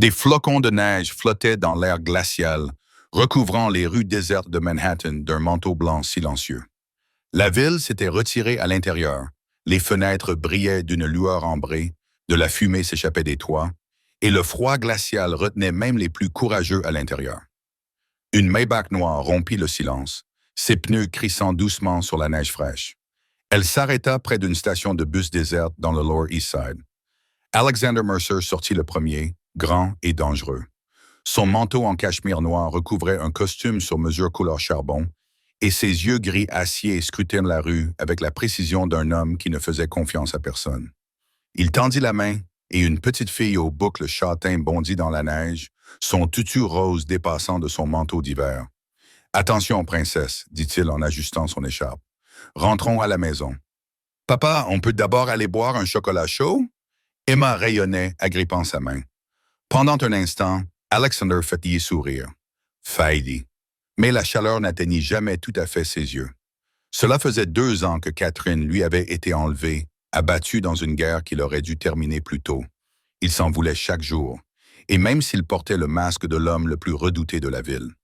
Des flocons de neige flottaient dans l'air glacial, recouvrant les rues désertes de Manhattan d'un manteau blanc silencieux. La ville s'était retirée à l'intérieur, les fenêtres brillaient d'une lueur ambrée, de la fumée s'échappait des toits, et le froid glacial retenait même les plus courageux à l'intérieur. Une Maybach noire rompit le silence, ses pneus crissant doucement sur la neige fraîche. Elle s'arrêta près d'une station de bus déserte dans le Lower East Side. Alexander Mercer sortit le premier, grand et dangereux. Son manteau en cachemire noir recouvrait un costume sur mesure couleur charbon, et ses yeux gris acier scrutaient la rue avec la précision d'un homme qui ne faisait confiance à personne. Il tendit la main, et une petite fille aux boucles châtains bondit dans la neige, son tutu rose dépassant de son manteau d'hiver. « Attention, princesse, dit-il en ajustant son écharpe. Rentrons à la maison. Papa, on peut d'abord aller boire un chocolat chaud? Emma rayonnait, agrippant sa main. Pendant un instant, Alexander faillit sourire. Faillit. Mais la chaleur n'atteignit jamais tout à fait ses yeux. Cela faisait 2 ans que Catherine lui avait été enlevée, abattue dans une guerre qu'il aurait dû terminer plus tôt. Il s'en voulait chaque jour, et même s'il portait le masque de l'homme le plus redouté de la ville.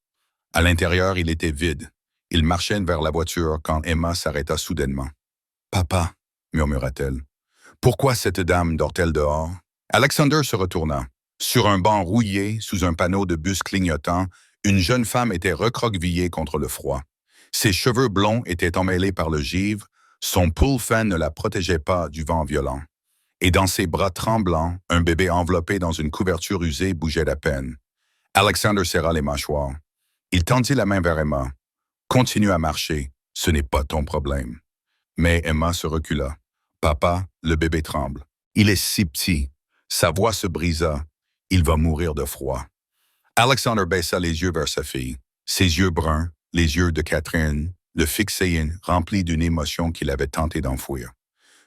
À l'intérieur, il était vide. Il marchait vers la voiture quand Emma s'arrêta soudainement. « Papa, » murmura-t-elle, « pourquoi cette dame dort-elle dehors? » Alexander se retourna. Sur un banc rouillé, sous un panneau de bus clignotant, une jeune femme était recroquevillée contre le froid. Ses cheveux blonds étaient emmêlés par le givre, son pull fan ne la protégeait pas du vent violent. Et dans ses bras tremblants, un bébé enveloppé dans une couverture usée bougeait à peine. Alexander serra les mâchoires. Il tendit la main vers Emma. « Continue à marcher, ce n'est pas ton problème. » Mais Emma se recula. « Papa, le bébé tremble. Il est si petit. » Sa voix se brisa. « Il va mourir de froid. » Alexander baissa les yeux vers sa fille. Ses yeux bruns, les yeux de Catherine, le fixaient remplis d'une émotion qu'il avait tenté d'enfouir.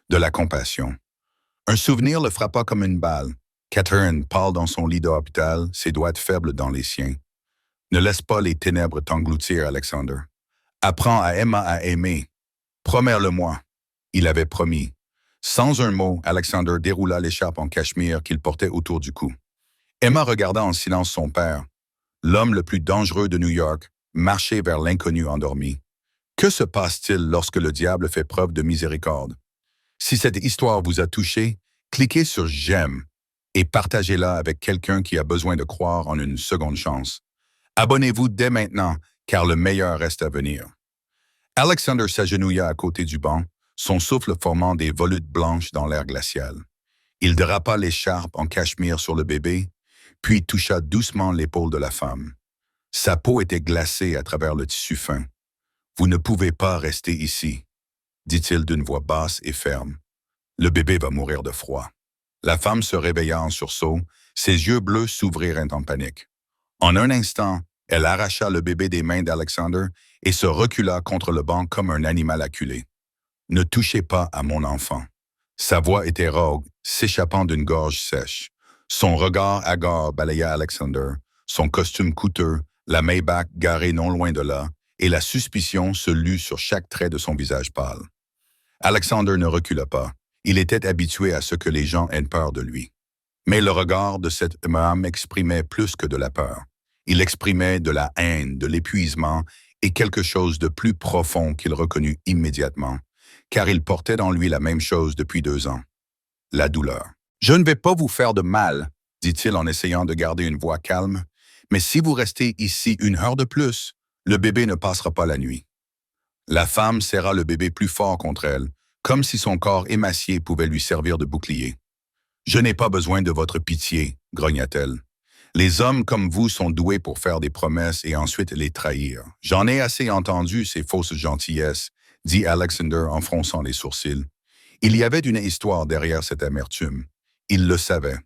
De la compassion. Un souvenir le frappa comme une balle. Catherine, pâle dans son lit d'hôpital, ses doigts faibles dans les siens. Ne laisse pas les ténèbres t'engloutir, Alexander. Apprends à Emma à aimer. Promets-le-moi. Il avait promis. Sans un mot, Alexander déroula l'écharpe en cachemire qu'il portait autour du cou. Emma regarda en silence son père. L'homme le plus dangereux de New York marchait vers l'inconnu endormi. Que se passe-t-il lorsque le diable fait preuve de miséricorde? Si cette histoire vous a touché, cliquez sur « J'aime » et partagez-la avec quelqu'un qui a besoin de croire en une seconde chance. Abonnez-vous dès maintenant, car le meilleur reste à venir. Alexander s'agenouilla à côté du banc, son souffle formant des volutes blanches dans l'air glacial. Il drapa l'écharpe en cachemire sur le bébé, puis toucha doucement l'épaule de la femme. Sa peau était glacée à travers le tissu fin. « Vous ne pouvez pas rester ici, » dit-il d'une voix basse et ferme. « Le bébé va mourir de froid. » La femme se réveilla en sursaut, ses yeux bleus s'ouvrirent en panique. En un instant, elle arracha le bébé des mains d'Alexander et se recula contre le banc comme un animal acculé. « Ne touchez pas à mon enfant. » Sa voix était rauque, s'échappant d'une gorge sèche. Son regard hagard balaya Alexander, son costume coûteux, la Maybach garée non loin de là, et la suspicion se lut sur chaque trait de son visage pâle. Alexander ne recula pas. Il était habitué à ce que les gens aient peur de lui. Mais le regard de cette femme exprimait plus que de la peur. Il exprimait de la haine, de l'épuisement et quelque chose de plus profond qu'il reconnut immédiatement, car il portait en lui la même chose depuis 2 ans. La douleur. « Je ne vais pas vous faire de mal, » dit-il en essayant de garder une voix calme, « mais si vous restez ici 1 heure de plus, le bébé ne passera pas la nuit. » La femme serra le bébé plus fort contre elle, comme si son corps émacié pouvait lui servir de bouclier. « Je n'ai pas besoin de votre pitié, » grogna-t-elle. « Les hommes comme vous sont doués pour faire des promesses et ensuite les trahir. J'en ai assez entendu ces fausses gentillesses, » dit Alexander en fronçant les sourcils. Il y avait une histoire derrière cette amertume. Il le savait.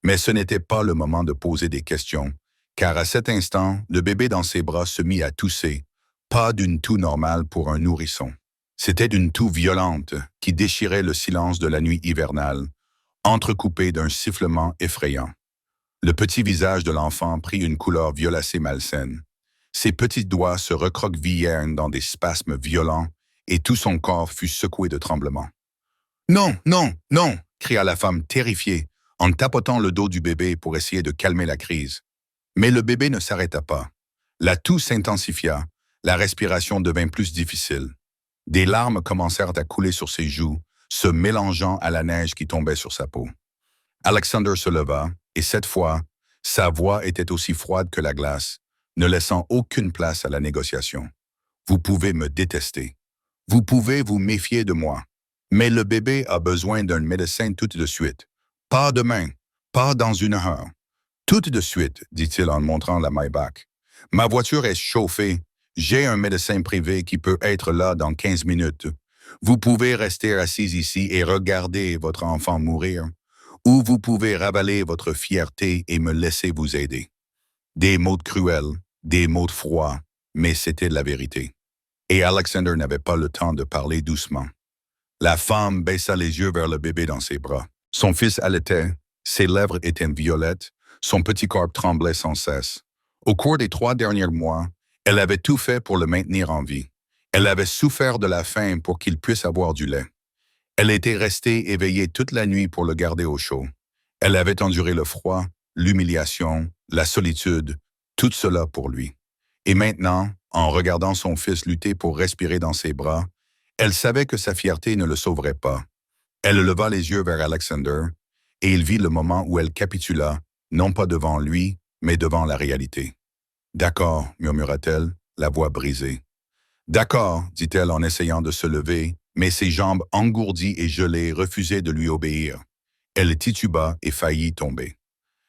Mais ce n'était pas le moment de poser des questions, car à cet instant, le bébé dans ses bras se mit à tousser, pas d'une toux normale pour un nourrisson. C'était une toux violente qui déchirait le silence de la nuit hivernale, entrecoupée d'un sifflement effrayant. Le petit visage de l'enfant prit une couleur violacée malsaine. Ses petits doigts se recroquevillèrent dans des spasmes violents et tout son corps fut secoué de tremblements. « Non, non, non !» cria la femme terrifiée, en tapotant le dos du bébé pour essayer de calmer la crise. Mais le bébé ne s'arrêta pas. La toux s'intensifia, la respiration devint plus difficile. Des larmes commencèrent à couler sur ses joues, se mélangeant à la neige qui tombait sur sa peau. Alexander se leva, et cette fois, sa voix était aussi froide que la glace, ne laissant aucune place à la négociation. Vous pouvez me détester. Vous pouvez vous méfier de moi. Mais le bébé a besoin d'un médecin tout de suite. Pas demain, pas dans une heure. Tout de suite, dit-il en montrant la Maybach. Ma voiture est chauffée. J'ai un médecin privé qui peut être là dans 15 minutes. Vous pouvez rester assis ici et regarder votre enfant mourir, ou vous pouvez ravaler votre fierté et me laisser vous aider. Des mots cruels, des mots froids, mais c'était la vérité. Et Alexander n'avait pas le temps de parler doucement. La femme baissa les yeux vers le bébé dans ses bras. Son fils allaitait, ses lèvres étaient violettes, son petit corps tremblait sans cesse. Au cours des 3 derniers mois, elle avait tout fait pour le maintenir en vie. Elle avait souffert de la faim pour qu'il puisse avoir du lait. Elle était restée éveillée toute la nuit pour le garder au chaud. Elle avait enduré le froid, l'humiliation, la solitude, tout cela pour lui. Et maintenant, en regardant son fils lutter pour respirer dans ses bras, elle savait que sa fierté ne le sauverait pas. Elle leva les yeux vers Alexander, et il vit le moment où elle capitula, non pas devant lui, mais devant la réalité. « D'accord, murmura-t-elle, la voix brisée. « D'accord, dit-elle en essayant de se lever, mais ses jambes engourdies et gelées refusaient de lui obéir. Elle tituba et faillit tomber.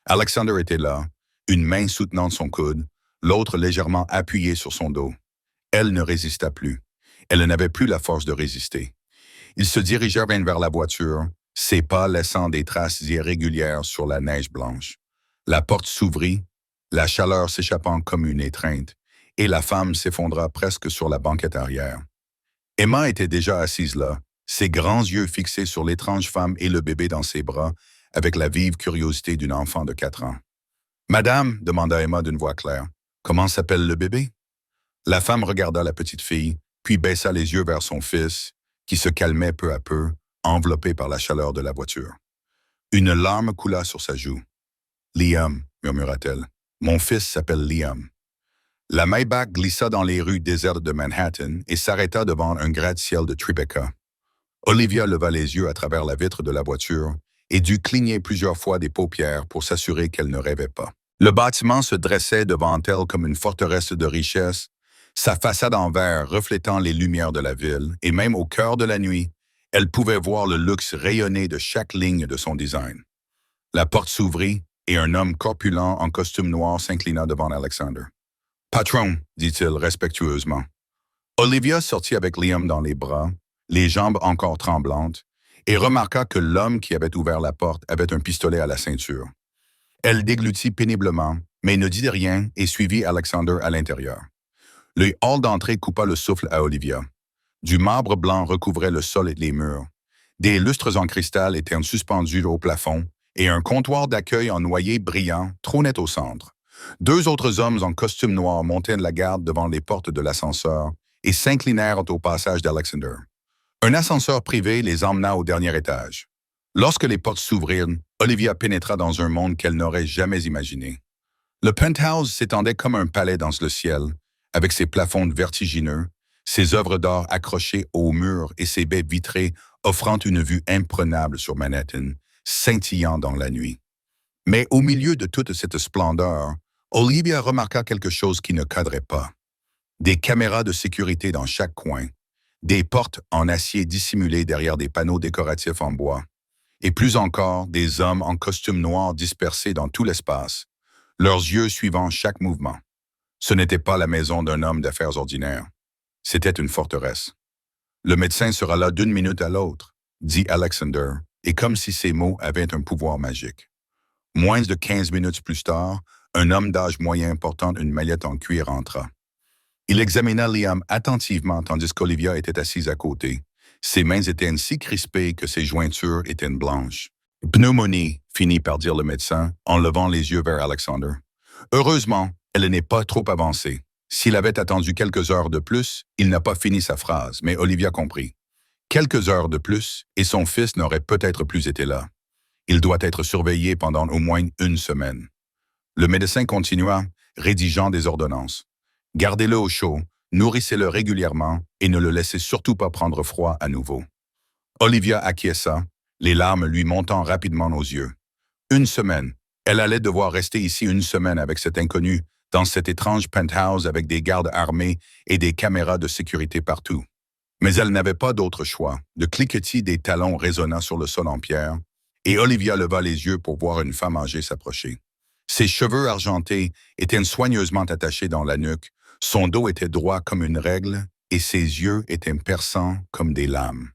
Alexander était là, une main soutenant son coude, l'autre légèrement appuyée sur son dos. Elle ne résista plus. Elle n'avait plus la force de résister. Ils se dirigèrent vers la voiture, ses pas laissant des traces irrégulières sur la neige blanche. La porte s'ouvrit, la chaleur s'échappant comme une étreinte, et la femme s'effondra presque sur la banquette arrière. Emma était déjà assise là, ses grands yeux fixés sur l'étrange femme et le bébé dans ses bras, avec la vive curiosité d'une enfant de 4 ans. « Madame, demanda Emma d'une voix claire, comment s'appelle le bébé? » La femme regarda la petite fille, puis baissa les yeux vers son fils, qui se calmait peu à peu, enveloppé par la chaleur de la voiture. Une larme coula sur sa joue. « Liam, murmura-t-elle, mon fils s'appelle Liam. » La Maybach glissa dans les rues désertes de Manhattan et s'arrêta devant un gratte-ciel de Tribeca. Olivia leva les yeux à travers la vitre de la voiture et dut cligner plusieurs fois des paupières pour s'assurer qu'elle ne rêvait pas. Le bâtiment se dressait devant elle comme une forteresse de richesse, sa façade en verre reflétant les lumières de la ville, et même au cœur de la nuit, elle pouvait voir le luxe rayonner de chaque ligne de son design. La porte s'ouvrit et un homme corpulent en costume noir s'inclina devant Alexander. « Patron, dit-il respectueusement. » Olivia sortit avec Liam dans les bras, les jambes encore tremblantes, et remarqua que l'homme qui avait ouvert la porte avait un pistolet à la ceinture. Elle déglutit péniblement, mais ne dit rien et suivit Alexander à l'intérieur. Le hall d'entrée coupa le souffle à Olivia. Du marbre blanc recouvrait le sol et les murs. Des lustres en cristal étaient suspendus au plafond, et un comptoir d'accueil en noyer brillant trônait au centre. 2 autres hommes en costume noir montaient la garde devant les portes de l'ascenseur et s'inclinèrent au passage d'Alexander. Un ascenseur privé les emmena au dernier étage. Lorsque les portes s'ouvrirent, Olivia pénétra dans un monde qu'elle n'aurait jamais imaginé. Le penthouse s'étendait comme un palais dans le ciel, avec ses plafonds vertigineux, ses œuvres d'art accrochées aux murs et ses baies vitrées offrant une vue imprenable sur Manhattan, scintillant dans la nuit. Mais au milieu de toute cette splendeur, Olivia remarqua quelque chose qui ne cadrait pas. Des caméras de sécurité dans chaque coin, des portes en acier dissimulées derrière des panneaux décoratifs en bois, et plus encore des hommes en costume noir dispersés dans tout l'espace, leurs yeux suivant chaque mouvement. Ce n'était pas la maison d'un homme d'affaires ordinaire. C'était une forteresse. « Le médecin sera là d'une minute à l'autre, » dit Alexander, et comme si ces mots avaient un pouvoir magique. Moins de 15 minutes plus tard, un homme d'âge moyen portant une mallette en cuir entra. Il examina Liam attentivement tandis qu'Olivia était assise à côté. Ses mains étaient si crispées que ses jointures étaient blanches. « Pneumonie », finit par dire le médecin, en levant les yeux vers Alexander. Heureusement, elle n'est pas trop avancée. S'il avait attendu quelques heures de plus, il n'a pas fini sa phrase, mais Olivia comprit. Quelques heures de plus, et son fils n'aurait peut-être plus été là. Il doit être surveillé pendant au moins une semaine. Le médecin continua, rédigeant des ordonnances. Gardez-le au chaud, nourrissez-le régulièrement et ne le laissez surtout pas prendre froid à nouveau. Olivia acquiesça, les larmes lui montant rapidement aux yeux. Une semaine. Elle allait devoir rester ici une semaine avec cet inconnu, dans cet étrange penthouse avec des gardes armés et des caméras de sécurité partout. Mais elle n'avait pas d'autre choix. Le cliquetis des talons résonna sur le sol en pierre, et Olivia leva les yeux pour voir une femme âgée s'approcher. Ses cheveux argentés étaient soigneusement attachés dans la nuque, son dos était droit comme une règle, et ses yeux étaient perçants comme des lames.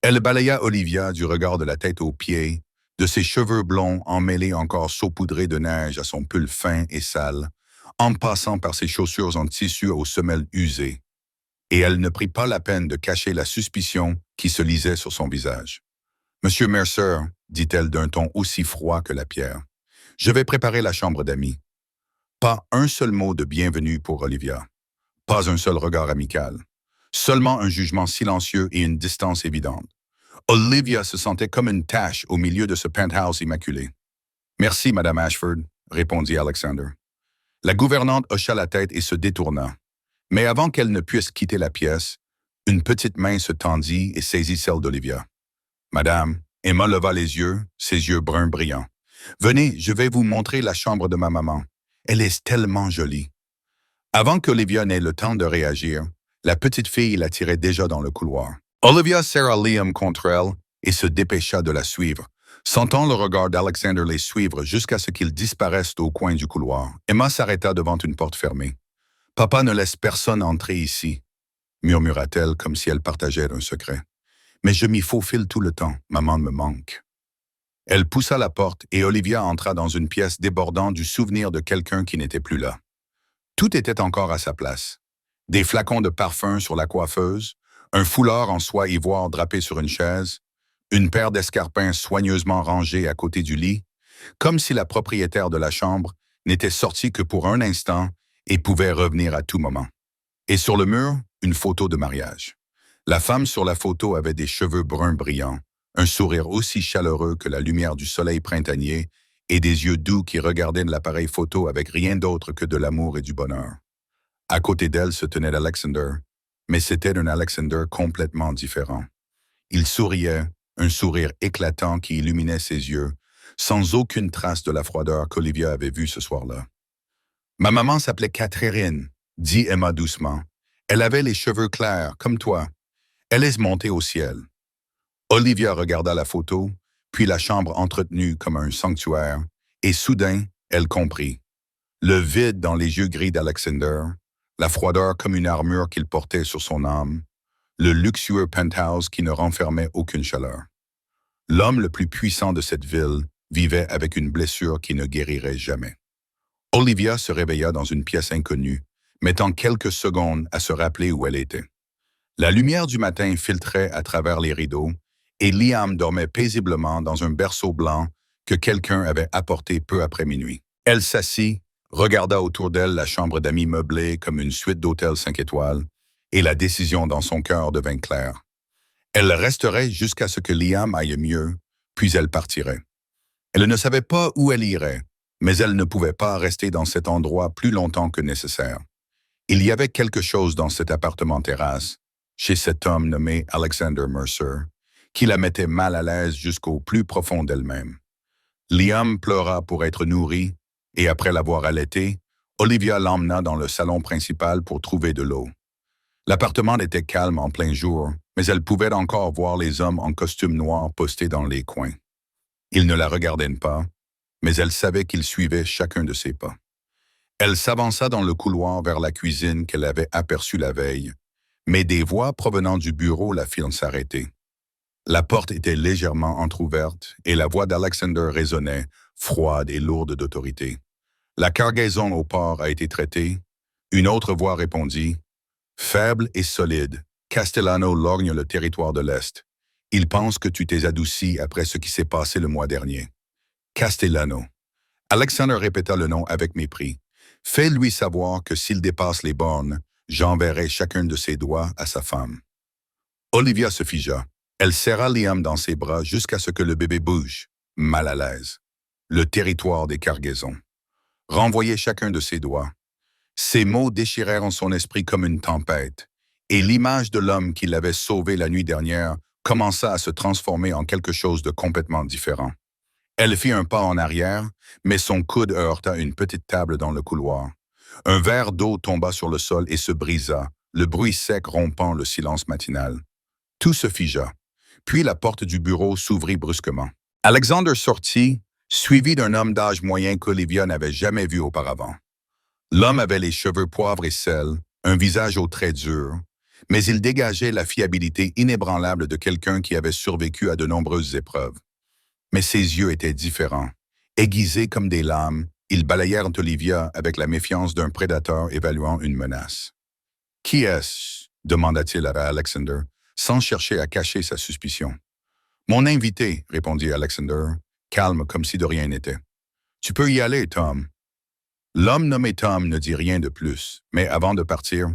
Elle balaya Olivia du regard de la tête aux pieds, de ses cheveux blonds emmêlés encore saupoudrés de neige à son pull fin et sale, en passant par ses chaussures en tissu aux semelles usées. Et elle ne prit pas la peine de cacher la suspicion qui se lisait sur son visage. « Monsieur Mercer, dit-elle d'un ton aussi froid que la pierre, je vais préparer la chambre d'amis. » Pas un seul mot de bienvenue pour Olivia. Pas un seul regard amical. Seulement un jugement silencieux et une distance évidente. Olivia se sentait comme une tache au milieu de ce penthouse immaculé. « Merci, Madame Ashford, » répondit Alexander. La gouvernante hocha la tête et se détourna. Mais avant qu'elle ne puisse quitter la pièce, une petite main se tendit et saisit celle d'Olivia. « Madame », Emma leva les yeux, ses yeux bruns brillants. « Venez, je vais vous montrer la chambre de ma maman. Elle est tellement jolie. » Avant qu'Olivia n'ait le temps de réagir, la petite fille la tirait déjà dans le couloir. Olivia serra Liam contre elle et se dépêcha de la suivre, sentant le regard d'Alexander les suivre jusqu'à ce qu'ils disparaissent au coin du couloir. Emma s'arrêta devant une porte fermée. « Papa ne laisse personne entrer ici, » murmura-t-elle comme si elle partageait un secret. « Mais je m'y faufile tout le temps, maman me manque. » Elle poussa la porte et Olivia entra dans une pièce débordant du souvenir de quelqu'un qui n'était plus là. Tout était encore à sa place. Des flacons de parfum sur la coiffeuse, un foulard en soie ivoire drapé sur une chaise, une paire d'escarpins soigneusement rangés à côté du lit, comme si la propriétaire de la chambre n'était sortie que pour un instant et pouvait revenir à tout moment. Et sur le mur, une photo de mariage. La femme sur la photo avait des cheveux bruns brillants, un sourire aussi chaleureux que la lumière du soleil printanier et des yeux doux qui regardaient l'appareil photo avec rien d'autre que de l'amour et du bonheur. À côté d'elle se tenait Alexander, mais c'était un Alexander complètement différent. Il souriait, un sourire éclatant qui illuminait ses yeux, sans aucune trace de la froideur qu'Olivia avait vue ce soir-là. « Ma maman s'appelait Catherine, » dit Emma doucement. « Elle avait les cheveux clairs, comme toi. Elle est montée au ciel. » Olivia regarda la photo, puis la chambre entretenue comme un sanctuaire, et soudain, elle comprit. Le vide dans les yeux gris d'Alexander, la froideur comme une armure qu'il portait sur son âme, le luxueux penthouse qui ne renfermait aucune chaleur. L'homme le plus puissant de cette ville vivait avec une blessure qui ne guérirait jamais. Olivia se réveilla dans une pièce inconnue, mettant quelques secondes à se rappeler où elle était. La lumière du matin filtrait à travers les rideaux, et Liam dormait paisiblement dans un berceau blanc que quelqu'un avait apporté peu après minuit. Elle s'assit, regarda autour d'elle la chambre d'amis meublée comme une suite d'hôtels 5 étoiles, et la décision dans son cœur devint claire. Elle resterait jusqu'à ce que Liam aille mieux, puis elle partirait. Elle ne savait pas où elle irait, mais elle ne pouvait pas rester dans cet endroit plus longtemps que nécessaire. Il y avait quelque chose dans cet appartement-terrasse, chez cet homme nommé Alexander Mercer, qui la mettait mal à l'aise jusqu'au plus profond d'elle-même. Liam pleura pour être nourri, et après l'avoir allaité, Olivia l'emmena dans le salon principal pour trouver de l'eau. L'appartement était calme en plein jour, mais elle pouvait encore voir les hommes en costume noir postés dans les coins. Ils ne la regardaient pas, mais elle savait qu'ils suivaient chacun de ses pas. Elle s'avança dans le couloir vers la cuisine qu'elle avait aperçue la veille, mais des voix provenant du bureau la firent s'arrêter. La porte était légèrement entr'ouverte et la voix d'Alexander résonnait, froide et lourde d'autorité. La cargaison au port a été traitée. Une autre voix répondit. Faible et solide, Castellano lorgne le territoire de l'Est. Il pense que tu t'es adouci après ce qui s'est passé le mois dernier. Castellano. Alexander répéta le nom avec mépris. Fais-lui savoir que s'il dépasse les bornes, j'enverrai chacun de ses doigts à sa femme. Olivia se figea. Elle serra Liam dans ses bras jusqu'à ce que le bébé bouge, mal à l'aise. Le territoire des cargaisons. Renvoyer chacun de ses doigts. Ces mots déchirèrent en son esprit comme une tempête, et l'image de l'homme qui l'avait sauvé la nuit dernière commença à se transformer en quelque chose de complètement différent. Elle fit un pas en arrière, mais son coude heurta une petite table dans le couloir. Un verre d'eau tomba sur le sol et se brisa, le bruit sec rompant le silence matinal. Tout se figea. Puis la porte du bureau s'ouvrit brusquement. Alexander sortit, suivi d'un homme d'âge moyen qu'Olivia n'avait jamais vu auparavant. L'homme avait les cheveux poivre et sel, un visage aux traits durs, mais il dégageait la fiabilité inébranlable de quelqu'un qui avait survécu à de nombreuses épreuves. Mais ses yeux étaient différents. Aiguisés comme des lames, ils balayèrent Olivia avec la méfiance d'un prédateur évaluant une menace. « Qui est-ce » demanda-t-il à Alexander, sans chercher à cacher sa suspicion. « Mon invité » répondit Alexander, calme comme si de rien n'était. « Tu peux y aller, Tom. » L'homme nommé Tom ne dit rien de plus, mais avant de partir,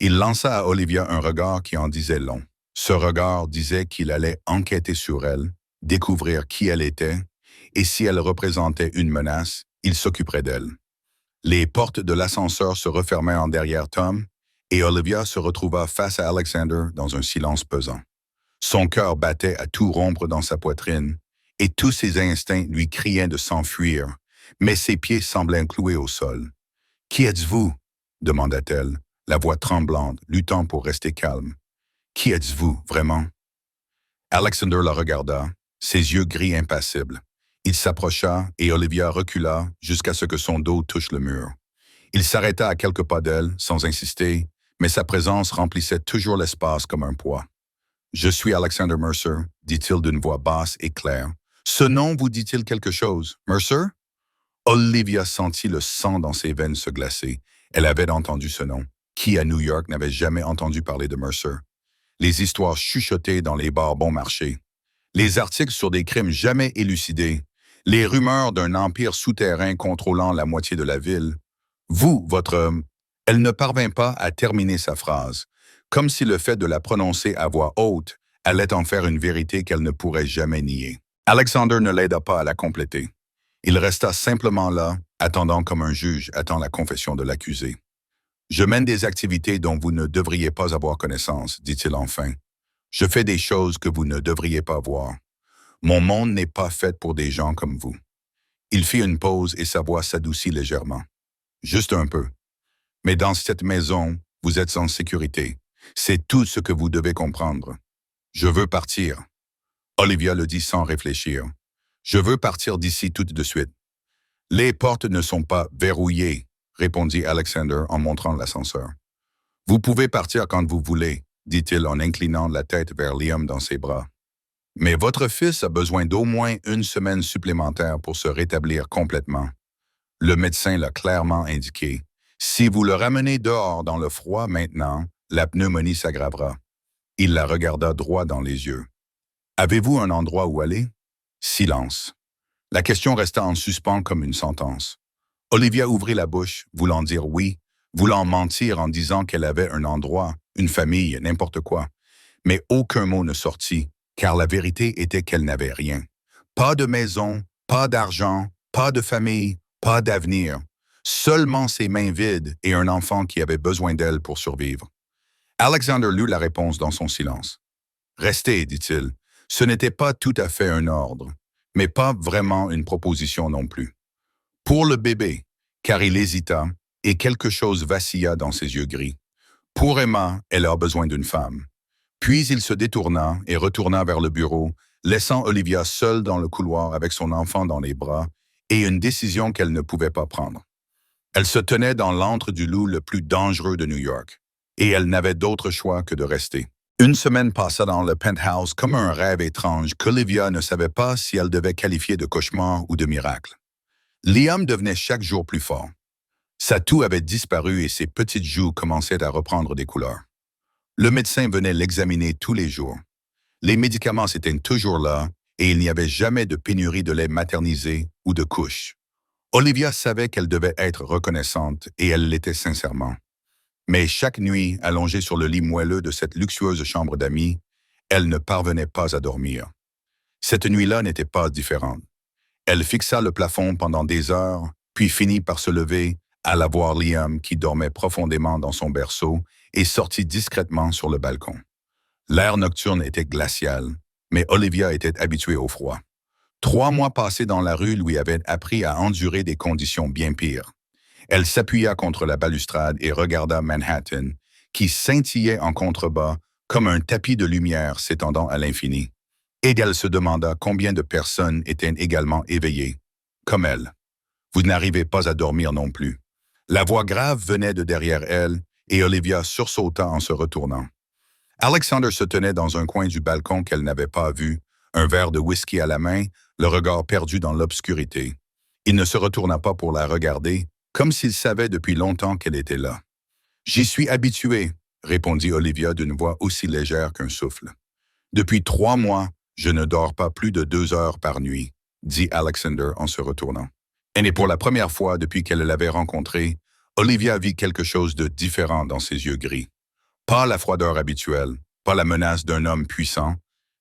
il lança à Olivia un regard qui en disait long. Ce regard disait qu'il allait enquêter sur elle, découvrir qui elle était, et si elle représentait une menace, il s'occuperait d'elle. Les portes de l'ascenseur se refermèrent en derrière Tom, et Olivia se retrouva face à Alexander dans un silence pesant. Son cœur battait à tout rompre dans sa poitrine, et tous ses instincts lui criaient de s'enfuir, mais ses pieds semblaient cloués au sol. « Qui êtes-vous » demanda-t-elle, la voix tremblante, luttant pour rester calme. « Qui êtes-vous, vraiment » Alexander la regarda, ses yeux gris impassibles. Il s'approcha et Olivia recula jusqu'à ce que son dos touche le mur. Il s'arrêta à quelques pas d'elle, sans insister, mais sa présence remplissait toujours l'espace comme un poids. « Je suis Alexander Mercer » dit-il d'une voix basse et claire. « Ce nom vous dit-il quelque chose, Mercer » Olivia sentit le sang dans ses veines se glacer. Elle avait entendu ce nom. Qui à New York n'avait jamais entendu parler de Mercer? Les histoires chuchotées dans les bars bon marché. Les articles sur des crimes jamais élucidés. Les rumeurs d'un empire souterrain contrôlant la moitié de la ville. Vous, votre... Elle ne parvint pas à terminer sa phrase, comme si le fait de la prononcer à voix haute allait en faire une vérité qu'elle ne pourrait jamais nier. Alexander ne l'aida pas à la compléter. Il resta simplement là, attendant comme un juge attend la confession de l'accusé. « Je mène des activités dont vous ne devriez pas avoir connaissance, dit-il enfin. Je fais des choses que vous ne devriez pas voir. Mon monde n'est pas fait pour des gens comme vous. » Il fit une pause et sa voix s'adoucit légèrement. « Juste un peu. Mais dans cette maison, vous êtes en sécurité. C'est tout ce que vous devez comprendre. Je veux partir. » Olivia le dit sans réfléchir. « Je veux partir d'ici tout de suite. » « Les portes ne sont pas verrouillées, » répondit Alexander en montrant l'ascenseur. « Vous pouvez partir quand vous voulez, » dit-il en inclinant la tête vers Liam dans ses bras. « Mais votre fils a besoin d'au moins une semaine supplémentaire pour se rétablir complètement. » Le médecin l'a clairement indiqué. « Si vous le ramenez dehors dans le froid maintenant, la pneumonie s'aggravera. » Il la regarda droit dans les yeux. « Avez-vous un endroit où aller? » Silence. La question resta en suspens comme une sentence. Olivia ouvrit la bouche, voulant dire oui, voulant mentir en disant qu'elle avait un endroit, une famille, n'importe quoi. Mais aucun mot ne sortit, car la vérité était qu'elle n'avait rien. Pas de maison, pas d'argent, pas de famille, pas d'avenir. Seulement ses mains vides et un enfant qui avait besoin d'elle pour survivre. Alexander lut la réponse dans son silence. « Restez, dit-il. Ce n'était pas tout à fait un ordre, mais pas vraiment une proposition non plus. Pour le bébé, car il hésita, et quelque chose vacilla dans ses yeux gris. Pour Emma, elle a besoin d'une femme. » Puis il se détourna et retourna vers le bureau, laissant Olivia seule dans le couloir avec son enfant dans les bras et une décision qu'elle ne pouvait pas prendre. Elle se tenait dans l'antre du loup le plus dangereux de New York, et elle n'avait d'autre choix que de rester. Une semaine passa dans le penthouse comme un rêve étrange qu'Olivia ne savait pas si elle devait qualifier de cauchemar ou de miracle. Liam devenait chaque jour plus fort. Sa toux avait disparu et ses petites joues commençaient à reprendre des couleurs. Le médecin venait l'examiner tous les jours. Les médicaments étaient toujours là et il n'y avait jamais de pénurie de lait maternisé ou de couches. Olivia savait qu'elle devait être reconnaissante et elle l'était sincèrement. Mais chaque nuit, allongée sur le lit moelleux de cette luxueuse chambre d'amis, elle ne parvenait pas à dormir. Cette nuit-là n'était pas différente. Elle fixa le plafond pendant des heures, puis finit par se lever, alla voir Liam qui dormait profondément dans son berceau et sortit discrètement sur le balcon. L'air nocturne était glacial, mais Olivia était habituée au froid. 3 mois passés dans la rue lui avaient appris à endurer des conditions bien pires. Elle s'appuya contre la balustrade et regarda Manhattan, qui scintillait en contrebas comme un tapis de lumière s'étendant à l'infini. Et elle se demanda combien de personnes étaient également éveillées, comme elle. Vous n'arrivez pas à dormir non plus. La voix grave venait de derrière elle, et Olivia sursauta en se retournant. Alexander se tenait dans un coin du balcon qu'elle n'avait pas vu, un verre de whisky à la main, le regard perdu dans l'obscurité. Il ne se retourna pas pour la regarder, comme s'il savait depuis longtemps qu'elle était là. « J'y suis habitué », répondit Olivia d'une voix aussi légère qu'un souffle. « Depuis 3 mois, je ne dors pas plus de 2 heures par nuit, » dit Alexander en se retournant. Et pour la première fois depuis qu'elle l'avait rencontré, Olivia vit quelque chose de différent dans ses yeux gris. Pas la froideur habituelle, pas la menace d'un homme puissant,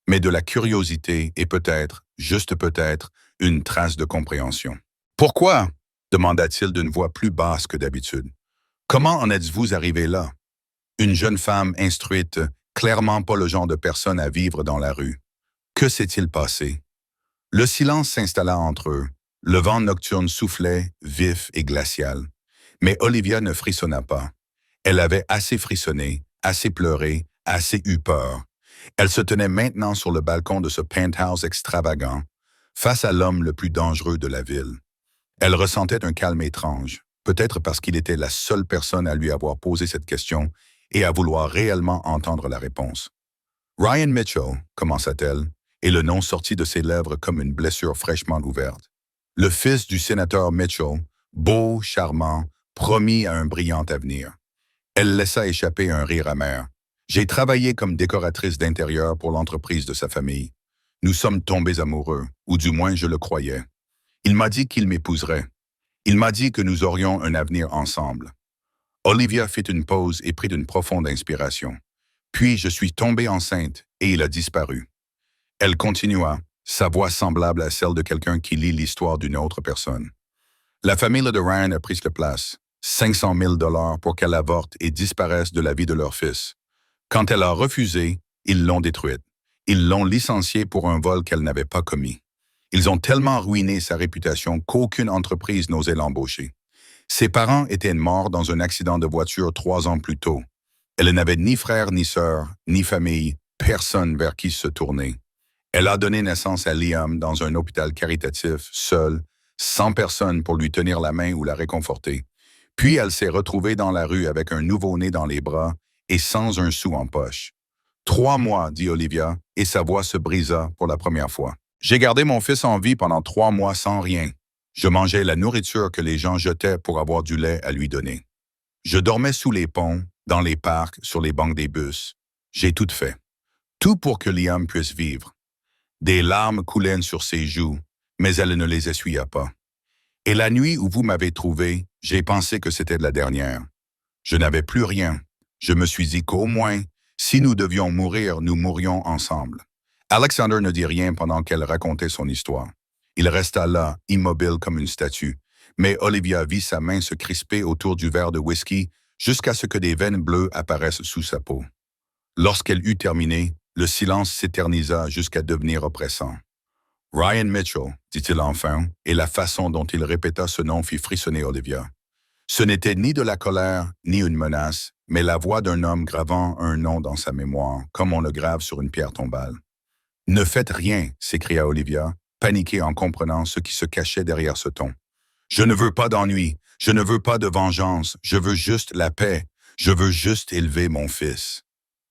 mais de la curiosité et peut-être, juste peut-être, une trace de compréhension. « Pourquoi ?» demanda-t-il d'une voix plus basse que d'habitude. « Comment en êtes-vous arrivé là? » Une jeune femme instruite, clairement pas le genre de personne à vivre dans la rue. Que s'est-il passé? Le silence s'installa entre eux. Le vent nocturne soufflait, vif et glacial. Mais Olivia ne frissonna pas. Elle avait assez frissonné, assez pleuré, assez eu peur. Elle se tenait maintenant sur le balcon de ce penthouse extravagant, face à l'homme le plus dangereux de la ville. Elle ressentait un calme étrange, peut-être parce qu'il était la seule personne à lui avoir posé cette question et à vouloir réellement entendre la réponse. « Ryan Mitchell », commença-t-elle, et le nom sortit de ses lèvres comme une blessure fraîchement ouverte. Le fils du sénateur Mitchell, beau, charmant, promis à un brillant avenir. Elle laissa échapper un rire amer. « J'ai travaillé comme décoratrice d'intérieur pour l'entreprise de sa famille. Nous sommes tombés amoureux, ou du moins je le croyais. Il m'a dit qu'il m'épouserait. Il m'a dit que nous aurions un avenir ensemble. » Olivia fit une pause et prit une profonde inspiration. « Puis je suis tombée enceinte et il a disparu. » Elle continua, sa voix semblable à celle de quelqu'un qui lit l'histoire d'une autre personne. La famille de Ryan a pris sa place, 500 000 $ pour qu'elle avorte et disparaisse de la vie de leur fils. Quand elle a refusé, ils l'ont détruite. Ils l'ont licenciée pour un vol qu'elle n'avait pas commis. Ils ont tellement ruiné sa réputation qu'aucune entreprise n'osait l'embaucher. Ses parents étaient morts dans un accident de voiture 3 ans plus tôt. Elle n'avait ni frère ni sœur, ni famille, personne vers qui se tourner. Elle a donné naissance à Liam dans un hôpital caritatif, seule, sans personne pour lui tenir la main ou la réconforter. Puis elle s'est retrouvée dans la rue avec un nouveau-né dans les bras et sans un sou en poche. 3 mois, dit Olivia, et sa voix se brisa pour la première fois. J'ai gardé mon fils en vie pendant 3 mois sans rien. Je mangeais la nourriture que les gens jetaient pour avoir du lait à lui donner. Je dormais sous les ponts, dans les parcs, sur les bancs des bus. J'ai tout fait. Tout pour que Liam puisse vivre. Des larmes coulaient sur ses joues, mais elle ne les essuya pas. Et la nuit où vous m'avez trouvé, j'ai pensé que c'était la dernière. Je n'avais plus rien. Je me suis dit qu'au moins, si nous devions mourir, nous mourrions ensemble. Alexander ne dit rien pendant qu'elle racontait son histoire. Il resta là, immobile comme une statue, mais Olivia vit sa main se crisper autour du verre de whisky jusqu'à ce que des veines bleues apparaissent sous sa peau. Lorsqu'elle eut terminé, le silence s'éternisa jusqu'à devenir oppressant. « Ryan Mitchell », dit-il enfin, et la façon dont il répéta ce nom fit frissonner Olivia. Ce n'était ni de la colère, ni une menace, mais la voix d'un homme gravant un nom dans sa mémoire, comme on le grave sur une pierre tombale. « Ne faites rien », s'écria Olivia, paniquée en comprenant ce qui se cachait derrière ce ton. « Je ne veux pas d'ennui, je ne veux pas de vengeance, je veux juste la paix, je veux juste élever mon fils. »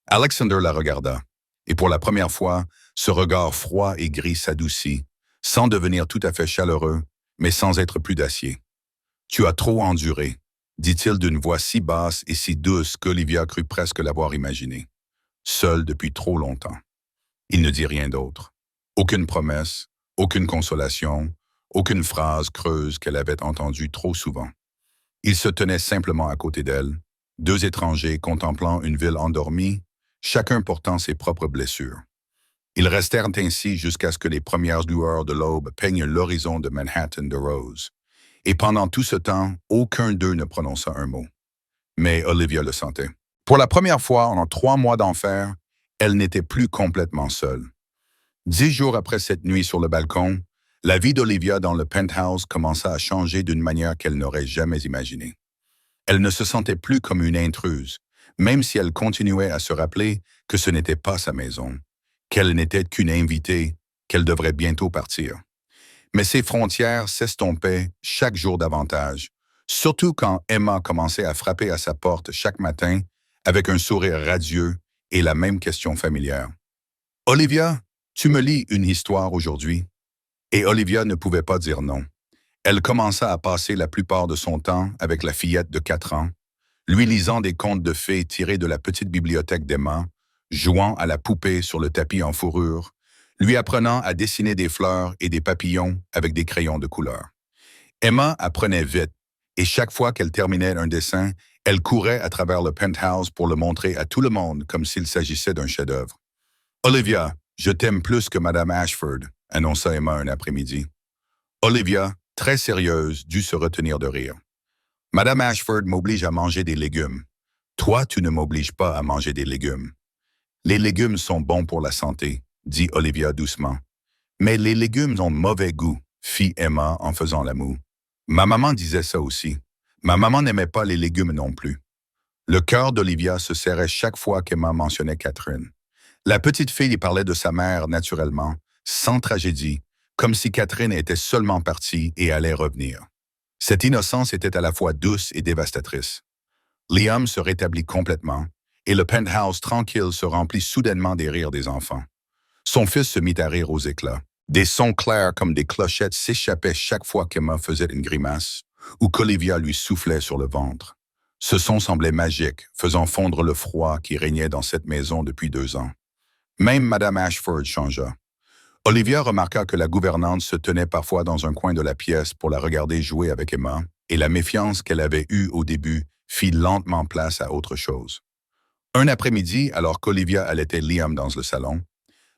Alexander la regarda, et pour la première fois, ce regard froid et gris s'adoucit, sans devenir tout à fait chaleureux, mais sans être plus d'acier. « Tu as trop enduré », dit-il d'une voix si basse et si douce qu'Olivia crut presque l'avoir imaginé. Seul depuis trop longtemps. Il ne dit rien d'autre. Aucune promesse, aucune consolation, aucune phrase creuse qu'elle avait entendue trop souvent. Il se tenait simplement à côté d'elle, 2 étrangers contemplant une ville endormie, chacun portant ses propres blessures. Ils restèrent ainsi jusqu'à ce que les premières lueurs de l'aube peignent l'horizon de Manhattan de rose. Et pendant tout ce temps, aucun d'eux ne prononça un mot. Mais Olivia le sentait. Pour la première fois en 3 mois d'enfer, elle n'était plus complètement seule. 10 jours après cette nuit sur le balcon, la vie d'Olivia dans le penthouse commença à changer d'une manière qu'elle n'aurait jamais imaginée. Elle ne se sentait plus comme une intruse, même si elle continuait à se rappeler que ce n'était pas sa maison, qu'elle n'était qu'une invitée, qu'elle devrait bientôt partir. Mais ses frontières s'estompaient chaque jour davantage, surtout quand Emma commençait à frapper à sa porte chaque matin avec un sourire radieux et la même question familière. « Olivia, tu me lis une histoire aujourd'hui? » Et Olivia ne pouvait pas dire non. Elle commença à passer la plupart de son temps avec la fillette de 4 ans, lui lisant des contes de fées tirés de la petite bibliothèque d'Emma, jouant à la poupée sur le tapis en fourrure, lui apprenant à dessiner des fleurs et des papillons avec des crayons de couleur. Emma apprenait vite, et chaque fois qu'elle terminait un dessin, elle courait à travers le penthouse pour le montrer à tout le monde comme s'il s'agissait d'un chef-d'œuvre. « Olivia, je t'aime plus que Madame Ashford », annonça Emma un après-midi. Olivia, très sérieuse, dut se retenir de rire. « Madame Ashford m'oblige à manger des légumes. Toi, tu ne m'obliges pas à manger des légumes. »« Les légumes sont bons pour la santé, » dit Olivia doucement. « Mais les légumes ont mauvais goût, » fit Emma en faisant la moue. « Ma maman disait ça aussi. Ma maman n'aimait pas les légumes non plus. » Le cœur d'Olivia se serrait chaque fois qu'Emma mentionnait Catherine. La petite fille y parlait de sa mère naturellement, sans tragédie, comme si Catherine était seulement partie et allait revenir. Cette innocence était à la fois douce et dévastatrice. Liam se rétablit complètement, et le penthouse tranquille se remplit soudainement des rires des enfants. Son fils se mit à rire aux éclats. Des sons clairs comme des clochettes s'échappaient chaque fois qu'Emma faisait une grimace ou qu'Olivia lui soufflait sur le ventre. Ce son semblait magique, faisant fondre le froid qui régnait dans cette maison depuis 2 ans. Même Madame Ashford changea. Olivia remarqua que la gouvernante se tenait parfois dans un coin de la pièce pour la regarder jouer avec Emma, et la méfiance qu'elle avait eue au début fit lentement place à autre chose. Un après-midi, alors qu'Olivia allaitait Liam dans le salon,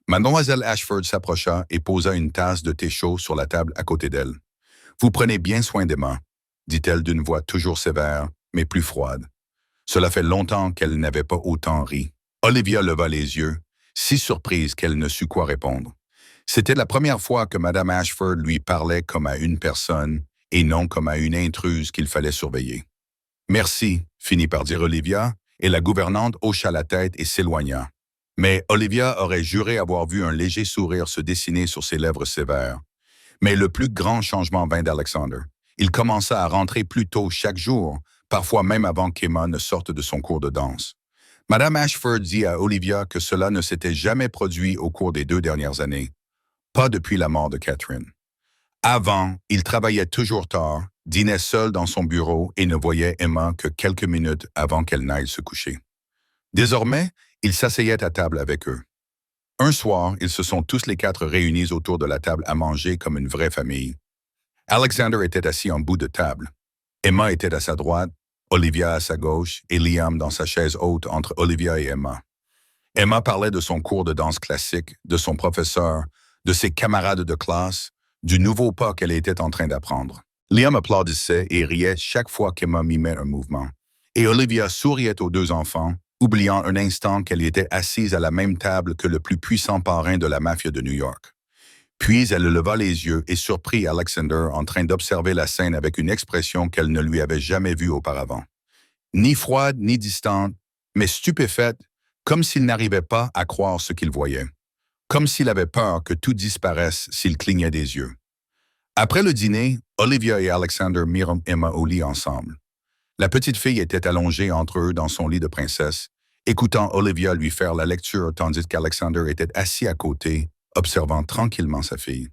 Mademoiselle Ashford s'approcha et posa une tasse de thé chaud sur la table à côté d'elle. « Vous prenez bien soin d'Emma, » dit-elle d'une voix toujours sévère, mais plus froide. Cela fait longtemps qu'elle n'avait pas autant ri. Olivia leva les yeux, si surprise qu'elle ne sut quoi répondre. C'était la première fois que Madame Ashford lui parlait comme à une personne et non comme à une intruse qu'il fallait surveiller. « Merci », finit par dire Olivia, et la gouvernante hocha la tête et s'éloigna. Mais Olivia aurait juré avoir vu un léger sourire se dessiner sur ses lèvres sévères. Mais le plus grand changement vint d'Alexander. Il commença à rentrer plus tôt chaque jour, parfois même avant qu'Emma ne sorte de son cours de danse. Madame Ashford dit à Olivia que cela ne s'était jamais produit au cours des 2 dernières années. Pas depuis la mort de Catherine. Avant, il travaillait toujours tard, dînait seul dans son bureau et ne voyait Emma que quelques minutes avant qu'elle n'aille se coucher. Désormais, il s'asseyait à table avec eux. Un soir, ils se sont tous les 4 réunis autour de la table à manger comme une vraie famille. Alexander était assis en bout de table. Emma était à sa droite, Olivia à sa gauche et Liam dans sa chaise haute entre Olivia et Emma. Emma parlait de son cours de danse classique, de son professeur, de ses camarades de classe, du nouveau pas qu'elle était en train d'apprendre. Liam applaudissait et riait chaque fois qu'Emma mimait un mouvement. Et Olivia souriait aux 2 enfants, oubliant un instant qu'elle était assise à la même table que le plus puissant parrain de la mafia de New York. Puis elle leva les yeux et surprit Alexander en train d'observer la scène avec une expression qu'elle ne lui avait jamais vue auparavant. Ni froide, ni distante, mais stupéfaite, comme s'il n'arrivait pas à croire ce qu'il voyait. Comme s'il avait peur que tout disparaisse s'il clignait des yeux. Après le dîner, Olivia et Alexander mirent Emma au lit ensemble. La petite fille était allongée entre eux dans son lit de princesse, écoutant Olivia lui faire la lecture tandis qu'Alexander était assis à côté, observant tranquillement sa fille.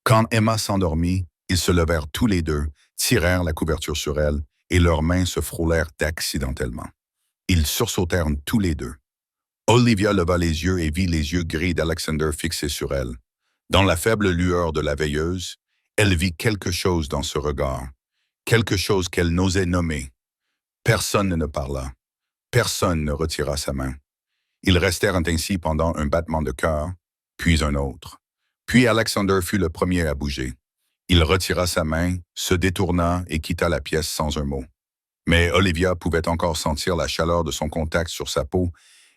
Quand Emma s'endormit, ils se levèrent tous les 2, tirèrent la couverture sur elle, et leurs mains se frôlèrent accidentellement. Ils sursautèrent tous les 2. Olivia leva les yeux et vit les yeux gris d'Alexander fixés sur elle. Dans la faible lueur de la veilleuse, elle vit quelque chose dans ce regard, quelque chose qu'elle n'osait nommer. Personne ne parla. Personne ne retira sa main. Ils restèrent ainsi pendant un battement de cœur, puis un autre. Puis Alexander fut le premier à bouger. Il retira sa main, se détourna et quitta la pièce sans un mot. Mais Olivia pouvait encore sentir la chaleur de son contact sur sa peau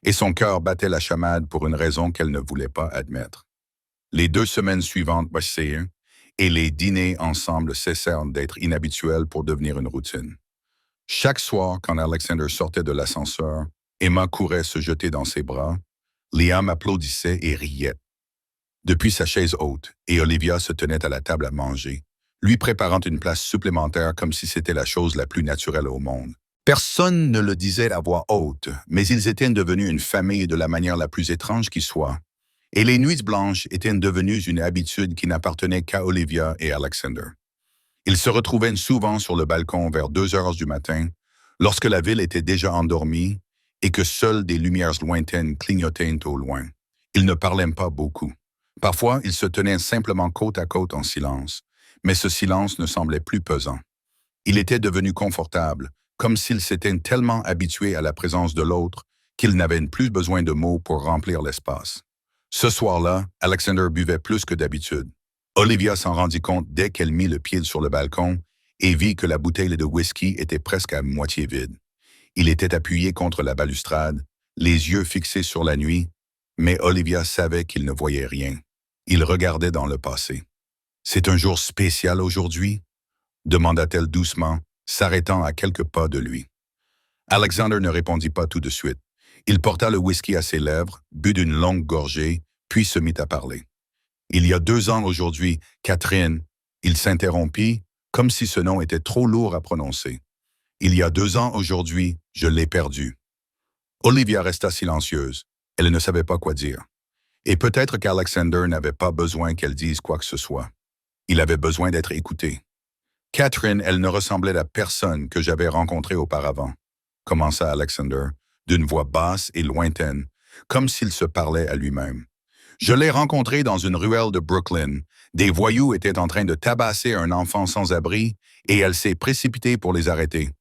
et son cœur battait la chamade pour une raison qu'elle ne voulait pas admettre. Les 2 semaines suivantes passèrent et les dîners ensemble cessèrent d'être inhabituels pour devenir une routine. Chaque soir, quand Alexander sortait de l'ascenseur, Emma courait se jeter dans ses bras, Liam applaudissait et riait. Depuis sa chaise haute, et Olivia se tenait à la table à manger, lui préparant une place supplémentaire comme si c'était la chose la plus naturelle au monde. Personne ne le disait à voix haute, mais ils étaient devenus une famille de la manière la plus étrange qui soit, et les nuits blanches étaient devenues une habitude qui n'appartenait qu'à Olivia et Alexander. Ils se retrouvaient souvent sur le balcon vers 2 heures du matin, lorsque la ville était déjà endormie et que seules des lumières lointaines clignotaient au loin. Ils ne parlaient pas beaucoup. Parfois, ils se tenaient simplement côte à côte en silence, mais ce silence ne semblait plus pesant. Il était devenu confortable, comme s'ils s'étaient tellement habitués à la présence de l'autre qu'ils n'avaient plus besoin de mots pour remplir l'espace. Ce soir-là, Alexander buvait plus que d'habitude. Olivia s'en rendit compte dès qu'elle mit le pied sur le balcon et vit que la bouteille de whisky était presque à moitié vide. Il était appuyé contre la balustrade, les yeux fixés sur la nuit, mais Olivia savait qu'il ne voyait rien. Il regardait dans le passé. « C'est un jour spécial aujourd'hui ?» demanda-t-elle doucement, s'arrêtant à quelques pas de lui. Alexander ne répondit pas tout de suite. Il porta le whisky à ses lèvres, but d'une longue gorgée, puis se mit à parler. « Il y a 2 ans aujourd'hui, Catherine, » il s'interrompit, comme si ce nom était trop lourd à prononcer. « Il y a 2 ans aujourd'hui, je l'ai perdu. » Olivia resta silencieuse. Elle ne savait pas quoi dire. Et peut-être qu'Alexander n'avait pas besoin qu'elle dise quoi que ce soit. Il avait besoin d'être écouté. « Catherine, elle ne ressemblait à personne que j'avais rencontré auparavant, » commença Alexander, d'une voix basse et lointaine, comme s'il se parlait à lui-même. « Je l'ai rencontrée dans une ruelle de Brooklyn. Des voyous étaient en train de tabasser un enfant sans abri et elle s'est précipitée pour les arrêter.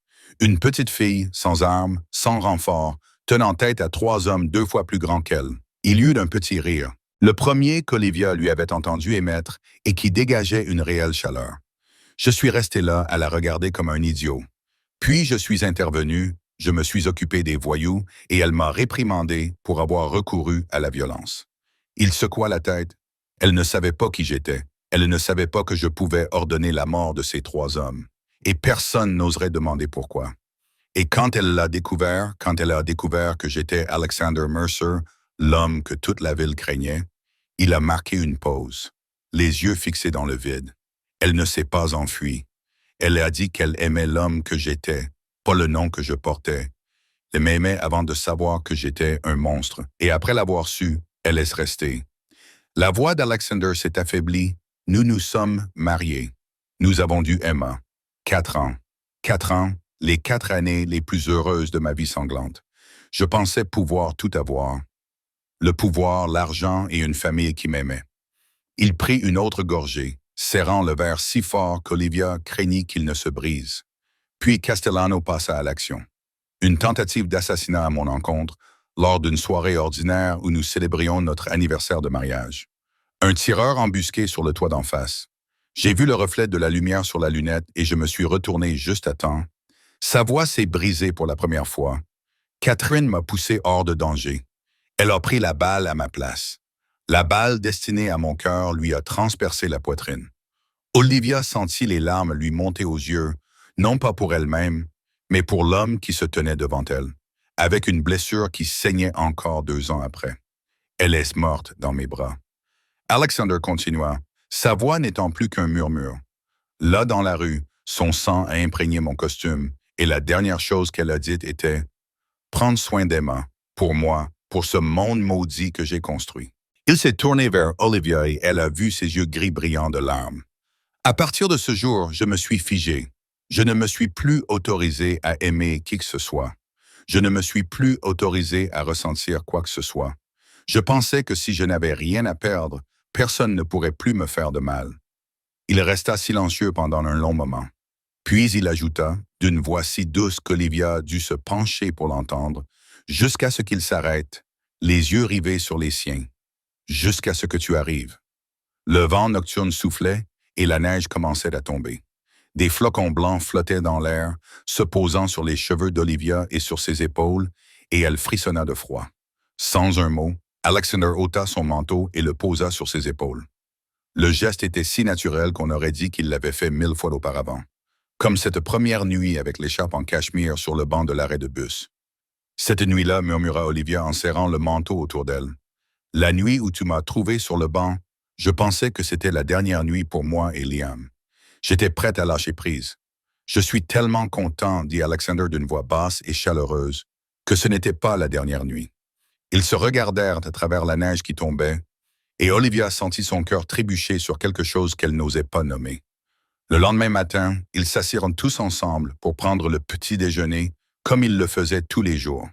Une petite fille, sans armes, sans renfort, tenant tête à 3 hommes 2 fois plus grands qu'elle. » Il y eut un petit rire, le premier qu'Olivia lui avait entendu émettre et qui dégageait une réelle chaleur. Je suis resté là à la regarder comme un idiot. Puis je suis intervenu, je me suis occupé des voyous et elle m'a réprimandé pour avoir recouru à la violence. Il secoua la tête. Elle ne savait pas qui j'étais. Elle ne savait pas que je pouvais ordonner la mort de ces 3 hommes. Et personne n'oserait demander pourquoi. Et quand elle a découvert que j'étais Alexander Mercer, l'homme que toute la ville craignait, il a marqué une pause, les yeux fixés dans le vide. Elle ne s'est pas enfuie. Elle a dit qu'elle aimait l'homme que j'étais, pas le nom que je portais. Elle m'aimait avant de savoir que j'étais un monstre, et après l'avoir su, elle laisse rester. La voix d'Alexander s'est affaiblie. Nous nous sommes mariés. Nous avons dû Emma. 4 ans. 4 ans, les 4 années les plus heureuses de ma vie sanglante. Je pensais pouvoir tout avoir. Le pouvoir, l'argent et une famille qui m'aimait. Il prit une autre gorgée, serrant le verre si fort qu'Olivia craignit qu'il ne se brise. Puis Castellano passa à l'action. Une tentative d'assassinat à mon encontre, lors d'une soirée ordinaire où nous célébrions notre anniversaire de mariage. Un tireur embusqué sur le toit d'en face. J'ai vu le reflet de la lumière sur la lunette et je me suis retourné juste à temps. Sa voix s'est brisée pour la première fois. Catherine m'a poussé hors de danger. Elle a pris la balle à ma place. La balle destinée à mon cœur lui a transpercé la poitrine. Olivia sentit les larmes lui monter aux yeux, non pas pour elle-même, mais pour l'homme qui se tenait devant elle, avec une blessure qui saignait encore 2 ans après. Elle est morte dans mes bras. Alexander continua, sa voix n'étant plus qu'un murmure. Là dans la rue, son sang a imprégné mon costume, et la dernière chose qu'elle a dite était « Prendre soin d'Emma, pour moi, pour ce monde maudit que j'ai construit. » Il s'est tourné vers Olivia et elle a vu ses yeux gris brillants de larmes. À partir de ce jour, je me suis figé. Je ne me suis plus autorisé à aimer qui que ce soit. Je ne me suis plus autorisé à ressentir quoi que ce soit. Je pensais que si je n'avais rien à perdre, personne ne pourrait plus me faire de mal. Il resta silencieux pendant un long moment. Puis il ajouta, d'une voix si douce qu'Olivia dut se pencher pour l'entendre, jusqu'à ce qu'il s'arrête, les yeux rivés sur les siens. « jusqu'à ce que tu arrives. Le vent nocturne soufflait et la neige commençait à tomber. Des flocons blancs flottaient dans l'air, se posant sur les cheveux d'Olivia et sur ses épaules, et elle frissonna de froid. Sans un mot, Alexander ôta son manteau et le posa sur ses épaules. Le geste était si naturel qu'on aurait dit qu'il l'avait fait 1000 fois auparavant. Comme cette première nuit avec l'écharpe en cachemire sur le banc de l'arrêt de bus. Cette nuit-là, murmura Olivia en serrant le manteau autour d'elle. La nuit où tu m'as trouvé sur le banc, je pensais que c'était la dernière nuit pour moi et Liam. J'étais prête à lâcher prise. Je suis tellement content, dit Alexander d'une voix basse et chaleureuse, que ce n'était pas la dernière nuit. Ils se regardèrent à travers la neige qui tombait, et Olivia sentit son cœur trébucher sur quelque chose qu'elle n'osait pas nommer. Le lendemain matin, ils s'assirent tous ensemble pour prendre le petit déjeuner, comme ils le faisaient tous les jours.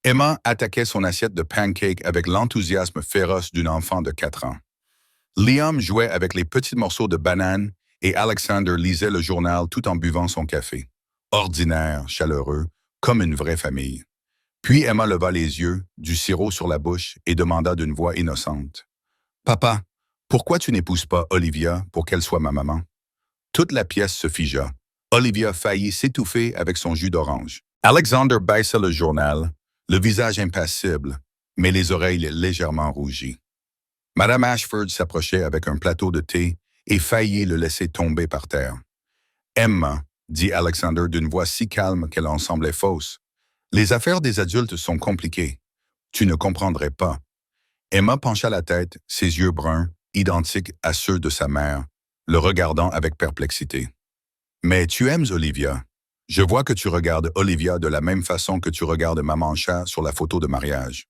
Emma attaquait son assiette de pancakes avec l'enthousiasme féroce d'une enfant de 4 ans. Liam jouait avec les petits morceaux de banane et Alexander lisait le journal tout en buvant son café. Ordinaire, chaleureux, comme une vraie famille. Puis Emma leva les yeux, du sirop sur la bouche et demanda d'une voix innocente. « Papa, pourquoi tu n'épouses pas Olivia pour qu'elle soit ma maman? » Toute la pièce se figea. Olivia faillit s'étouffer avec son jus d'orange. Alexander baissa le journal, le visage impassible, mais les oreilles légèrement rougies. Madame Ashford s'approchait avec un plateau de thé et faillit le laisser tomber par terre. « Emma, » dit Alexander d'une voix si calme qu'elle en semblait fausse, « les affaires des adultes sont compliquées. Tu ne comprendrais pas. » Emma pencha la tête, ses yeux bruns, identiques à ceux de sa mère, le regardant avec perplexité. « Mais tu aimes Olivia. Je vois que tu regardes Olivia de la même façon que tu regardes Maman Chat sur la photo de mariage. »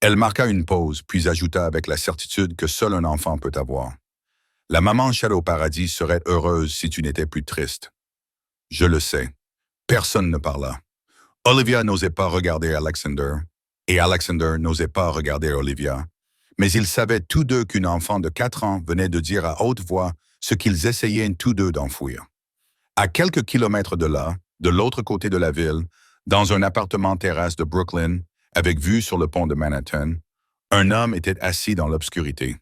Elle marqua une pause, puis ajouta avec la certitude que seul un enfant peut avoir. « La Maman Chat au paradis serait heureuse si tu n'étais plus triste. » Je le sais. Personne ne parla. Olivia n'osait pas regarder Alexander, et Alexander n'osait pas regarder Olivia, mais ils savaient tous deux qu'une enfant de 4 ans venait de dire à haute voix ce qu'ils essayaient tous deux d'enfouir. À quelques kilomètres de là, de l'autre côté de la ville, dans un appartement terrasse de Brooklyn, avec vue sur le pont de Manhattan, un homme était assis dans l'obscurité.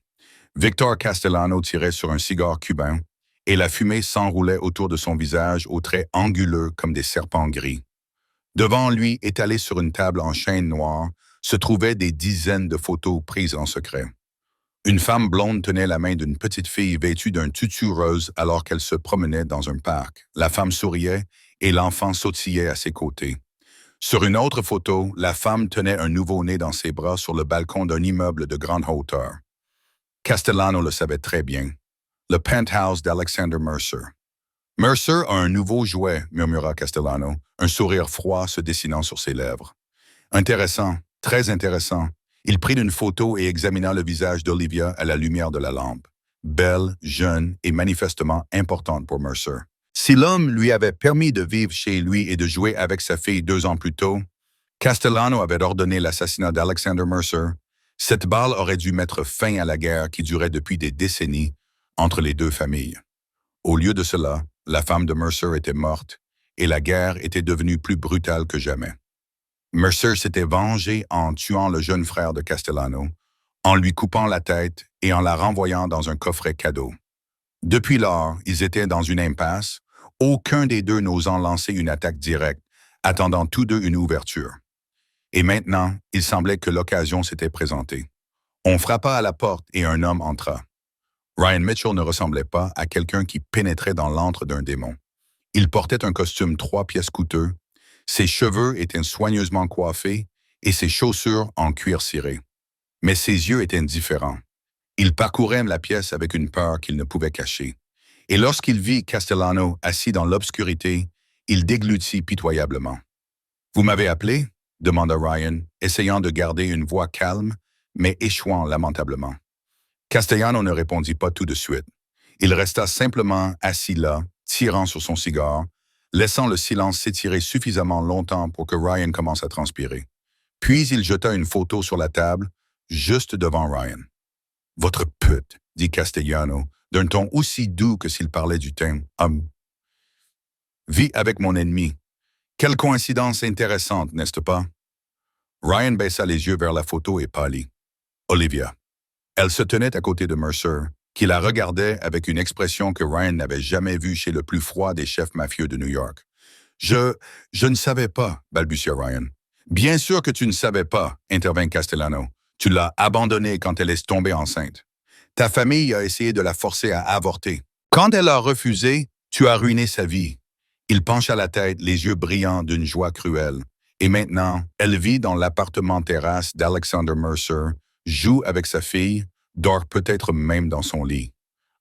Victor Castellano tirait sur un cigare cubain, et la fumée s'enroulait autour de son visage aux traits anguleux comme des serpents gris. Devant lui, étalés sur une table en chêne noire, se trouvaient des dizaines de photos prises en secret. Une femme blonde tenait la main d'une petite fille vêtue d'un tutu rose alors qu'elle se promenait dans un parc. La femme souriait et l'enfant sautillait à ses côtés. Sur une autre photo, la femme tenait un nouveau-né dans ses bras sur le balcon d'un immeuble de grande hauteur. Castellano le savait très bien. Le penthouse d'Alexander Mercer. « Mercer a un nouveau jouet, » murmura Castellano, un sourire froid se dessinant sur ses lèvres. « Intéressant, très intéressant. » Il prit une photo et examina le visage d'Olivia à la lumière de la lampe. Belle, jeune et manifestement importante pour Mercer. Si l'homme lui avait permis de vivre chez lui et de jouer avec sa fille 2 ans plus tôt, Castellano avait ordonné l'assassinat d'Alexander Mercer. Cette balle aurait dû mettre fin à la guerre qui durait depuis des décennies entre les deux familles. Au lieu de cela, la femme de Mercer était morte et la guerre était devenue plus brutale que jamais. Mercer s'était vengé en tuant le jeune frère de Castellano, en lui coupant la tête et en la renvoyant dans un coffret cadeau. Depuis lors, ils étaient dans une impasse, aucun des deux n'osant lancer une attaque directe, attendant tous deux une ouverture. Et maintenant, il semblait que l'occasion s'était présentée. On frappa à la porte et un homme entra. Ryan Mitchell ne ressemblait pas à quelqu'un qui pénétrait dans l'antre d'un démon. Il portait un costume 3 pièces coûteux, ses cheveux étaient soigneusement coiffés et ses chaussures en cuir ciré. Mais ses yeux étaient différents. Il parcourait la pièce avec une peur qu'il ne pouvait cacher. Et lorsqu'il vit Castellano assis dans l'obscurité, il déglutit pitoyablement. « Vous m'avez appelé ?» demanda Ryan, essayant de garder une voix calme, mais échouant lamentablement. Castellano ne répondit pas tout de suite. Il resta simplement assis là, tirant sur son cigare, laissant le silence s'étirer suffisamment longtemps pour que Ryan commence à transpirer. Puis il jeta une photo sur la table, juste devant Ryan. « Votre pute », dit Castellano, d'un ton aussi doux que s'il parlait du thym. « Vis avec mon ennemi. Quelle coïncidence intéressante, n'est-ce pas? » Ryan baissa les yeux vers la photo et pâlit. « Olivia. » Elle se tenait à côté de Mercer, qui la regardait avec une expression que Ryan n'avait jamais vue chez le plus froid des chefs mafieux de New York. Je... je ne savais pas, balbutia Ryan. Bien sûr que tu ne savais pas, intervint Castellano. Tu l'as abandonnée quand elle est tombée enceinte. Ta famille a essayé de la forcer à avorter. Quand elle a refusé, tu as ruiné sa vie. Il pencha la tête, les yeux brillants d'une joie cruelle. Et maintenant, elle vit dans l'appartement terrasse d'Alexander Mercer, joue avec sa fille, dort peut-être même dans son lit.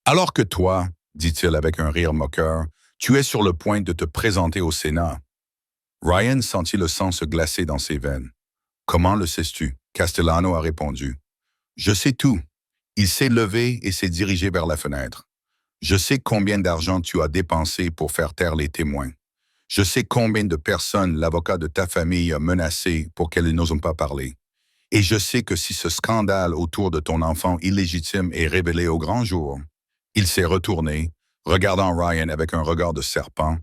Alors que toi, dit-il avec un rire moqueur, tu es sur le point de te présenter au Sénat. Ryan sentit le sang se glacer dans ses veines. Comment le sais-tu? Castellano a répondu. Je sais tout. Il s'est levé et s'est dirigé vers la fenêtre. Je sais combien d'argent tu as dépensé pour faire taire les témoins. Je sais combien de personnes l'avocat de ta famille a menacé pour qu'elles n'osent pas parler. Et je sais que si ce scandale autour de ton enfant illégitime est révélé au grand jour, il s'est retourné, regardant Ryan avec un regard de serpent.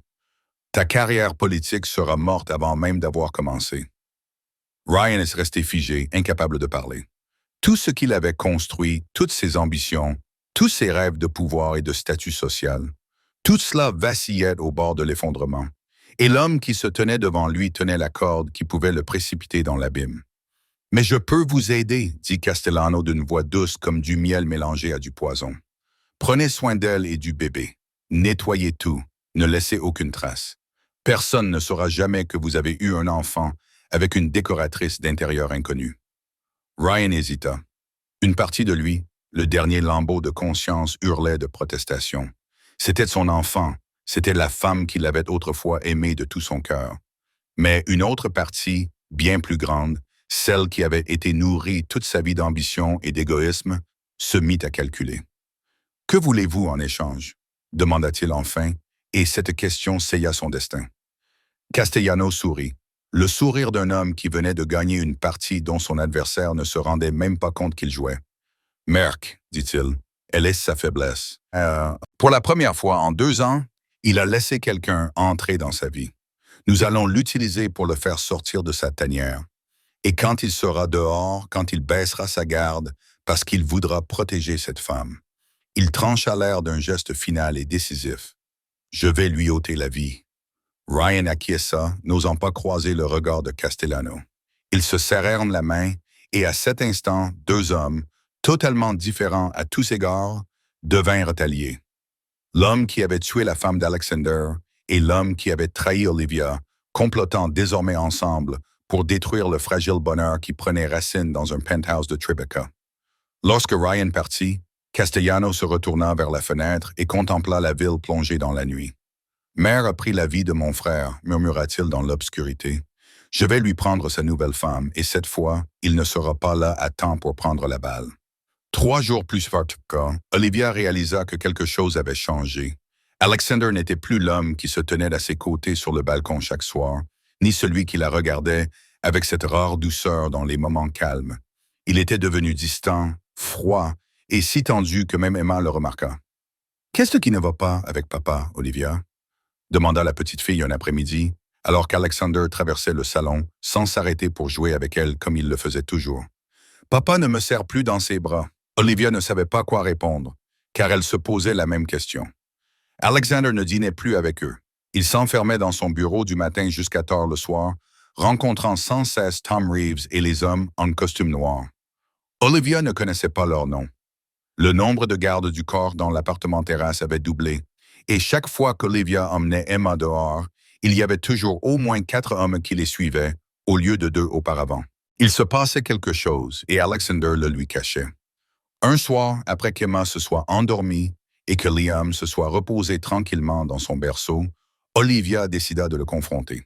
Ta carrière politique sera morte avant même d'avoir commencé. Ryan est resté figé, incapable de parler. Tout ce qu'il avait construit, toutes ses ambitions, tous ses rêves de pouvoir et de statut social, tout cela vacillait au bord de l'effondrement. Et l'homme qui se tenait devant lui tenait la corde qui pouvait le précipiter dans l'abîme. « Mais je peux vous aider, dit Castellano d'une voix douce comme du miel mélangé à du poison. Prenez soin d'elle et du bébé. Nettoyez tout. Ne laissez aucune trace. Personne ne saura jamais que vous avez eu un enfant avec une décoratrice d'intérieur inconnue. » Ryan hésita. Une partie de lui, le dernier lambeau de conscience, hurlait de protestation. C'était son enfant, c'était la femme qu'il avait autrefois aimée de tout son cœur. Mais une autre partie, bien plus grande, celle qui avait été nourrie toute sa vie d'ambition et d'égoïsme, se mit à calculer. « Que voulez-vous en échange ?» demanda-t-il enfin, et cette question sella son destin. Castellano sourit, le sourire d'un homme qui venait de gagner une partie dont son adversaire ne se rendait même pas compte qu'il jouait. « Merck, dit-il, elle est sa faiblesse. Pour la première fois en 2 ans, il a laissé quelqu'un entrer dans sa vie. Nous allons l'utiliser pour le faire sortir de sa tanière. Et quand il sera dehors, quand il baissera sa garde, parce qu'il voudra protéger cette femme, il trancha l'air d'un geste final et décisif. Je vais lui ôter la vie. » Ryan acquiesça, n'osant pas croiser le regard de Castellano. Ils se serrèrent la main, et à cet instant, 2 hommes, totalement différents à tous égards, devinrent alliés. L'homme qui avait tué la femme d'Alexander et l'homme qui avait trahi Olivia, complotant désormais ensemble pour détruire le fragile bonheur qui prenait racine dans un penthouse de Tribeca. Lorsque Ryan partit, Castellano se retourna vers la fenêtre et contempla la ville plongée dans la nuit. « Mère a pris la vie de mon frère, murmura-t-il dans l'obscurité. Je vais lui prendre sa nouvelle femme, et cette fois, il ne sera pas là à temps pour prendre la balle. » 3 jours plus tard, Olivia réalisa que quelque chose avait changé. Alexander n'était plus l'homme qui se tenait à ses côtés sur le balcon chaque soir, ni celui qui la regardait avec cette rare douceur dans les moments calmes. Il était devenu distant, froid, et si tendu que même Emma le remarqua. « Qu'est-ce qui ne va pas avec papa, Olivia ?» demanda la petite fille un après-midi, alors qu'Alexander traversait le salon sans s'arrêter pour jouer avec elle comme il le faisait toujours. « Papa ne me serre plus dans ses bras. » Olivia ne savait pas quoi répondre, car elle se posait la même question. Alexander ne dînait plus avec eux. Il s'enfermait dans son bureau du matin jusqu'à tard le soir, rencontrant sans cesse Tom Reeves et les hommes en costume noir. Olivia ne connaissait pas leur nom. Le nombre de gardes du corps dans l'appartement terrasse avait doublé, et chaque fois qu'Olivia emmenait Emma dehors, il y avait toujours au moins 4 hommes qui les suivaient, au lieu de 2 auparavant. Il se passait quelque chose, et Alexander le lui cachait. Un soir, après qu'Emma se soit endormie et que Liam se soit reposé tranquillement dans son berceau, Olivia décida de le confronter.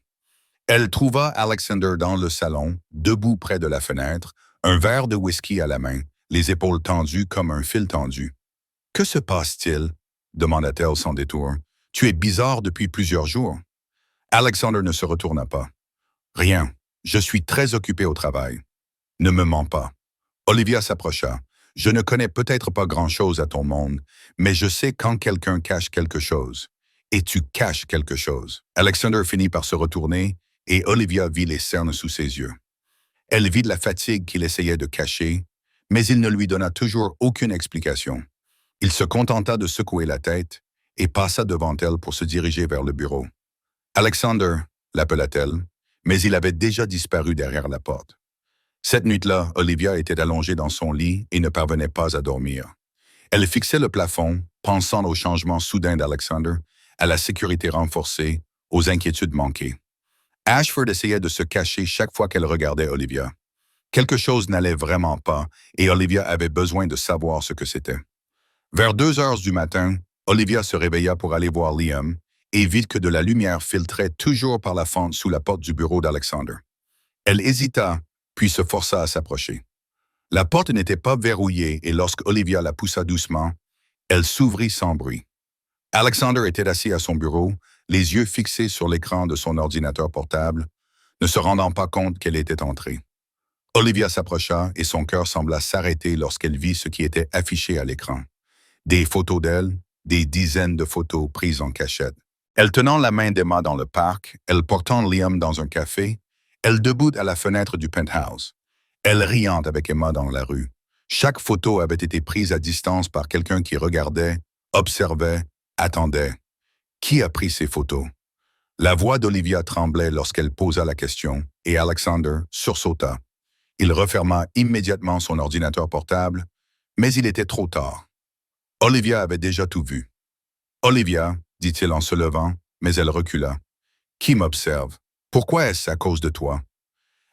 Elle trouva Alexander dans le salon, debout près de la fenêtre, un verre de whisky à la main, les épaules tendues comme un fil tendu. « Que se passe-t-il » demanda-t-elle sans détour. « Tu es bizarre depuis plusieurs jours. » Alexander ne se retourna pas. « Rien. Je suis très occupé au travail. »« Ne me mens pas. » Olivia s'approcha. « Je ne connais peut-être pas grand-chose à ton monde, mais je sais quand quelqu'un cache quelque chose. Et tu caches quelque chose. » Alexander finit par se retourner et Olivia vit les cernes sous ses yeux. Elle vit de la fatigue qu'il essayait de cacher, mais il ne lui donna toujours aucune explication. Il se contenta de secouer la tête et passa devant elle pour se diriger vers le bureau. Alexander, l'appela-t-elle, mais il avait déjà disparu derrière la porte. Cette nuit-là, Olivia était allongée dans son lit et ne parvenait pas à dormir. Elle fixait le plafond, pensant au changement soudain d'Alexander, à la sécurité renforcée, aux inquiétudes manquées. Ashford essayait de se cacher chaque fois qu'elle regardait Olivia. Quelque chose n'allait vraiment pas et Olivia avait besoin de savoir ce que c'était. Vers 2 heures du matin, Olivia se réveilla pour aller voir Liam et vit que de la lumière filtrait toujours par la fente sous la porte du bureau d'Alexander. Elle hésita, puis se força à s'approcher. La porte n'était pas verrouillée et lorsque Olivia la poussa doucement, elle s'ouvrit sans bruit. Alexander était assis à son bureau, les yeux fixés sur l'écran de son ordinateur portable, ne se rendant pas compte qu'elle était entrée. Olivia s'approcha et son cœur sembla s'arrêter lorsqu'elle vit ce qui était affiché à l'écran. Des photos d'elle, des dizaines de photos prises en cachette. Elle tenant la main d'Emma dans le parc, elle portant Liam dans un café, elle debout à la fenêtre du penthouse. Elle riant avec Emma dans la rue. Chaque photo avait été prise à distance par quelqu'un qui regardait, observait, attendait. Qui a pris ces photos? La voix d'Olivia tremblait lorsqu'elle posa la question et Alexander sursauta. Il referma immédiatement son ordinateur portable, mais il était trop tard. Olivia avait déjà tout vu. « Olivia, dit-il en se levant, mais elle recula. « Qui m'observe? Pourquoi est-ce à cause de toi? »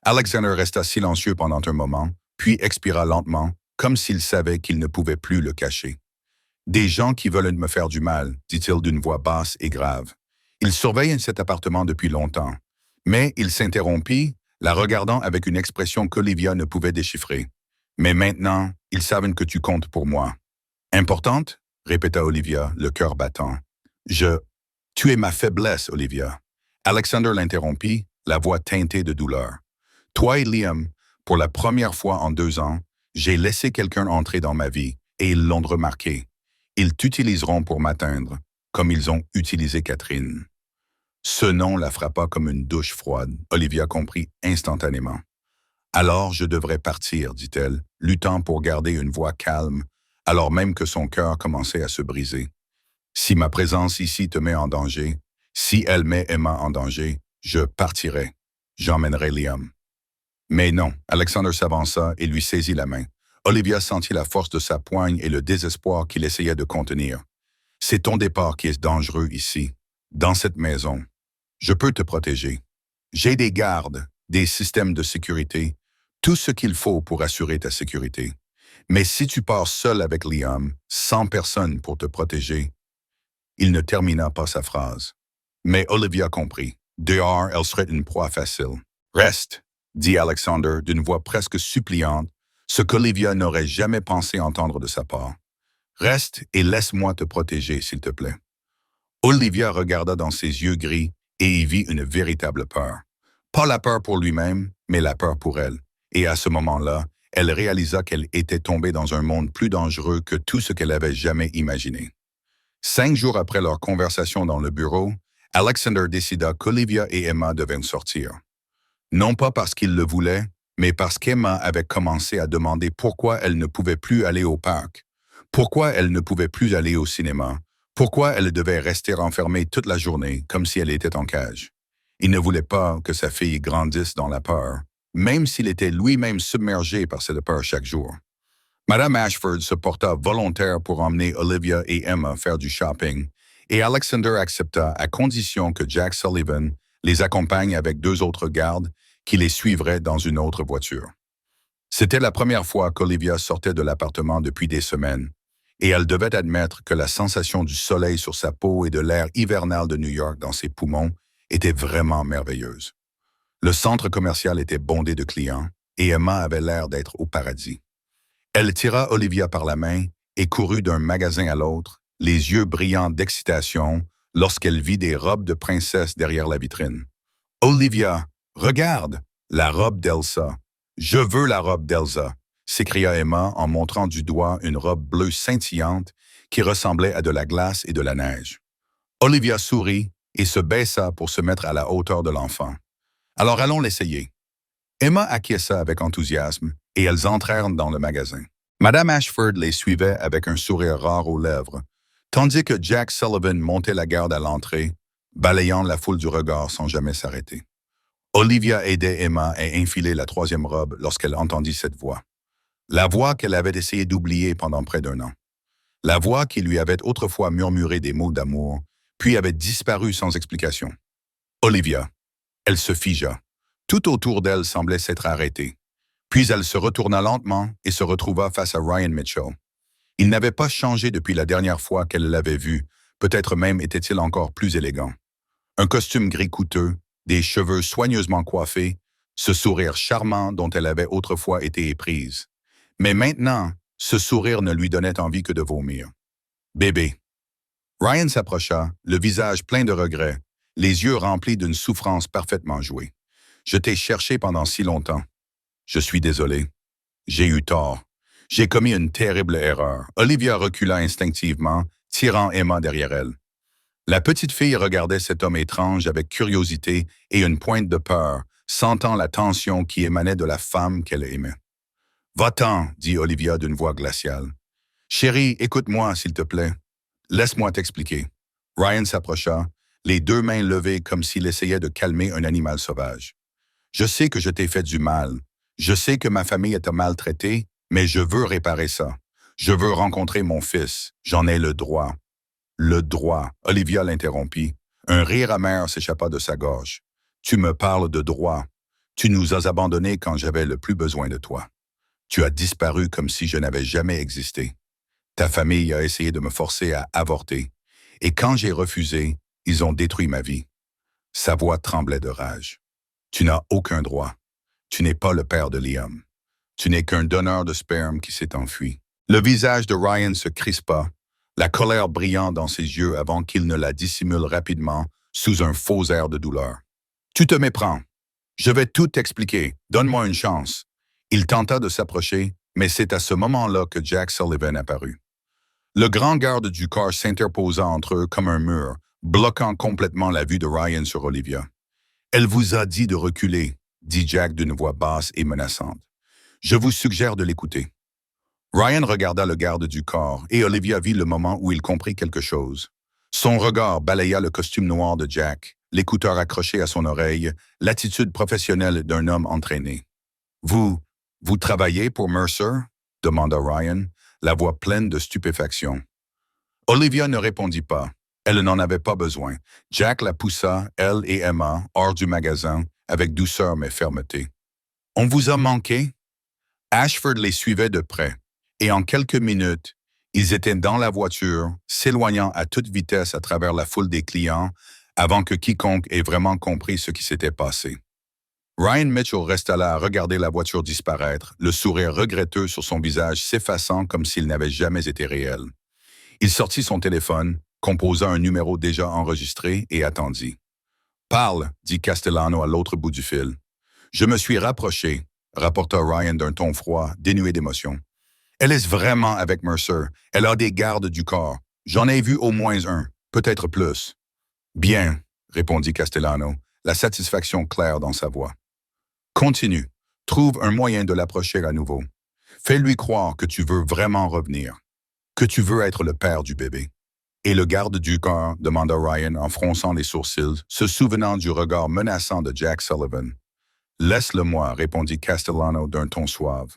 Alexander resta silencieux pendant un moment, puis expira lentement, comme s'il savait qu'il ne pouvait plus le cacher. « Des gens qui veulent me faire du mal, dit-il d'une voix basse et grave. Ils surveillent cet appartement depuis longtemps. » Mais il s'interrompit, la regardant avec une expression qu'Olivia ne pouvait déchiffrer. « Mais maintenant, ils savent que tu comptes pour moi. »« Importante? » répéta Olivia, le cœur battant. « Tu es ma faiblesse, Olivia. » Alexander l'interrompit, la voix teintée de douleur. « Toi et Liam, pour la première fois en 2 ans, j'ai laissé quelqu'un entrer dans ma vie, et ils l'ont remarqué. Ils t'utiliseront pour m'atteindre, comme ils ont utilisé Catherine. » Ce nom la frappa comme une douche froide. Olivia comprit instantanément. « Alors je devrais partir, dit-elle, luttant pour garder une voix calme, alors même que son cœur commençait à se briser. Si ma présence ici te met en danger, si elle met Emma en danger, je partirai. J'emmènerai Liam. » Mais non, Alexander s'avança et lui saisit la main. Olivia sentit la force de sa poigne et le désespoir qu'il essayait de contenir. « C'est ton départ qui est dangereux ici, dans cette maison. Je peux te protéger. J'ai des gardes, des systèmes de sécurité, tout ce qu'il faut pour assurer ta sécurité. Mais si tu pars seul avec Liam, sans personne pour te protéger... » Il ne termina pas sa phrase. Mais Olivia comprit. Dehors, elle serait une proie facile. « Reste, » dit Alexander d'une voix presque suppliante, ce qu'Olivia n'aurait jamais pensé entendre de sa part. « Reste et laisse-moi te protéger, s'il te plaît. » Olivia regarda dans ses yeux gris et y vit une véritable peur. Pas la peur pour lui-même, mais la peur pour elle. Et à ce moment-là, elle réalisa qu'elle était tombée dans un monde plus dangereux que tout ce qu'elle avait jamais imaginé. 5 jours après leur conversation dans le bureau, Alexander décida qu'Olivia et Emma devaient sortir. Non pas parce qu'il le voulait, mais parce qu'Emma avait commencé à demander pourquoi elle ne pouvait plus aller au parc, pourquoi elle ne pouvait plus aller au cinéma, pourquoi elle devait rester enfermée toute la journée comme si elle était en cage. Il ne voulait pas que sa fille grandisse dans la peur, même s'il était lui-même submergé par cette peur chaque jour. Madame Ashford se porta volontaire pour emmener Olivia et Emma faire du shopping, et Alexander accepta à condition que Jack Sullivan les accompagne avec 2 autres gardes qui les suivraient dans une autre voiture. C'était la première fois qu'Olivia sortait de l'appartement depuis des semaines, et elle devait admettre que la sensation du soleil sur sa peau et de l'air hivernal de New York dans ses poumons était vraiment merveilleuse. Le centre commercial était bondé de clients, et Emma avait l'air d'être au paradis. Elle tira Olivia par la main et courut d'un magasin à l'autre, les yeux brillants d'excitation, lorsqu'elle vit des robes de princesse derrière la vitrine. « Olivia, regarde, la robe d'Elsa. Je veux la robe d'Elsa !» s'écria Emma en montrant du doigt une robe bleue scintillante qui ressemblait à de la glace et de la neige. Olivia sourit et se baissa pour se mettre à la hauteur de l'enfant. « Alors allons l'essayer. » Emma acquiesça avec enthousiasme, et elles entrèrent dans le magasin. Madame Ashford les suivait avec un sourire rare aux lèvres, tandis que Jack Sullivan montait la garde à l'entrée, balayant la foule du regard sans jamais s'arrêter. Olivia aidait Emma à enfiler la troisième robe lorsqu'elle entendit cette voix. La voix qu'elle avait essayé d'oublier pendant près d'un an. La voix qui lui avait autrefois murmuré des mots d'amour, puis avait disparu sans explication. Olivia. Elle se figea. Tout autour d'elle semblait s'être arrêté. Puis elle se retourna lentement et se retrouva face à Ryan Mitchell. Il n'avait pas changé depuis la dernière fois qu'elle l'avait vu, peut-être même était-il encore plus élégant. Un costume gris coûteux, des cheveux soigneusement coiffés, ce sourire charmant dont elle avait autrefois été éprise. Mais maintenant, ce sourire ne lui donnait envie que de vomir. « Bébé. » Ryan s'approcha, le visage plein de regrets, les yeux remplis d'une souffrance parfaitement jouée. « Je t'ai cherché pendant si longtemps. Je suis désolé. J'ai eu tort. J'ai commis une terrible erreur. » Olivia recula instinctivement, tirant Emma derrière elle. La petite fille regardait cet homme étrange avec curiosité et une pointe de peur, sentant la tension qui émanait de la femme qu'elle aimait. « Va-t'en, » dit Olivia d'une voix glaciale. « Chérie, écoute-moi, s'il te plaît. Laisse-moi t'expliquer. » Ryan s'approcha, les deux mains levées comme s'il essayait de calmer un animal sauvage. « Je sais que je t'ai fait du mal. Je sais que ma famille t'a maltraité, mais je veux réparer ça. Je veux rencontrer mon fils. J'en ai le droit. » Le droit, Olivia l'interrompit. Un rire amer s'échappa de sa gorge. Tu me parles de droit. Tu nous as abandonnés quand j'avais le plus besoin de toi. Tu as disparu comme si je n'avais jamais existé. Ta famille a essayé de me forcer à avorter. Et quand j'ai refusé, ils ont détruit ma vie. Sa voix tremblait de rage. Tu n'as aucun droit. Tu n'es pas le père de Liam. Tu n'es qu'un donneur de sperme qui s'est enfui. Le visage de Ryan se crispa, la colère brillant dans ses yeux avant qu'il ne la dissimule rapidement sous un faux air de douleur. « Tu te méprends. Je vais tout t'expliquer. Donne-moi une chance. » Il tenta de s'approcher, mais c'est à ce moment-là que Jack Sullivan apparut. Le grand garde du corps s'interposa entre eux comme un mur, bloquant complètement la vue de Ryan sur Olivia. « Elle vous a dit de reculer, » dit Jack d'une voix basse et menaçante. « Je vous suggère de l'écouter. » Ryan regarda le garde du corps et Olivia vit le moment où il comprit quelque chose. Son regard balaya le costume noir de Jack, l'écouteur accroché à son oreille, l'attitude professionnelle d'un homme entraîné. « Vous travaillez pour Mercer ?» demanda Ryan, la voix pleine de stupéfaction. Olivia ne répondit pas. Elle n'en avait pas besoin. Jack la poussa, elle et Emma, hors du magasin, avec douceur mais fermeté. « On vous a manqué ?» Ashford les suivait de près. Et en quelques minutes, ils étaient dans la voiture, s'éloignant à toute vitesse à travers la foule des clients, avant que quiconque ait vraiment compris ce qui s'était passé. Ryan Mitchell resta là à regarder la voiture disparaître, le sourire regretteux sur son visage s'effaçant comme s'il n'avait jamais été réel. Il sortit son téléphone, composa un numéro déjà enregistré et attendit. « Parle, » dit Castellano à l'autre bout du fil. « Je me suis rapproché, » rapporta Ryan d'un ton froid, dénué d'émotion. Elle est vraiment avec Mercer. Elle a des gardes du corps. J'en ai vu au moins un, peut-être plus. Bien, répondit Castellano, la satisfaction claire dans sa voix. Continue. Trouve un moyen de l'approcher à nouveau. Fais-lui croire que tu veux vraiment revenir, que tu veux être le père du bébé. Et le garde du corps, demanda Ryan en fronçant les sourcils, se souvenant du regard menaçant de Jack Sullivan. Laisse-le-moi, répondit Castellano d'un ton suave.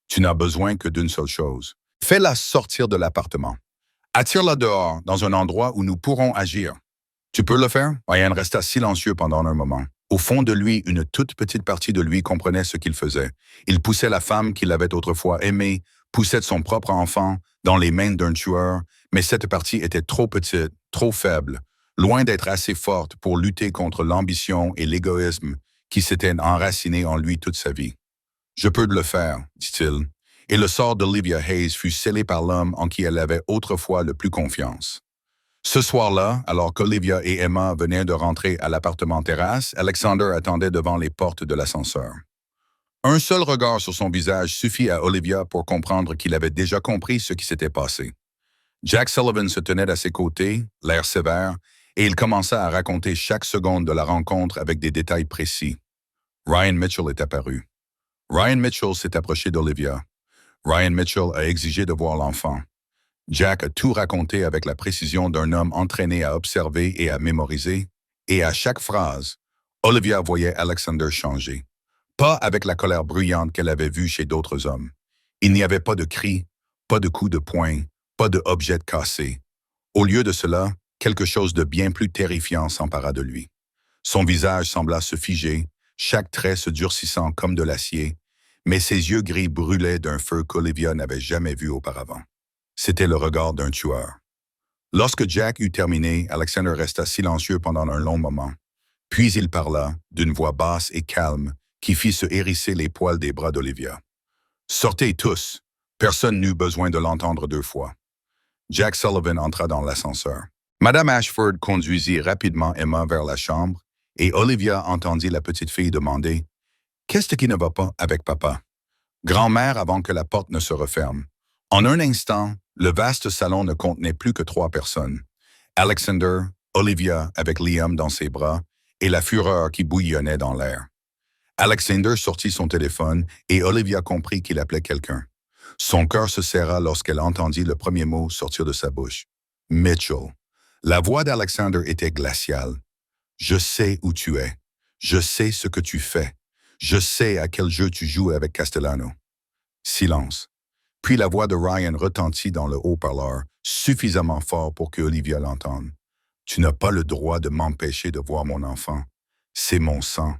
Tu n'as besoin que d'une seule chose. Fais-la sortir de l'appartement. Attire-la dehors, dans un endroit où nous pourrons agir. Tu peux le faire? Ryan resta silencieux pendant un moment. Au fond de lui, une toute petite partie de lui comprenait ce qu'il faisait. Il poussait la femme qu'il avait autrefois aimée, poussait son propre enfant dans les mains d'un tueur, mais cette partie était trop petite, trop faible, loin d'être assez forte pour lutter contre l'ambition et l'égoïsme qui s'étaient enracinés en lui toute sa vie. « Je peux le faire, » dit-il, et le sort d'Olivia Hayes fut scellé par l'homme en qui elle avait autrefois le plus confiance. Ce soir-là, alors qu'Olivia et Emma venaient de rentrer à l'appartement terrasse, Alexander attendait devant les portes de l'ascenseur. Un seul regard sur son visage suffit à Olivia pour comprendre qu'il avait déjà compris ce qui s'était passé. Jack Sullivan se tenait à ses côtés, l'air sévère, et il commença à raconter chaque seconde de la rencontre avec des détails précis. Ryan Mitchell est apparu. Ryan Mitchell s'est approché d'Olivia. Ryan Mitchell a exigé de voir l'enfant. Jack a tout raconté avec la précision d'un homme entraîné à observer et à mémoriser, et à chaque phrase, Olivia voyait Alexander changer. Pas avec la colère bruyante qu'elle avait vue chez d'autres hommes. Il n'y avait pas de cris, pas de coups de poing, pas de objets cassés. Au lieu de cela, quelque chose de bien plus terrifiant s'empara de lui. Son visage sembla se figer, chaque trait se durcissant comme de l'acier, mais ses yeux gris brûlaient d'un feu qu'Olivia n'avait jamais vu auparavant. C'était le regard d'un tueur. Lorsque Jack eut terminé, Alexander resta silencieux pendant un long moment. Puis il parla, d'une voix basse et calme, qui fit se hérisser les poils des bras d'Olivia. « Sortez tous! Personne n'eut besoin de l'entendre deux fois. » Jack Sullivan entra dans l'ascenseur. Madame Ashford conduisit rapidement Emma vers la chambre, et Olivia entendit la petite fille demander « Qu'est-ce qui ne va pas avec papa? » Grand-mère avant que la porte ne se referme. En un instant, le vaste salon ne contenait plus que 3 personnes. Alexander, Olivia avec Liam dans ses bras, et la fureur qui bouillonnait dans l'air. Alexander sortit son téléphone et Olivia comprit qu'il appelait quelqu'un. Son cœur se serra lorsqu'elle entendit le premier mot sortir de sa bouche. « Mitchell ». La voix d'Alexander était glaciale. « Je sais où tu es. Je sais ce que tu fais. Je sais à quel jeu tu joues avec Castellano. » Silence. Puis la voix de Ryan retentit dans le haut-parleur, suffisamment fort pour que Olivia l'entende. « Tu n'as pas le droit de m'empêcher de voir mon enfant. C'est mon sang. »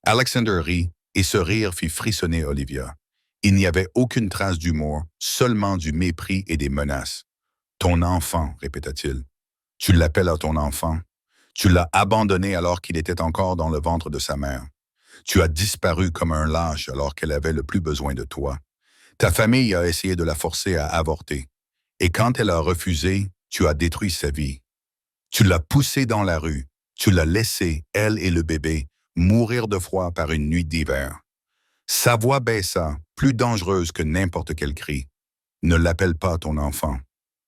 Alexander rit, et ce rire fit frissonner Olivia. Il n'y avait aucune trace d'humour, seulement du mépris et des menaces. « Ton enfant, répéta-t-il. Tu l'appelles à ton enfant. Tu l'as abandonné alors qu'il était encore dans le ventre de sa mère. Tu as disparu comme un lâche alors qu'elle avait le plus besoin de toi. Ta famille a essayé de la forcer à avorter. Et quand elle a refusé, tu as détruit sa vie. Tu l'as poussée dans la rue. Tu l'as laissée, elle et le bébé, mourir de froid par une nuit d'hiver. » Sa voix baissa, plus dangereuse que n'importe quel cri. « Ne l'appelle pas ton enfant.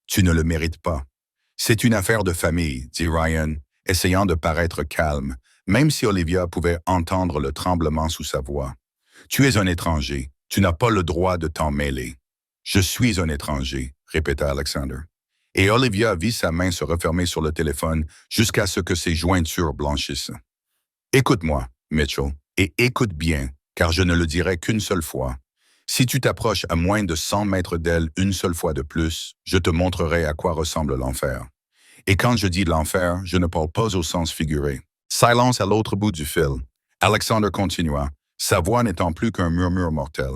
Tu ne le mérites pas. C'est une affaire de famille, dit Ryan, essayant de paraître calme, même si Olivia pouvait entendre le tremblement sous sa voix. Tu es un étranger. Tu n'as pas le droit de t'en mêler. Je suis un étranger, répéta Alexander. Et Olivia vit sa main se refermer sur le téléphone jusqu'à ce que ses jointures blanchissent. Écoute-moi, Mitchell, et écoute bien, car je ne le dirai qu'une seule fois. Si tu t'approches à moins de 100 mètres d'elle une seule fois de plus, je te montrerai à quoi ressemble l'enfer. Et quand je dis l'enfer, je ne parle pas au sens figuré. Silence à l'autre bout du fil. Alexander continua, sa voix n'étant plus qu'un murmure mortel.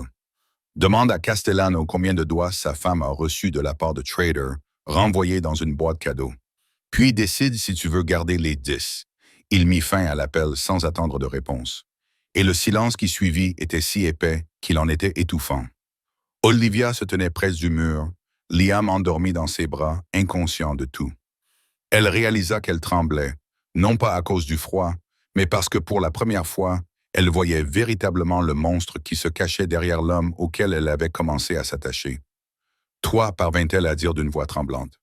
Demande à Castellano combien de doigts sa femme a reçu de la part de Trader, renvoyé dans une boîte cadeau. Puis décide si tu veux garder les 10. Il mit fin à l'appel sans attendre de réponse. Et le silence qui suivit était si épais qu'il en était étouffant. Olivia se tenait près du mur, Liam endormi dans ses bras, inconscient de tout. Elle réalisa qu'elle tremblait, non pas à cause du froid, mais parce que pour la première fois, elle voyait véritablement le monstre qui se cachait derrière l'homme auquel elle avait commencé à s'attacher. « Toi, parvint-elle à dire d'une voix tremblante,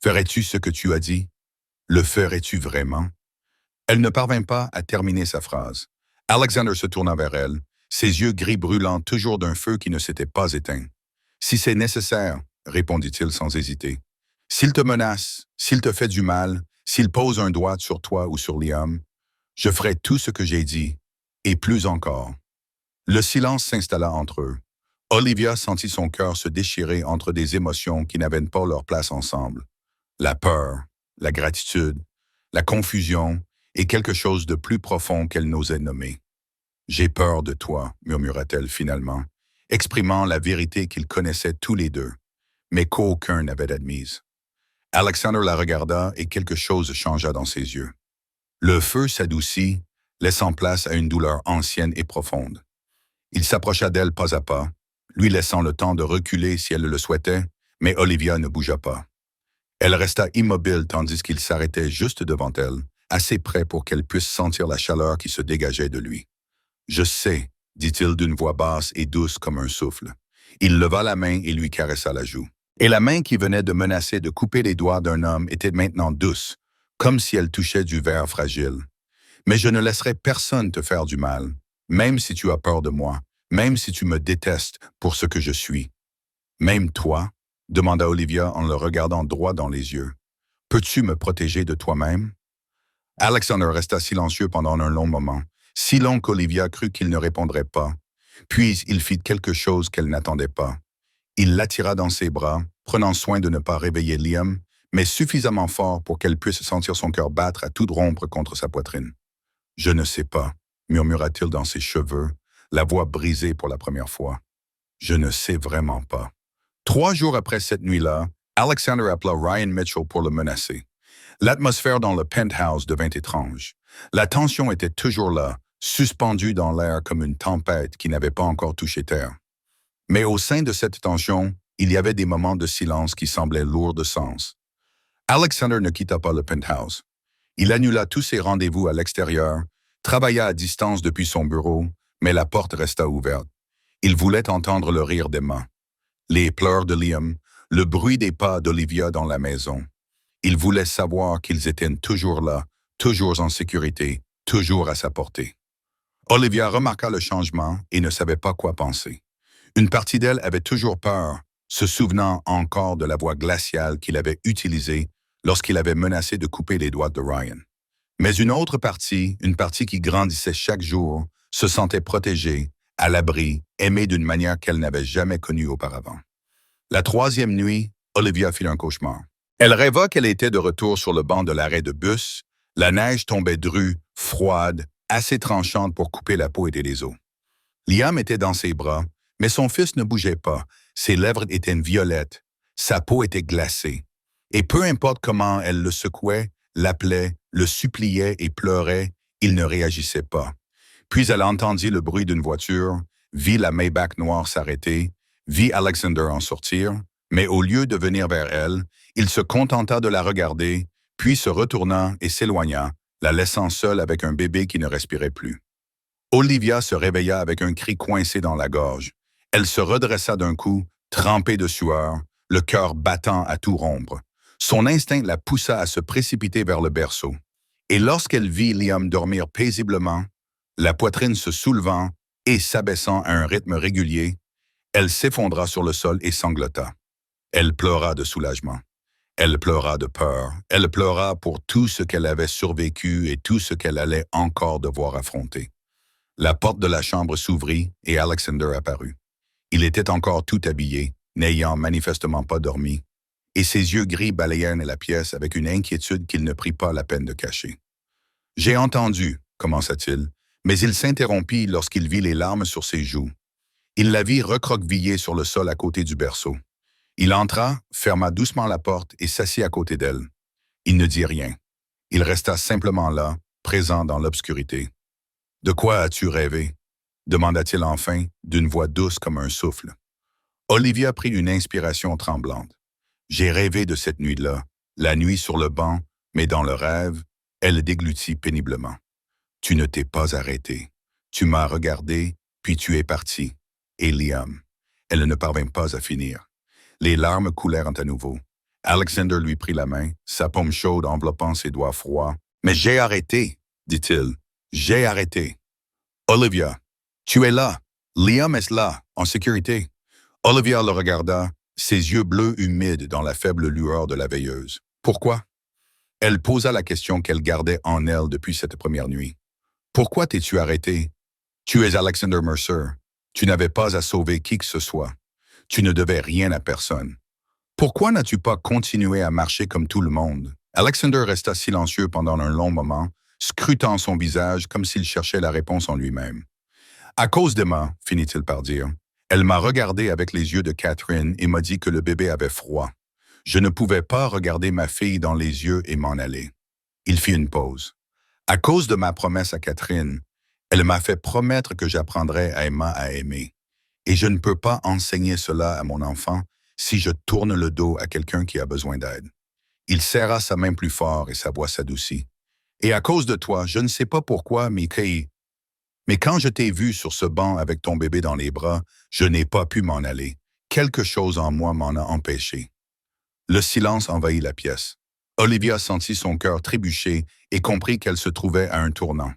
ferais-tu ce que tu as dit? Le ferais-tu vraiment? » Elle ne parvint pas à terminer sa phrase. Alexander se tourna vers elle, ses yeux gris brûlants toujours d'un feu qui ne s'était pas éteint. « Si c'est nécessaire, répondit-il sans hésiter. S'il te menace, s'il te fait du mal, s'il pose un doigt sur toi ou sur Liam, je ferai tout ce que j'ai dit, et plus encore. » Le silence s'installa entre eux. Olivia sentit son cœur se déchirer entre des émotions qui n'avaient pas leur place ensemble. La peur, la gratitude, la confusion et quelque chose de plus profond qu'elle n'osait nommer. « J'ai peur de toi, murmura-t-elle finalement, exprimant la vérité qu'ils connaissaient tous les deux, mais qu'aucun n'avait admise. Alexander la regarda et quelque chose changea dans ses yeux. Le feu s'adoucit, laissant place à une douleur ancienne et profonde. Il s'approcha d'elle pas à pas, lui laissant le temps de reculer si elle le souhaitait, mais Olivia ne bougea pas. Elle resta immobile tandis qu'il s'arrêtait juste devant elle, assez près pour qu'elle puisse sentir la chaleur qui se dégageait de lui. « Je sais, » dit-il d'une voix basse et douce comme un souffle. Il leva la main et lui caressa la joue. Et la main qui venait de menacer de couper les doigts d'un homme était maintenant douce, comme si elle touchait du verre fragile. « Mais je ne laisserai personne te faire du mal, même si tu as peur de moi, même si tu me détestes pour ce que je suis. Même toi? Demanda Olivia en le regardant droit dans les yeux. Peux-tu me protéger de toi-même? Alexander resta silencieux pendant un long moment, si long qu'Olivia crut qu'il ne répondrait pas. Puis il fit quelque chose qu'elle n'attendait pas. Il l'attira dans ses bras, prenant soin de ne pas réveiller Liam, mais suffisamment fort pour qu'elle puisse sentir son cœur battre à toute rompre contre sa poitrine. « Je ne sais pas, » murmura-t-il dans ses cheveux, la voix brisée pour la première fois. « Je ne sais vraiment pas. » 3 jours après cette nuit-là, Alexander appela Ryan Mitchell pour le menacer. L'atmosphère dans le penthouse devint étrange. La tension était toujours là, suspendue dans l'air comme une tempête qui n'avait pas encore touché terre. Mais au sein de cette tension, il y avait des moments de silence qui semblaient lourds de sens. Alexander ne quitta pas le penthouse. Il annula tous ses rendez-vous à l'extérieur, travailla à distance depuis son bureau, mais la porte resta ouverte. Il voulait entendre le rire d'Emma, les pleurs de Liam, le bruit des pas d'Olivia dans la maison. Il voulait savoir qu'ils étaient toujours là, toujours en sécurité, toujours à sa portée. Olivia remarqua le changement et ne savait pas quoi penser. Une partie d'elle avait toujours peur, se souvenant encore de la voix glaciale qu'il avait utilisée lorsqu'il avait menacé de couper les doigts de Ryan. Mais une autre partie, une partie qui grandissait chaque jour, se sentait protégée, à l'abri, aimée d'une manière qu'elle n'avait jamais connue auparavant. La 3e nuit, Olivia fit un cauchemar. Elle rêva qu'elle était de retour sur le banc de l'arrêt de bus. La neige tombait drue, froide, assez tranchante pour couper la peau et les os. Liam était dans ses bras, mais son fils ne bougeait pas. Ses lèvres étaient violettes, sa peau était glacée. Et peu importe comment elle le secouait, l'appelait, le suppliait et pleurait, il ne réagissait pas. Puis elle entendit le bruit d'une voiture, vit la Maybach noire s'arrêter, vit Alexander en sortir, mais au lieu de venir vers elle, il se contenta de la regarder, puis se retourna et s'éloigna, la laissant seule avec un bébé qui ne respirait plus. Olivia se réveilla avec un cri coincé dans la gorge. Elle se redressa d'un coup, trempée de sueur, le cœur battant à tout rompre. Son instinct la poussa à se précipiter vers le berceau. Et lorsqu'elle vit Liam dormir paisiblement, la poitrine se soulevant et s'abaissant à un rythme régulier, elle s'effondra sur le sol et sanglota. Elle pleura de soulagement. Elle pleura de peur. Elle pleura pour tout ce qu'elle avait survécu et tout ce qu'elle allait encore devoir affronter. La porte de la chambre s'ouvrit et Alexander apparut. Il était encore tout habillé, n'ayant manifestement pas dormi, et ses yeux gris balayèrent la pièce avec une inquiétude qu'il ne prit pas la peine de cacher. « J'ai entendu, » commença-t-il, mais il s'interrompit lorsqu'il vit les larmes sur ses joues. Il la vit recroquevillée sur le sol à côté du berceau. Il entra, ferma doucement la porte et s'assit à côté d'elle. Il ne dit rien. Il resta simplement là, présent dans l'obscurité. « De quoi as-tu rêvé ?» demanda-t-il enfin, d'une voix douce comme un souffle. Olivia prit une inspiration tremblante. « J'ai rêvé de cette nuit-là, la nuit sur le banc, mais dans le rêve, elle déglutit péniblement. Tu ne t'es pas arrêté. Tu m'as regardé, puis tu es parti. Et Liam. » Elle ne parvint pas à finir. Les larmes coulèrent à nouveau. Alexander lui prit la main, sa paume chaude enveloppant ses doigts froids. « Mais j'ai arrêté, » dit-il. « J'ai arrêté. »« Olivia, tu es là. Liam est là, en sécurité. » Olivia le regarda, ses yeux bleus humides dans la faible lueur de la veilleuse. « Pourquoi? » Elle posa la question qu'elle gardait en elle depuis cette première nuit. « Pourquoi t'es-tu arrêté? Tu es Alexander Mercer. Tu n'avais pas à sauver qui que ce soit. Tu ne devais rien à personne. Pourquoi n'as-tu pas continué à marcher comme tout le monde? » Alexander resta silencieux pendant un long moment, scrutant son visage comme s'il cherchait la réponse en lui-même. « À cause d'Emma, » finit-il par dire. « Elle m'a regardé avec les yeux de Catherine et m'a dit que le bébé avait froid. Je ne pouvais pas regarder ma fille dans les yeux et m'en aller. » Il fit une pause. « À cause de ma promesse à Catherine, elle m'a fait promettre que j'apprendrais à Emma à aimer. Et je ne peux pas enseigner cela à mon enfant si je tourne le dos à quelqu'un qui a besoin d'aide. » Il serra sa main plus fort et sa voix s'adoucit. « Et à cause de toi, je ne sais pas pourquoi, mais quand je t'ai vu sur ce banc avec ton bébé dans les bras, je n'ai pas pu m'en aller. Quelque chose en moi m'en a empêché. » Le silence envahit la pièce. Olivia sentit son cœur trébucher et comprit qu'elle se trouvait à un tournant.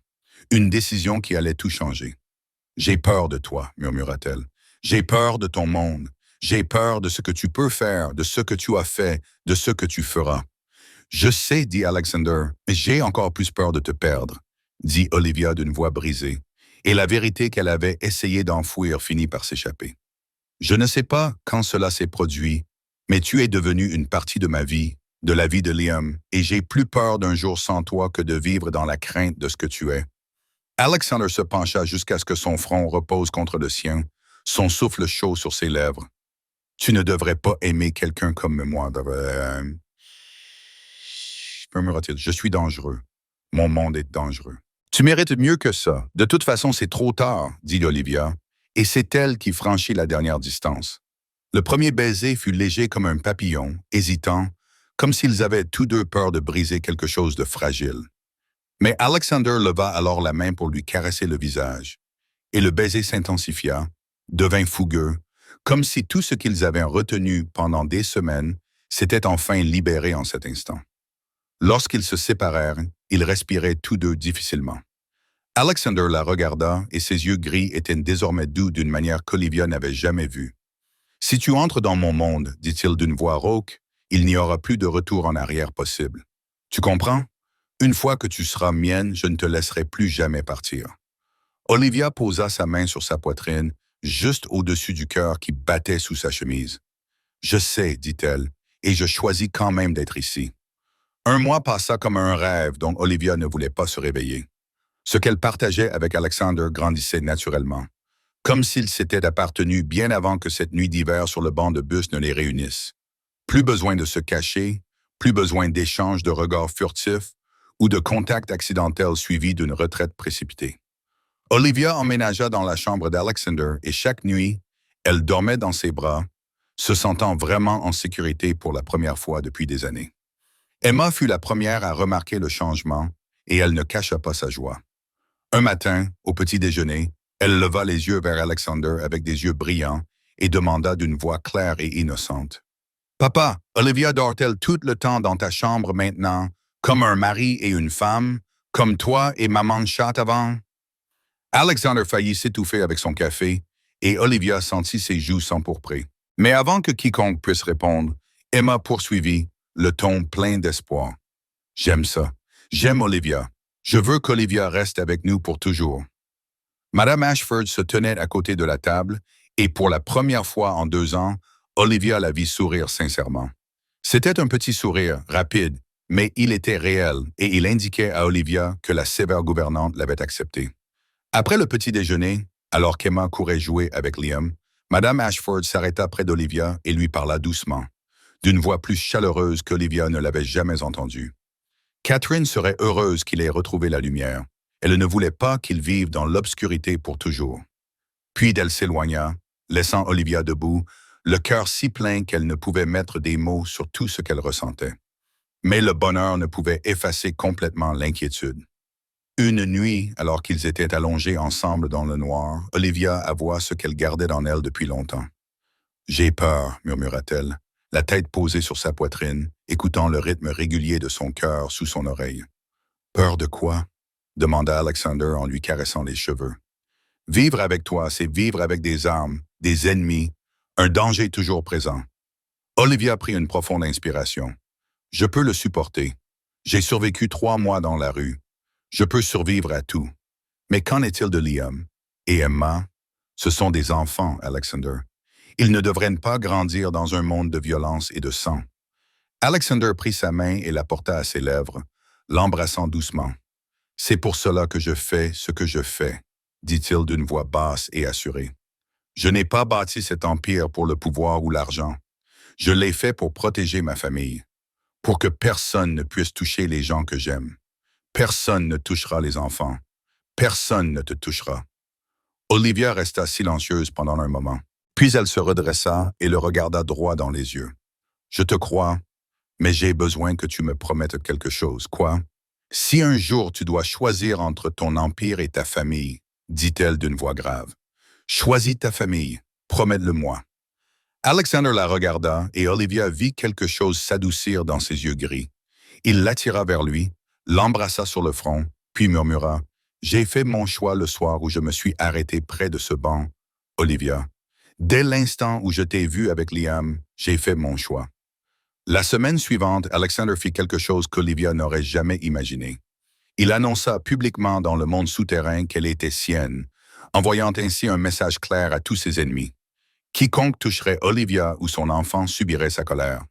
Une décision qui allait tout changer. J'ai peur de toi, murmura-t-elle. J'ai peur de ton monde. J'ai peur de ce que tu peux faire, de ce que tu as fait, de ce que tu feras. Je sais, dit Alexander, mais j'ai encore plus peur de te perdre, dit Olivia d'une voix brisée, et la vérité qu'elle avait essayé d'enfouir finit par s'échapper. Je ne sais pas quand cela s'est produit, mais tu es devenu une partie de ma vie, de la vie de Liam, et j'ai plus peur d'un jour sans toi que de vivre dans la crainte de ce que tu es. Alexander se pencha jusqu'à ce que son front repose contre le sien, son souffle chaud sur ses lèvres. Tu ne devrais pas aimer quelqu'un comme moi. Murmura-t-il, je suis dangereux. Mon monde est dangereux. Tu mérites mieux que ça. De toute façon, c'est trop tard, dit Olivia, et c'est elle qui franchit la dernière distance. Le premier baiser fut léger comme un papillon, hésitant, comme s'ils avaient tous deux peur de briser quelque chose de fragile. Mais Alexander leva alors la main pour lui caresser le visage, et le baiser s'intensifia, devint fougueux, comme si tout ce qu'ils avaient retenu pendant des semaines s'était enfin libéré en cet instant. Lorsqu'ils se séparèrent, ils respiraient tous deux difficilement. Alexander la regarda et ses yeux gris étaient désormais doux d'une manière qu'Olivia n'avait jamais vue. « Si tu entres dans mon monde, dit-il d'une voix rauque, il n'y aura plus de retour en arrière possible. Tu comprends? Une fois que tu seras mienne, je ne te laisserai plus jamais partir. » Olivia posa sa main sur sa poitrine, juste au-dessus du cœur qui battait sous sa chemise. « Je sais, dit-elle, et je choisis quand même d'être ici. » Un mois passa comme un rêve dont Olivia ne voulait pas se réveiller. Ce qu'elle partageait avec Alexander grandissait naturellement, comme s'il s'était appartenu bien avant que cette nuit d'hiver sur le banc de bus ne les réunisse. Plus besoin de se cacher, plus besoin d'échanges de regards furtifs ou de contacts accidentels suivis d'une retraite précipitée. Olivia emménagea dans la chambre d'Alexander et chaque nuit, elle dormait dans ses bras, se sentant vraiment en sécurité pour la première fois depuis des années. Emma fut la première à remarquer le changement et elle ne cacha pas sa joie. Un matin, au petit déjeuner, elle leva les yeux vers Alexander avec des yeux brillants et demanda d'une voix claire et innocente. « Papa, Olivia dort-elle tout le temps dans ta chambre maintenant, comme un mari et une femme, comme toi et maman chatte avant? » Alexander faillit s'étouffer avec son café et Olivia sentit ses joues s'empourprer. Mais avant que quiconque puisse répondre, Emma poursuivit, le ton plein d'espoir. « J'aime ça. J'aime Olivia. Je veux qu'Olivia reste avec nous pour toujours. » Madame Ashford se tenait à côté de la table et pour la première fois en 2 ans, Olivia la vit sourire sincèrement. C'était un petit sourire, rapide, mais il était réel et il indiquait à Olivia que la sévère gouvernante l'avait accepté. Après le petit déjeuner, alors qu'Emma courait jouer avec Liam, Madame Ashford s'arrêta près d'Olivia et lui parla doucement, d'une voix plus chaleureuse qu'Olivia ne l'avait jamais entendue. Catherine serait heureuse qu'il ait retrouvé la lumière. Elle ne voulait pas qu'il vive dans l'obscurité pour toujours. Puis elle s'éloigna, laissant Olivia debout, le cœur si plein qu'elle ne pouvait mettre des mots sur tout ce qu'elle ressentait. Mais le bonheur ne pouvait effacer complètement l'inquiétude. Une nuit, alors qu'ils étaient allongés ensemble dans le noir, Olivia avoua ce qu'elle gardait en elle depuis longtemps. « J'ai peur, murmura-t-elle, la tête posée sur sa poitrine, écoutant le rythme régulier de son cœur sous son oreille. « Peur de quoi? » demanda Alexander en lui caressant les cheveux. « Vivre avec toi, c'est vivre avec des armes, des ennemis, un danger toujours présent. » Olivia prit une profonde inspiration. « Je peux le supporter. J'ai survécu 3 mois dans la rue. Je peux survivre à tout. Mais qu'en est-il de Liam? Et Emma? Ce sont des enfants, Alexander. Ils ne devraient pas grandir dans un monde de violence et de sang. » Alexander prit sa main et la porta à ses lèvres, l'embrassant doucement. « C'est pour cela que je fais ce que je fais, » dit-il d'une voix basse et assurée. « Je n'ai pas bâti cet empire pour le pouvoir ou l'argent. Je l'ai fait pour protéger ma famille, pour que personne ne puisse toucher les gens que j'aime. Personne ne touchera les enfants. Personne ne te touchera. » Olivia resta silencieuse pendant un moment. Puis elle se redressa et le regarda droit dans les yeux. « Je te crois, mais j'ai besoin que tu me promettes quelque chose. Quoi? Si un jour tu dois choisir entre ton empire et ta famille, dit-elle d'une voix grave. Choisis ta famille, promets-le-moi. » Alexander la regarda et Olivia vit quelque chose s'adoucir dans ses yeux gris. Il l'attira vers lui, l'embrassa sur le front, puis murmura J'ai fait mon choix le soir où je me suis arrêté près de ce banc, Olivia. Dès l'instant où je t'ai vu avec Liam, j'ai fait mon choix. La semaine suivante, Alexander fit quelque chose qu'Olivia n'aurait jamais imaginé. Il annonça publiquement dans le monde souterrain qu'elle était sienne, envoyant ainsi un message clair à tous ses ennemis. Quiconque toucherait Olivia ou son enfant subirait sa colère.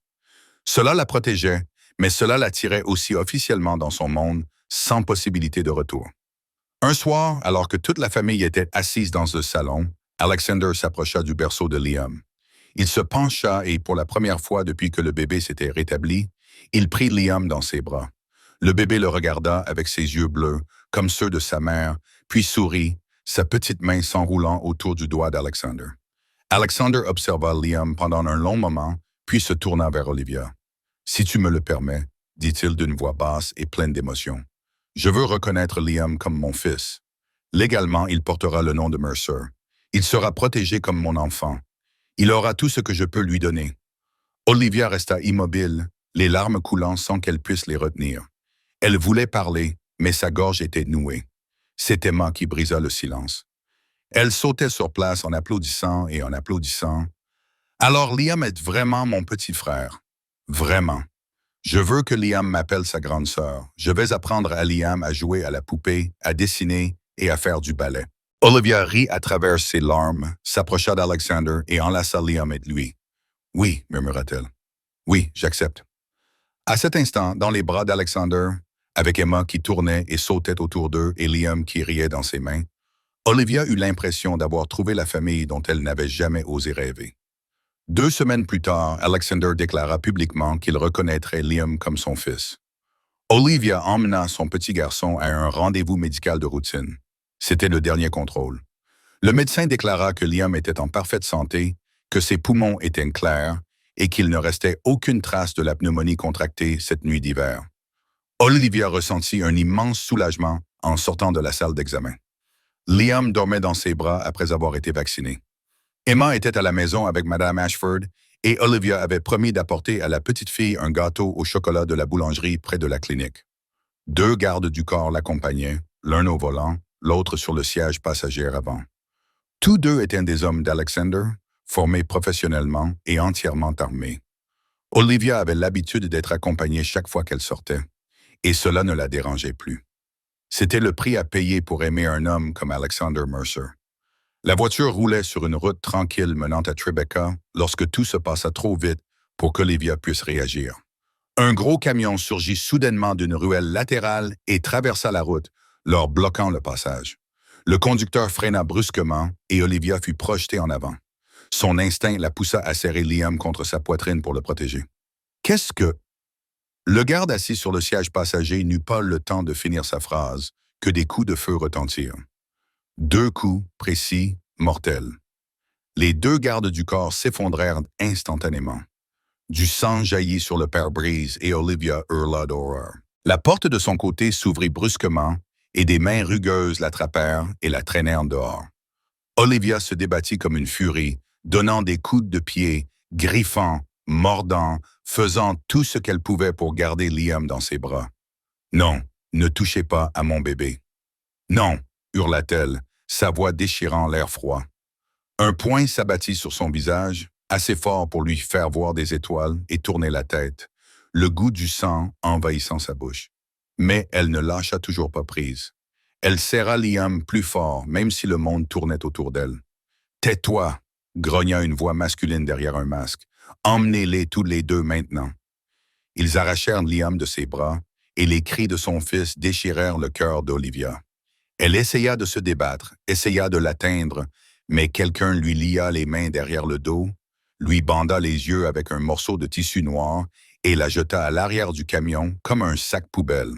Cela la protégeait, mais cela l'attirait aussi officiellement dans son monde, sans possibilité de retour. Un soir, alors que toute la famille était assise dans le salon, Alexander s'approcha du berceau de Liam. Il se pencha et, pour la première fois depuis que le bébé s'était rétabli, il prit Liam dans ses bras. Le bébé le regarda avec ses yeux bleus, comme ceux de sa mère, puis sourit, sa petite main s'enroulant autour du doigt d'Alexander. Alexander observa Liam pendant un long moment, puis se tourna vers Olivia. « Si tu me le permets, dit-il d'une voix basse et pleine d'émotion, je veux reconnaître Liam comme mon fils. Légalement, il portera le nom de Mercer. Il sera protégé comme mon enfant. Il aura tout ce que je peux lui donner. » Olivia resta immobile, les larmes coulant sans qu'elle puisse les retenir. Elle voulait parler, mais sa gorge était nouée. C'est Emma qui brisa le silence. Elle sautait sur place en applaudissant et en applaudissant. « Alors Liam est vraiment mon petit frère. Vraiment. Je veux que Liam m'appelle sa grande sœur. Je vais apprendre à Liam à jouer à la poupée, à dessiner et à faire du ballet. » Olivia rit à travers ses larmes, s'approcha d'Alexander et enlaça Liam et lui. « Oui, murmura-t-elle. Oui, j'accepte. » À cet instant, dans les bras d'Alexander, avec Emma qui tournait et sautait autour d'eux et Liam qui riait dans ses mains, Olivia eut l'impression d'avoir trouvé la famille dont elle n'avait jamais osé rêver. 2 semaines plus tard, Alexander déclara publiquement qu'il reconnaîtrait Liam comme son fils. Olivia emmena son petit garçon à un rendez-vous médical de routine. C'était le dernier contrôle. Le médecin déclara que Liam était en parfaite santé, que ses poumons étaient clairs et qu'il ne restait aucune trace de la pneumonie contractée cette nuit d'hiver. Olivia ressentit un immense soulagement en sortant de la salle d'examen. Liam dormait dans ses bras après avoir été vacciné. Emma était à la maison avec Madame Ashford et Olivia avait promis d'apporter à la petite fille un gâteau au chocolat de la boulangerie près de la clinique. 2 gardes du corps l'accompagnaient, l'un au volant, l'autre sur le siège passager avant. Tous 2 étaient des hommes d'Alexander, formés professionnellement et entièrement armés. Olivia avait l'habitude d'être accompagnée chaque fois qu'elle sortait, et cela ne la dérangeait plus. C'était le prix à payer pour aimer un homme comme Alexander Mercer. La voiture roulait sur une route tranquille menant à Tribeca lorsque tout se passa trop vite pour qu'Olivia puisse réagir. Un gros camion surgit soudainement d'une ruelle latérale et traversa la route, leur bloquant le passage. Le conducteur freina brusquement et Olivia fut projetée en avant. Son instinct la poussa à serrer Liam contre sa poitrine pour le protéger. « Qu'est-ce que... » Le garde assis sur le siège passager n'eut pas le temps de finir sa phrase que des coups de feu retentirent. 2 coups précis, mortels. Les 2 gardes du corps s'effondrèrent instantanément. Du sang jaillit sur le pare-brise et Olivia hurla d'horreur. La porte de son côté s'ouvrit brusquement et des mains rugueuses l'attrapèrent et la traînèrent dehors. Olivia se débattit comme une furie, donnant des coups de pied, griffant, mordant, faisant tout ce qu'elle pouvait pour garder Liam dans ses bras. « Non, ne touchez pas à mon bébé. »« Non !» hurla-t-elle, sa voix déchirant l'air froid. Un poing s'abattit sur son visage, assez fort pour lui faire voir des étoiles et tourner la tête, le goût du sang envahissant sa bouche. Mais elle ne lâcha toujours pas prise. Elle serra Liam plus fort, même si le monde tournait autour d'elle. « Tais-toi !» grogna une voix masculine derrière un masque. « Emmenez-les tous les 2 maintenant. » Ils arrachèrent Liam de ses bras, et les cris de son fils déchirèrent le cœur d'Olivia. Elle essaya de se débattre, essaya de l'atteindre, mais quelqu'un lui lia les mains derrière le dos, lui banda les yeux avec un morceau de tissu noir et la jeta à l'arrière du camion comme un sac poubelle.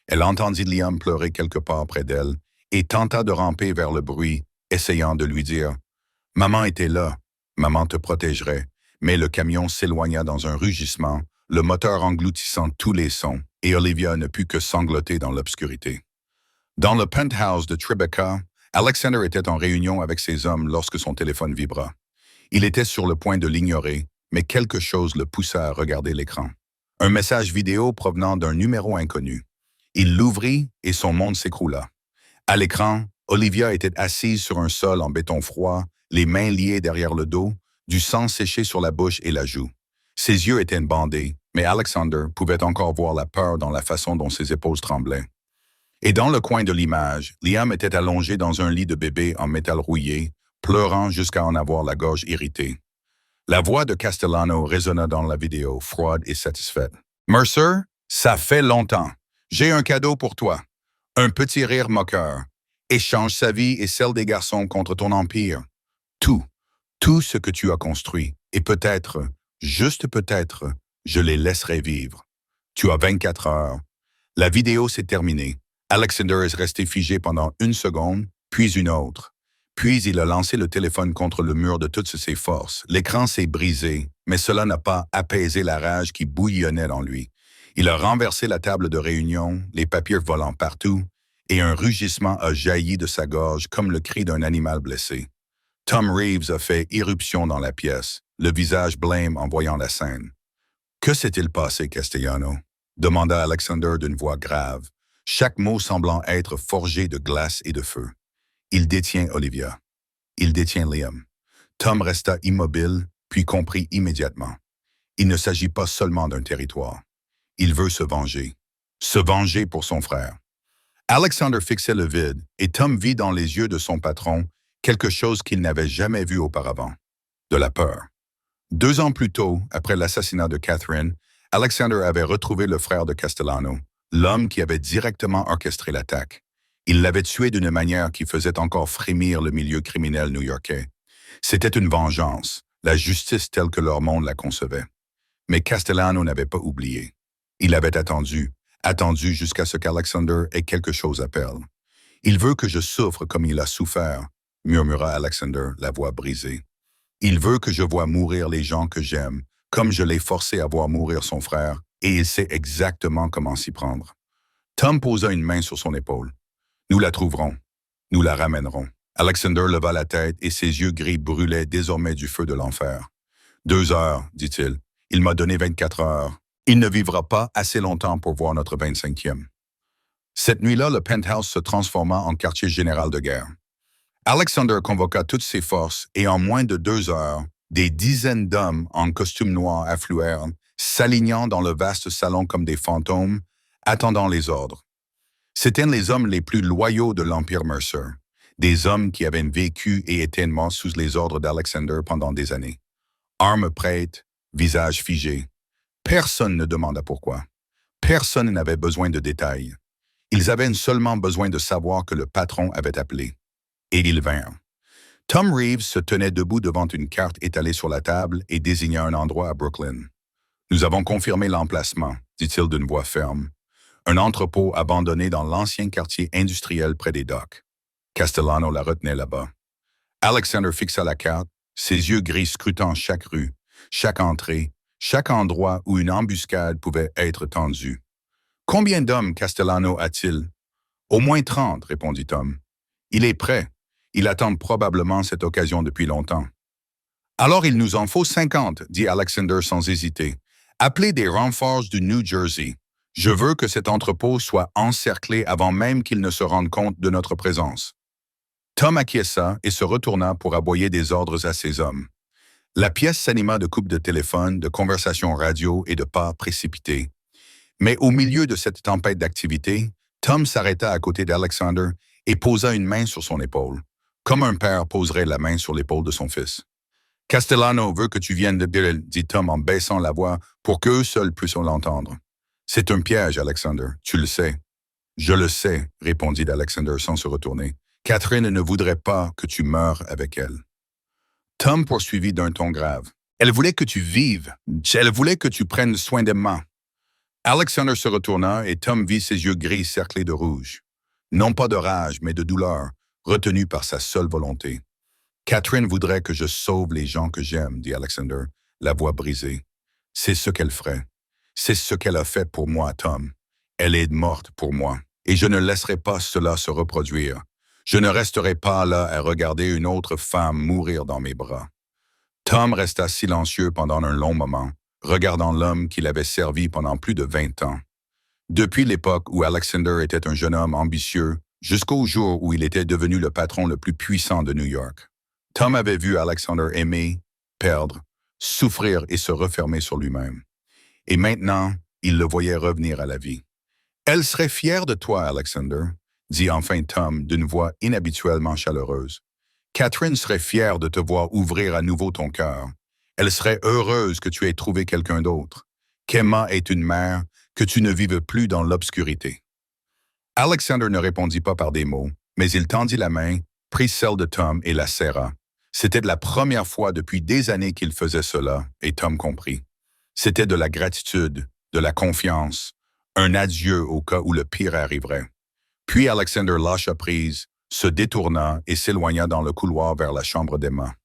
Elle entendit Liam pleurer quelque part près d'elle et tenta de ramper vers le bruit, essayant de lui dire « Maman était là, maman te protégerait », mais le camion s'éloigna dans un rugissement, le moteur engloutissant tous les sons, et Olivia ne put que sangloter dans l'obscurité. Dans le penthouse de Tribeca, Alexander était en réunion avec ses hommes lorsque son téléphone vibra. Il était sur le point de l'ignorer, mais quelque chose le poussa à regarder l'écran. Un message vidéo provenant d'un numéro inconnu. Il l'ouvrit et son monde s'écroula. À l'écran, Olivia était assise sur un sol en béton froid, les mains liées derrière le dos, du sang séché sur la bouche et la joue. Ses yeux étaient bandés, mais Alexander pouvait encore voir la peur dans la façon dont ses épaules tremblaient. Et dans le coin de l'image, Liam était allongé dans un lit de bébé en métal rouillé, pleurant jusqu'à en avoir la gorge irritée. La voix de Castellano résonna dans la vidéo, froide et satisfaite. « Mercer, ça fait longtemps. J'ai un cadeau pour toi. Un petit rire moqueur. Échange sa vie et celle des garçons contre ton empire. Tout, tout ce que tu as construit. Et peut-être, juste peut-être, je les laisserai vivre. Tu as 24 heures. » La vidéo s'est terminée. Alexander est resté figé pendant une seconde, puis une autre. Puis il a lancé le téléphone contre le mur de toutes ses forces. L'écran s'est brisé, mais cela n'a pas apaisé la rage qui bouillonnait dans lui. Il a renversé la table de réunion, les papiers volant partout, et un rugissement a jailli de sa gorge comme le cri d'un animal blessé. Tom Reeves a fait irruption dans la pièce, le visage blême en voyant la scène. « Que s'est-il passé, Castellano » demanda Alexander d'une voix grave, chaque mot semblant être forgé de glace et de feu. Il détient Olivia. Il détient Liam. Tom resta immobile, puis comprit immédiatement. Il ne s'agit pas seulement d'un territoire. Il veut se venger. Se venger pour son frère. Alexander fixait le vide, et Tom vit dans les yeux de son patron quelque chose qu'il n'avait jamais vu auparavant. De la peur. 2 ans plus tôt, après l'assassinat de Catherine, Alexander avait retrouvé le frère de Castellano, l'homme qui avait directement orchestré l'attaque. Il l'avait tué d'une manière qui faisait encore frémir le milieu criminel new-yorkais. C'était une vengeance, la justice telle que leur monde la concevait. Mais Castellano n'avait pas oublié. Il avait attendu jusqu'à ce qu'Alexander ait quelque chose à perdre. « Il veut que je souffre comme il a souffert », murmura Alexander, la voix brisée. « Il veut que je voie mourir les gens que j'aime, comme je l'ai forcé à voir mourir son frère, et il sait exactement comment s'y prendre. » Tom posa une main sur son épaule. « Nous la trouverons. Nous la ramènerons. » Alexander leva la tête et ses yeux gris brûlaient désormais du feu de l'enfer. « 2 heures, dit-il. Il m'a donné 24 heures. Il ne vivra pas assez longtemps pour voir notre 25e. » Cette nuit-là, le penthouse se transforma en quartier général de guerre. Alexander convoqua toutes ses forces et en moins de 2 heures, des dizaines d'hommes en costume noir affluèrent, s'alignant dans le vaste salon comme des fantômes, attendant les ordres. C'étaient les hommes les plus loyaux de l'Empire Mercer, des hommes qui avaient vécu et étaient morts sous les ordres d'Alexander pendant des années. Armes prêtes, visages figés. Personne ne demanda pourquoi. Personne n'avait besoin de détails. Ils avaient seulement besoin de savoir que le patron avait appelé. Et ils vinrent. Tom Reeves se tenait debout devant une carte étalée sur la table et désigna un endroit à Brooklyn. « Nous avons confirmé l'emplacement, dit-il d'une voix ferme. Un entrepôt abandonné dans l'ancien quartier industriel près des docks. Castellano la retenait là-bas. Alexander fixa la carte, ses yeux gris scrutant chaque rue, chaque entrée, chaque endroit où une embuscade pouvait être tendue. « Combien d'hommes Castellano a-t-il? »« Au moins 30, répondit Tom. « Il est prêt. Il attend probablement cette occasion depuis longtemps. »« Alors il nous en faut 50, dit Alexander sans hésiter. « Appelez des renforts du New Jersey. Je veux que cet entrepôt soit encerclé avant même qu'il ne se rende compte de notre présence. » Tom acquiesça et se retourna pour aboyer des ordres à ses hommes. La pièce s'anima de coups de téléphone, de conversations radio et de pas précipités. Mais au milieu de cette tempête d'activité, Tom s'arrêta à côté d'Alexander et posa une main sur son épaule, comme un père poserait la main sur l'épaule de son fils. « Castellano veut que tu viennes de Bill, » dit Tom en baissant la voix pour qu'eux seuls puissent l'entendre. « C'est un piège, Alexander, tu le sais. »« Je le sais, » répondit Alexander sans se retourner. « Catherine ne voudrait pas que tu meures avec elle. » Tom poursuivit d'un ton grave. « Elle voulait que tu vives. Elle voulait que tu prennes soin d'Emma. » Alexander se retourna et Tom vit ses yeux gris cerclés de rouge. Non pas de rage, mais de douleur, retenu par sa seule volonté. « Catherine voudrait que je sauve les gens que j'aime, » dit Alexander, la voix brisée. « C'est ce qu'elle ferait. C'est ce qu'elle a fait pour moi, Tom. Elle est morte pour moi, et je ne laisserai pas cela se reproduire. Je ne resterai pas là à regarder une autre femme mourir dans mes bras. » Tom resta silencieux pendant un long moment, regardant l'homme qu'il avait servi pendant plus de 20 ans. Depuis l'époque où Alexander était un jeune homme ambitieux, jusqu'au jour où il était devenu le patron le plus puissant de New York. Tom avait vu Alexander aimer, perdre, souffrir et se refermer sur lui-même. Et maintenant, il le voyait revenir à la vie. Elle serait fière de toi, Alexander, dit enfin Tom d'une voix inhabituellement chaleureuse. Catherine serait fière de te voir ouvrir à nouveau ton cœur. Elle serait heureuse que tu aies trouvé quelqu'un d'autre, qu'Emma est une mère, que tu ne vives plus dans l'obscurité. Alexander ne répondit pas par des mots, mais il tendit la main, prit celle de Tom et la serra. C'était la première fois depuis des années qu'il faisait cela, et Tom comprit. C'était de la gratitude, de la confiance, un adieu au cas où le pire arriverait. Puis Alexander lâcha prise, se détourna et s'éloigna dans le couloir vers la chambre d'Emma.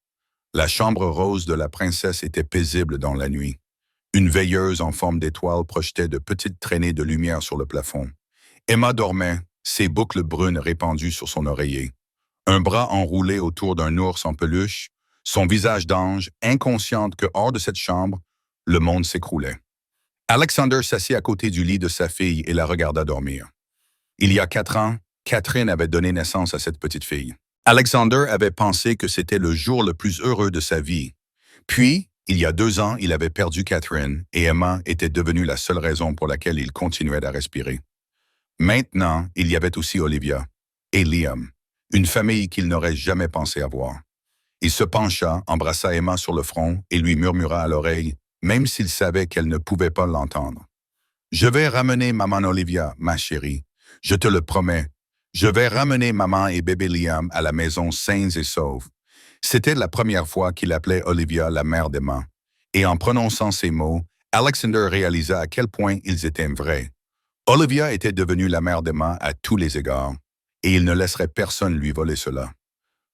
La chambre rose de la princesse était paisible dans la nuit. Une veilleuse en forme d'étoile projetait de petites traînées de lumière sur le plafond. Emma dormait, ses boucles brunes répandues sur son oreiller. Un bras enroulé autour d'un ours en peluche, son visage d'ange, inconsciente que hors de cette chambre, le monde s'écroulait. Alexander s'assit à côté du lit de sa fille et la regarda dormir. Il y a 4 ans, Catherine avait donné naissance à cette petite fille. Alexander avait pensé que c'était le jour le plus heureux de sa vie. Puis, il y a 2 ans, il avait perdu Catherine et Emma était devenue la seule raison pour laquelle il continuait à respirer. Maintenant, il y avait aussi Olivia et Liam, une famille qu'il n'aurait jamais pensé avoir. Il se pencha, embrassa Emma sur le front et lui murmura à l'oreille, même s'il savait qu'elle ne pouvait pas l'entendre. « Je vais ramener maman Olivia, ma chérie. Je te le promets. Je vais ramener maman et bébé Liam à la maison sains et saufs. » C'était la première fois qu'il appelait Olivia la mère d'Emma. Et en prononçant ces mots, Alexander réalisa à quel point ils étaient vrais. Olivia était devenue la mère d'Emma à tous les égards, et il ne laisserait personne lui voler cela.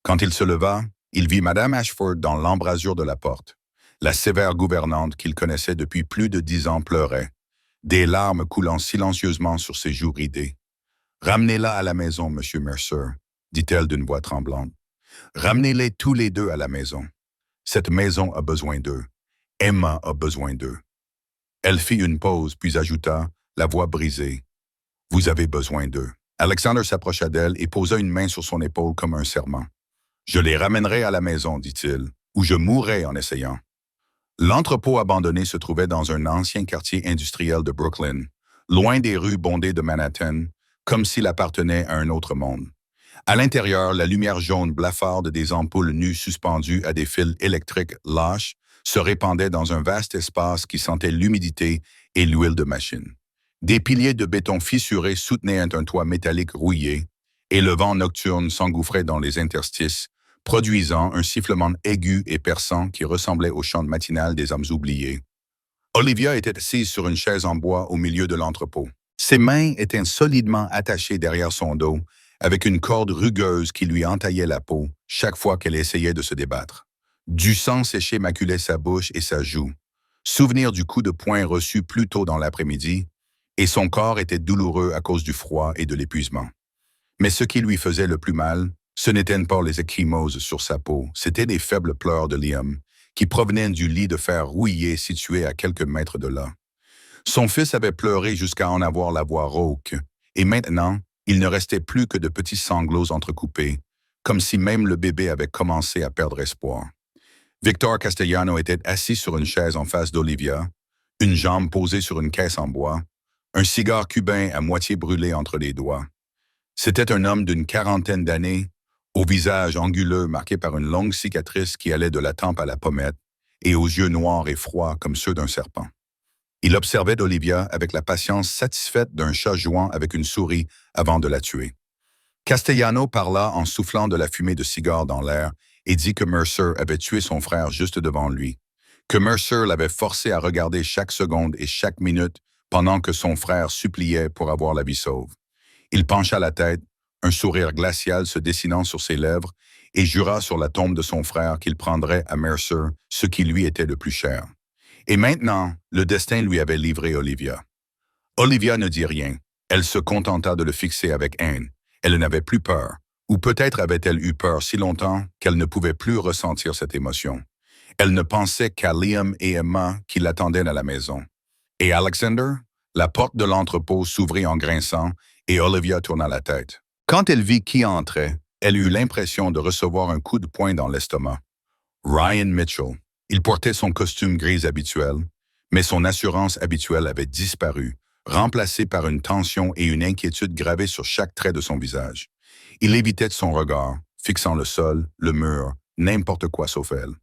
Quand il se leva, il vit Madame Ashford dans l'embrasure de la porte. La sévère gouvernante qu'il connaissait depuis plus de 10 ans pleurait, des larmes coulant silencieusement sur ses joues ridées. « Ramenez-la à la maison, Monsieur Mercer, » dit-elle d'une voix tremblante. « Ramenez-les tous les deux à la maison. Cette maison a besoin d'eux. Emma a besoin d'eux. » Elle fit une pause, puis ajouta, la voix brisée. « Vous avez besoin d'eux. » Alexander s'approcha d'elle et posa une main sur son épaule comme un serment. « Je les ramènerai à la maison, dit-il, ou je mourrai en essayant. » L'entrepôt abandonné se trouvait dans un ancien quartier industriel de Brooklyn, loin des rues bondées de Manhattan, comme s'il appartenait à un autre monde. À l'intérieur, la lumière jaune blafarde des ampoules nues suspendues à des fils électriques lâches se répandait dans un vaste espace qui sentait l'humidité et l'huile de machine. Des piliers de béton fissurés soutenaient un toit métallique rouillé, et le vent nocturne s'engouffrait dans les interstices, produisant un sifflement aigu et perçant qui ressemblait au chant matinal des âmes oubliées. Olivia était assise sur une chaise en bois au milieu de l'entrepôt. Ses mains étaient solidement attachées derrière son dos, avec une corde rugueuse qui lui entaillait la peau chaque fois qu'elle essayait de se débattre. Du sang séché maculait sa bouche et sa joue, souvenir du coup de poing reçu plus tôt dans l'après-midi, et son corps était douloureux à cause du froid et de l'épuisement. Mais ce qui lui faisait le plus mal, ce n'étaient pas les ecchymoses sur sa peau, c'étaient des faibles pleurs de Liam, qui provenaient du lit de fer rouillé situé à quelques mètres de là. Son fils avait pleuré jusqu'à en avoir la voix rauque, et maintenant, il ne restait plus que de petits sanglots entrecoupés, comme si même le bébé avait commencé à perdre espoir. Victor Castellano était assis sur une chaise en face d'Olivia, une jambe posée sur une caisse en bois, un cigare cubain à moitié brûlé entre les doigts. C'était un homme d'une 40aine d'années, au visage anguleux marqué par une longue cicatrice qui allait de la tempe à la pommette, et aux yeux noirs et froids comme ceux d'un serpent. Il observait d'Olivia avec la patience satisfaite d'un chat jouant avec une souris avant de la tuer. Castellano parla en soufflant de la fumée de cigare dans l'air et dit que Mercer avait tué son frère juste devant lui, que Mercer l'avait forcé à regarder chaque seconde et chaque minute pendant que son frère suppliait pour avoir la vie sauve. Il pencha la tête, un sourire glacial se dessinant sur ses lèvres, et jura sur la tombe de son frère qu'il prendrait à Mercer ce qui lui était le plus cher. Et maintenant, le destin lui avait livré Olivia. Olivia ne dit rien. Elle se contenta de le fixer avec haine. Elle n'avait plus peur. Ou peut-être avait-elle eu peur si longtemps qu'elle ne pouvait plus ressentir cette émotion. Elle ne pensait qu'à Liam et Emma qui l'attendaient à la maison. Et Alexander? La porte de l'entrepôt s'ouvrit en grinçant et Olivia tourna la tête. Quand elle vit qui entrait, elle eut l'impression de recevoir un coup de poing dans l'estomac. Ryan Mitchell. Il portait son costume gris habituel, mais son assurance habituelle avait disparu, remplacée par une tension et une inquiétude gravées sur chaque trait de son visage. Il évitait de son regard, fixant le sol, le mur, n'importe quoi sauf elle.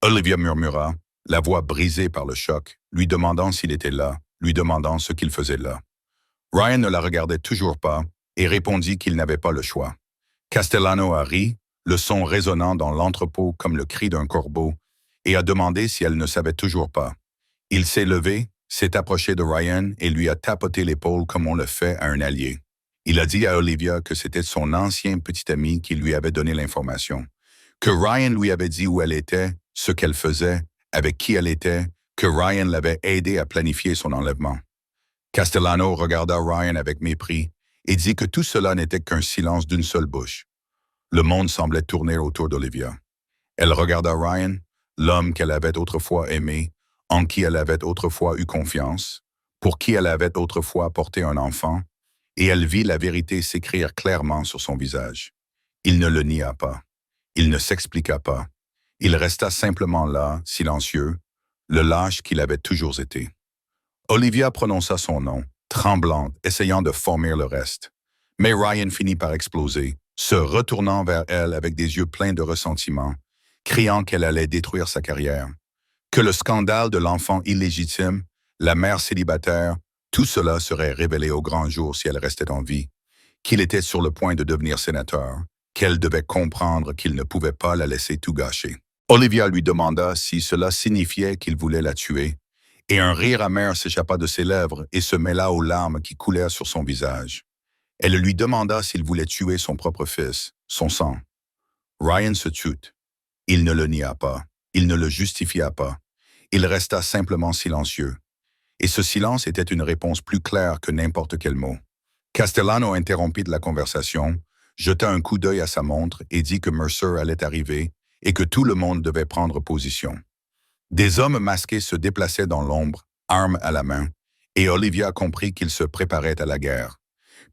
Olivia murmura, la voix brisée par le choc, lui demandant s'il était là, lui demandant ce qu'il faisait là. Ryan ne la regardait toujours pas et répondit qu'il n'avait pas le choix. Castellano a ri, le son résonnant dans l'entrepôt comme le cri d'un corbeau, et a demandé si elle ne savait toujours pas. Il s'est levé, s'est approché de Ryan et lui a tapoté l'épaule comme on le fait à un allié. Il a dit à Olivia que c'était son ancien petit ami qui lui avait donné l'information, que Ryan lui avait dit où elle était, ce qu'elle faisait, avec qui elle était, que Ryan l'avait aidé à planifier son enlèvement. Castellano regarda Ryan avec mépris et dit que tout cela n'était qu'un silence d'une seule bouche. Le monde semblait tourner autour d'Olivia. Elle regarda Ryan, l'homme qu'elle avait autrefois aimé, en qui elle avait autrefois eu confiance, pour qui elle avait autrefois porté un enfant, et elle vit la vérité s'écrire clairement sur son visage. Il ne le nia pas. Il ne s'expliqua pas. Il resta simplement là, silencieux, le lâche qu'il avait toujours été. Olivia prononça son nom, tremblante, essayant de former le reste. Mais Ryan finit par exploser, se retournant vers elle avec des yeux pleins de ressentiment, criant qu'elle allait détruire sa carrière, que le scandale de l'enfant illégitime, la mère célibataire, tout cela serait révélé au grand jour si elle restait en vie, qu'il était sur le point de devenir sénateur, qu'elle devait comprendre qu'il ne pouvait pas la laisser tout gâcher. Olivia lui demanda si cela signifiait qu'il voulait la tuer, et un rire amer s'échappa de ses lèvres et se mêla aux larmes qui coulèrent sur son visage. Elle lui demanda s'il voulait tuer son propre fils, son sang. Ryan se tut. Il ne le nia pas, il ne le justifia pas. Il resta simplement silencieux. Et ce silence était une réponse plus claire que n'importe quel mot. Castellano interrompit de la conversation, jeta un coup d'œil à sa montre et dit que Mercer allait arriver et que tout le monde devait prendre position. Des hommes masqués se déplaçaient dans l'ombre, armes à la main, et Olivia comprit qu'ils se préparaient à la guerre.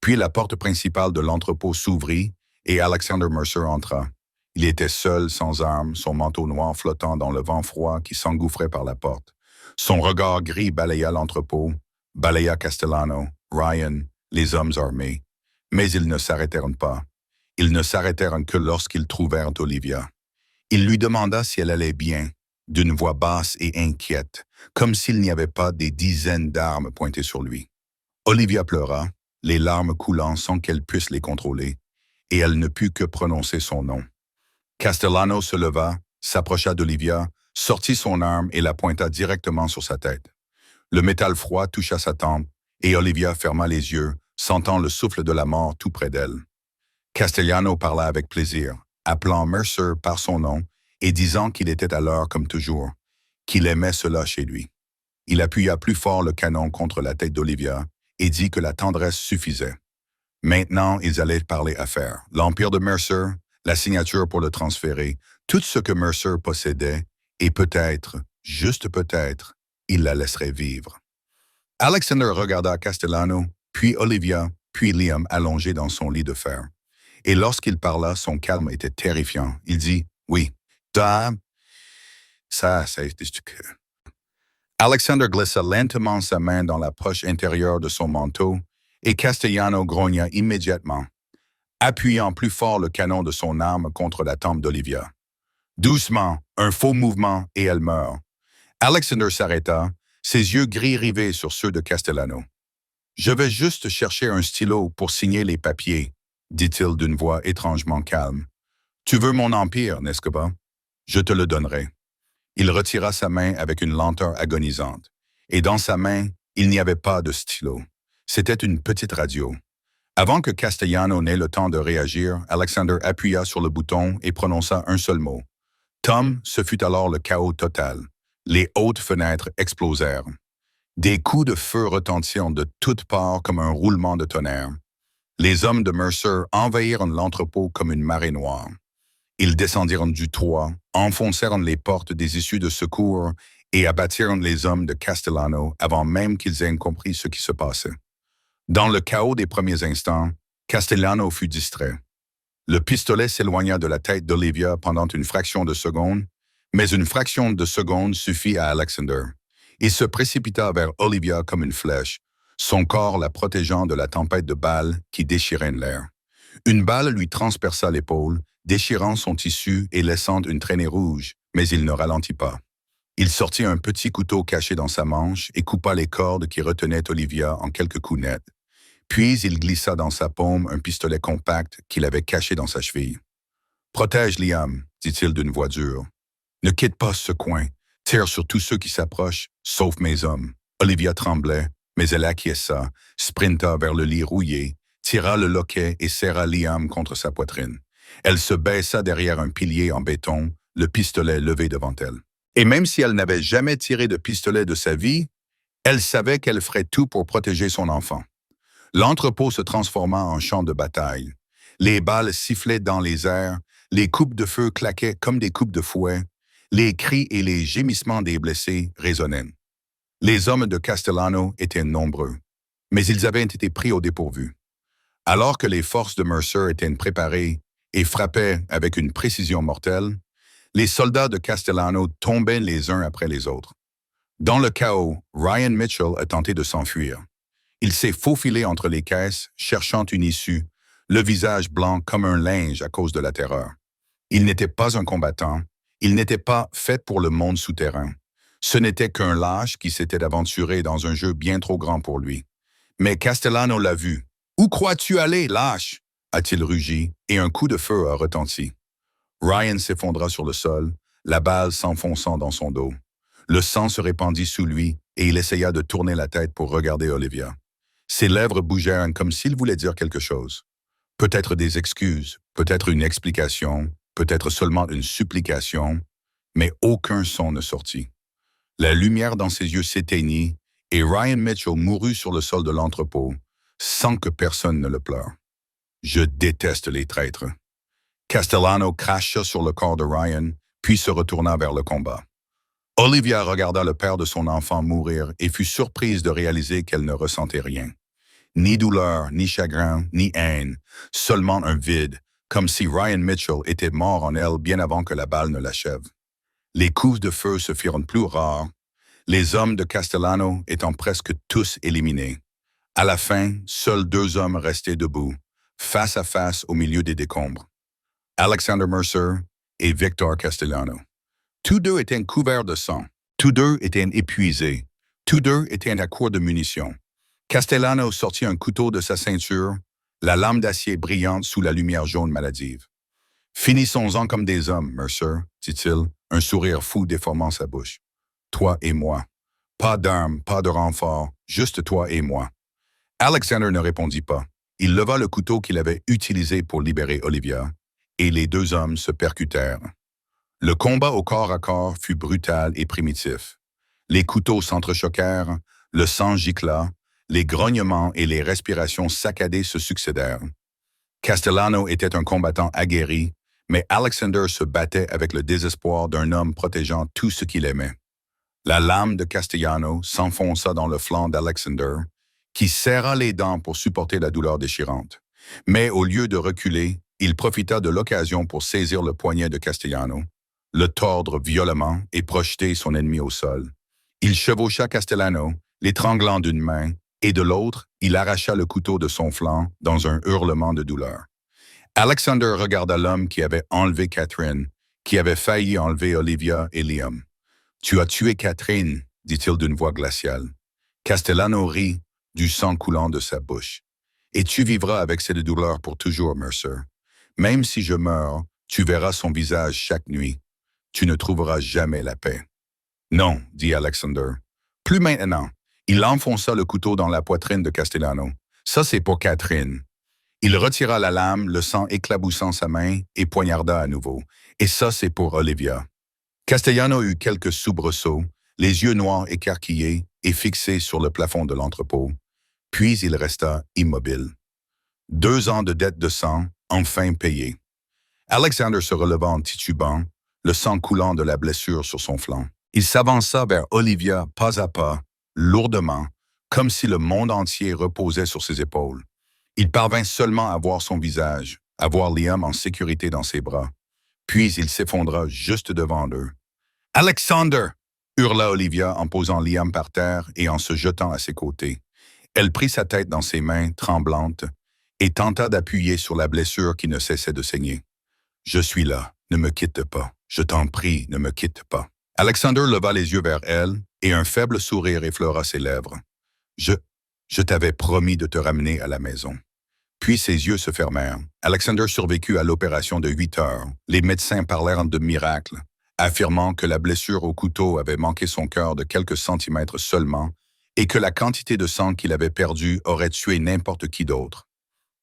Puis la porte principale de l'entrepôt s'ouvrit et Alexander Mercer entra. Il était seul, sans armes, son manteau noir flottant dans le vent froid qui s'engouffrait par la porte. Son regard gris balaya l'entrepôt, balaya Castellano, Ryan, les hommes armés. Mais ils ne s'arrêtèrent pas. Ils ne s'arrêtèrent que lorsqu'ils trouvèrent Olivia. Il lui demanda si elle allait bien, d'une voix basse et inquiète, comme s'il n'y avait pas des dizaines d'armes pointées sur lui. Olivia pleura, les larmes coulant sans qu'elle puisse les contrôler, et elle ne put que prononcer son nom. Castellano se leva, s'approcha d'Olivia, sortit son arme et la pointa directement sur sa tête. Le métal froid toucha sa tempe, et Olivia ferma les yeux, sentant le souffle de la mort tout près d'elle. Castellano parla avec plaisir, appelant Mercer par son nom et disant qu'il était à l'heure comme toujours, qu'il aimait cela chez lui. Il appuya plus fort le canon contre la tête d'Olivia et dit que la tendresse suffisait. Maintenant, ils allaient parler affaires. L'empire de Mercer, la signature pour le transférer, tout ce que Mercer possédait, et peut-être, juste peut-être, il la laisserait vivre. Alexander regarda Castellano, puis Olivia, puis Liam allongé dans son lit de fer. Et lorsqu'il parla, son calme était terrifiant. Il dit « Oui, ça, c'est ce que... » Alexander glissa lentement sa main dans la poche intérieure de son manteau et Castellano grogna immédiatement, appuyant plus fort le canon de son arme contre la tempe d'Olivia. Doucement, un faux mouvement et elle meurt. Alexander s'arrêta, ses yeux gris rivés sur ceux de Castellano. « Je vais juste chercher un stylo pour signer les papiers, » dit-il d'une voix étrangement calme. « Tu veux mon empire, n'est-ce pas? Je te le donnerai. » Il retira sa main avec une lenteur agonisante. Et dans sa main, il n'y avait pas de stylo. C'était une petite radio. Avant que Castellano n'ait le temps de réagir, Alexander appuya sur le bouton et prononça un seul mot. Tom, ce fut alors le chaos total. Les hautes fenêtres explosèrent. Des coups de feu retentirent de toutes parts comme un roulement de tonnerre. Les hommes de Mercer envahirent l'entrepôt comme une marée noire. Ils descendirent du toit, enfoncèrent les portes des issues de secours et abattirent les hommes de Castellano avant même qu'ils aient compris ce qui se passait. Dans le chaos des premiers instants, Castellano fut distrait. Le pistolet s'éloigna de la tête d'Olivia pendant une fraction de seconde, mais une fraction de seconde suffit à Alexander. Il se précipita vers Olivia comme une flèche, son corps la protégeant de la tempête de balles qui déchirait l'air. Une balle lui transperça l'épaule, déchirant son tissu et laissant une traînée rouge, mais il ne ralentit pas. Il sortit un petit couteau caché dans sa manche et coupa les cordes qui retenaient Olivia en quelques coups nets. Puis il glissa dans sa paume un pistolet compact qu'il avait caché dans sa cheville. « Protège Liam, dit-il d'une voix dure. Ne quitte pas ce coin. Tire sur tous ceux qui s'approchent, sauf mes hommes. » Olivia tremblait, mais elle acquiesça, sprinta vers le lit rouillé, tira le loquet et serra Liam contre sa poitrine. Elle se baissa derrière un pilier en béton, le pistolet levé devant elle. Et même si elle n'avait jamais tiré de pistolet de sa vie, elle savait qu'elle ferait tout pour protéger son enfant. L'entrepôt se transforma en champ de bataille. Les balles sifflaient dans les airs, les coupes de feu claquaient comme des coupes de fouet, les cris et les gémissements des blessés résonnaient. Les hommes de Castellano étaient nombreux, mais ils avaient été pris au dépourvu. Alors que les forces de Mercer étaient préparées et frappaient avec une précision mortelle, les soldats de Castellano tombaient les uns après les autres. Dans le chaos, Ryan Mitchell a tenté de s'enfuir. Il s'est faufilé entre les caisses, cherchant une issue, le visage blanc comme un linge à cause de la terreur. Il n'était pas un combattant, il n'était pas fait pour le monde souterrain. Ce n'était qu'un lâche qui s'était aventuré dans un jeu bien trop grand pour lui. Mais Castellano l'a vu. « Où crois-tu aller, lâche » a-t-il rugi, et un coup de feu a retenti. Ryan s'effondra sur le sol, la balle s'enfonçant dans son dos. Le sang se répandit sous lui, et il essaya de tourner la tête pour regarder Olivia. Ses lèvres bougèrent comme s'il voulait dire quelque chose. Peut-être des excuses, peut-être une explication, peut-être seulement une supplication, mais aucun son ne sortit. La lumière dans ses yeux s'éteignit, et Ryan Mitchell mourut sur le sol de l'entrepôt, sans que personne ne le pleure. Je déteste les traîtres. Castellano cracha sur le corps de Ryan, puis se retourna vers le combat. Olivia regarda le père de son enfant mourir et fut surprise de réaliser qu'elle ne ressentait rien. Ni douleur, ni chagrin, ni haine, seulement un vide, comme si Ryan Mitchell était mort en elle bien avant que la balle ne l'achève. Les coups de feu se firent plus rares, les hommes de Castellano étant presque tous éliminés. À la fin, seuls 2 hommes restaient debout, face à face au milieu des décombres. Alexander Mercer et Victor Castellano. Tous deux étaient couverts de sang. Tous deux étaient épuisés. Tous deux étaient à court de munitions. Castellano sortit un couteau de sa ceinture, la lame d'acier brillante sous la lumière jaune maladive. « Finissons-en comme des hommes, Mercer, » dit-il, un sourire fou déformant sa bouche. « Toi et moi. Pas d'armes, pas de renfort, juste toi et moi. » Alexander ne répondit pas. Il leva le couteau qu'il avait utilisé pour libérer Olivia, et les 2 hommes se percutèrent. Le combat au corps à corps fut brutal et primitif. Les couteaux s'entrechoquèrent, le sang gicla, les grognements et les respirations saccadées se succédèrent. Castellano était un combattant aguerri, mais Alexander se battait avec le désespoir d'un homme protégeant tout ce qu'il aimait. La lame de Castellano s'enfonça dans le flanc d'Alexander, qui serra les dents pour supporter la douleur déchirante. Mais au lieu de reculer, il profita de l'occasion pour saisir le poignet de Castellano, le tordre violemment et projeter son ennemi au sol. Il chevaucha Castellano, l'étranglant d'une main, et de l'autre, il arracha le couteau de son flanc dans un hurlement de douleur. Alexander regarda l'homme qui avait enlevé Catherine, qui avait failli enlever Olivia et Liam. « Tu as tué Catherine, » dit-il d'une voix glaciale. Castellano rit, du sang coulant de sa bouche. « Et tu vivras avec cette douleur pour toujours, Mercer. Même si je meurs, tu verras son visage chaque nuit. Tu ne trouveras jamais la paix. » « Non, » dit Alexander. « Plus maintenant. » Il enfonça le couteau dans la poitrine de Castellano. « Ça, c'est pour Catherine. » Il retira la lame, le sang éclaboussant sa main, et poignarda à nouveau. « Et ça, c'est pour Olivia. » Castellano eut quelques soubresauts, les yeux noirs écarquillés et fixés sur le plafond de l'entrepôt. Puis il resta immobile. 2 ans de dette de sang, enfin payés. Alexander se releva en titubant, le sang coulant de la blessure sur son flanc. Il s'avança vers Olivia pas à pas, lourdement, comme si le monde entier reposait sur ses épaules. Il parvint seulement à voir son visage, à voir Liam en sécurité dans ses bras. Puis il s'effondra juste devant eux. « Alexander !» hurla Olivia en posant Liam par terre et en se jetant à ses côtés. Elle prit sa tête dans ses mains, tremblantes, et tenta d'appuyer sur la blessure qui ne cessait de saigner. « Je suis là, ne me quitte pas. Je t'en prie, ne me quitte pas. » Alexander leva les yeux vers elle, et un faible sourire effleura ses lèvres. « Je t'avais promis de te ramener à la maison. » Puis ses yeux se fermèrent. Alexander survécut à l'opération de 8 heures. Les médecins parlèrent de miracle, affirmant que la blessure au couteau avait manqué son cœur de quelques centimètres seulement et que la quantité de sang qu'il avait perdu aurait tué n'importe qui d'autre.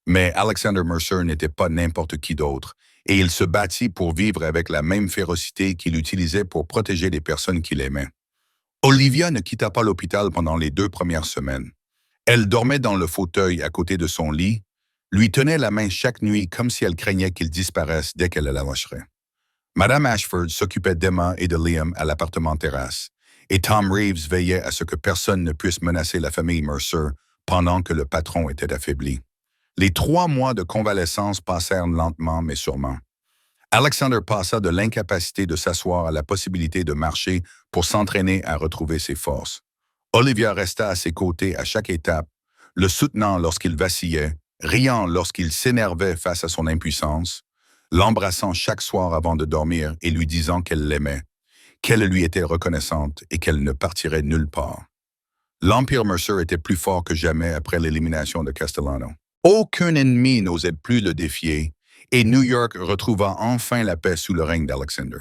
Mais Alexander Mercer n'était pas n'importe qui d'autre, et il se battit pour vivre avec la même férocité qu'il utilisait pour protéger les personnes qu'il aimait. Olivia ne quitta pas l'hôpital pendant les 2 premières semaines. Elle dormait dans le fauteuil à côté de son lit, lui tenait la main chaque nuit comme si elle craignait qu'il disparaisse dès qu'elle la lâcherait. Madame Ashford s'occupait d'Emma et de Liam à l'appartement terrasse, et Tom Reeves veillait à ce que personne ne puisse menacer la famille Mercer pendant que le patron était affaibli. Les 3 mois de convalescence passèrent lentement mais sûrement. Alexander passa de l'incapacité de s'asseoir à la possibilité de marcher pour s'entraîner à retrouver ses forces. Olivia resta à ses côtés à chaque étape, le soutenant lorsqu'il vacillait, riant lorsqu'il s'énervait face à son impuissance, l'embrassant chaque soir avant de dormir et lui disant qu'elle l'aimait, qu'elle lui était reconnaissante et qu'elle ne partirait nulle part. L'Empire Mercer était plus fort que jamais après l'élimination de Castellano. Aucun ennemi n'osait plus le défier, et New York retrouva enfin la paix sous le règne d'Alexander.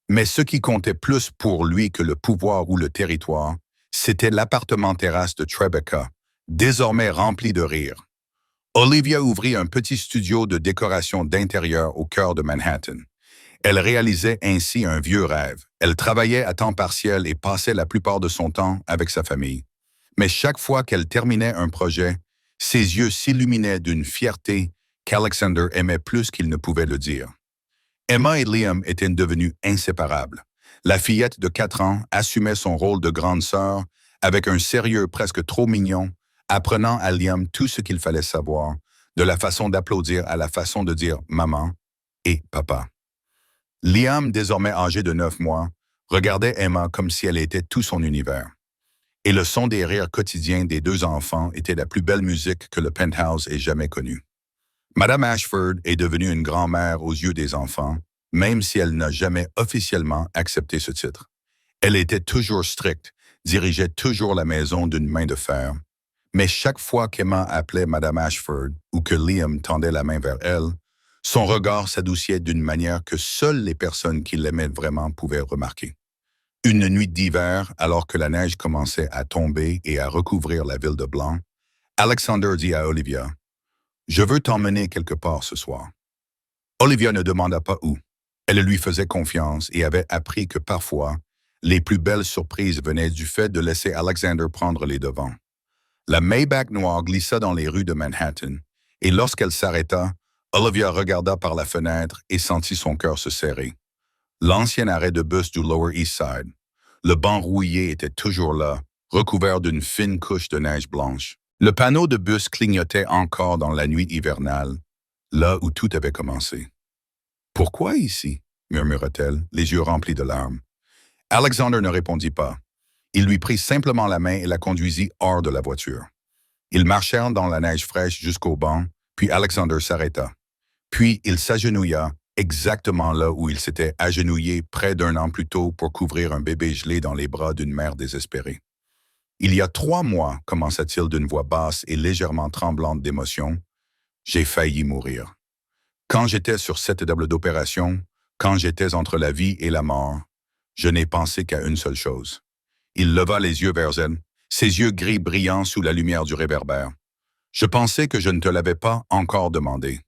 Mais ce qui comptait plus pour lui que le pouvoir ou le territoire, c'était l'appartement terrasse de Tribeca, désormais rempli de rire. Olivia ouvrit un petit studio de décoration d'intérieur au cœur de Manhattan. Elle réalisait ainsi un vieux rêve. Elle travaillait à temps partiel et passait la plupart de son temps avec sa famille. Mais chaque fois qu'elle terminait un projet, ses yeux s'illuminaient d'une fierté qu'Alexander aimait plus qu'il ne pouvait le dire. Emma et Liam étaient devenus inséparables. La fillette de 4 ans assumait son rôle de grande sœur avec un sérieux presque trop mignon, apprenant à Liam tout ce qu'il fallait savoir, de la façon d'applaudir à la façon de dire « maman » et « papa ». Liam, désormais âgé de 9 mois, regardait Emma comme si elle était tout son univers. Et le son des rires quotidiens des 2 enfants était la plus belle musique que le penthouse ait jamais connue. Madame Ashford est devenue une grand-mère aux yeux des enfants, même si elle n'a jamais officiellement accepté ce titre. Elle était toujours stricte, dirigeait toujours la maison d'une main de fer. Mais chaque fois qu'Emma appelait Madame Ashford ou que Liam tendait la main vers elle, son regard s'adoucissait d'une manière que seules les personnes qui l'aimaient vraiment pouvaient remarquer. Une nuit d'hiver, alors que la neige commençait à tomber et à recouvrir la ville de blanc, Alexander dit à Olivia « Je veux t'emmener quelque part ce soir. » Olivia ne demanda pas où. Elle lui faisait confiance et avait appris que parfois, les plus belles surprises venaient du fait de laisser Alexander prendre les devants. La Maybach noire glissa dans les rues de Manhattan, et lorsqu'elle s'arrêta, Olivia regarda par la fenêtre et sentit son cœur se serrer. L'ancien arrêt de bus du Lower East Side. Le banc rouillé était toujours là, recouvert d'une fine couche de neige blanche. Le panneau de bus clignotait encore dans la nuit hivernale, là où tout avait commencé. « Pourquoi ici ?» murmura-t-elle, les yeux remplis de larmes. Alexander ne répondit pas. Il lui prit simplement la main et la conduisit hors de la voiture. Ils marchèrent dans la neige fraîche jusqu'au banc, puis Alexander s'arrêta. Puis il s'agenouilla, exactement là où il s'était agenouillé près d'1 an plus tôt pour couvrir un bébé gelé dans les bras d'une mère désespérée. « Il y a 3 mois, commença-t-il d'une voix basse et légèrement tremblante d'émotion, j'ai failli mourir. Quand j'étais sur cette table d'opération, quand j'étais entre la vie et la mort, je n'ai pensé qu'à une seule chose. » Il leva les yeux vers elle, ses yeux gris brillants sous la lumière du réverbère. « Je pensais que je ne te l'avais pas encore demandé. »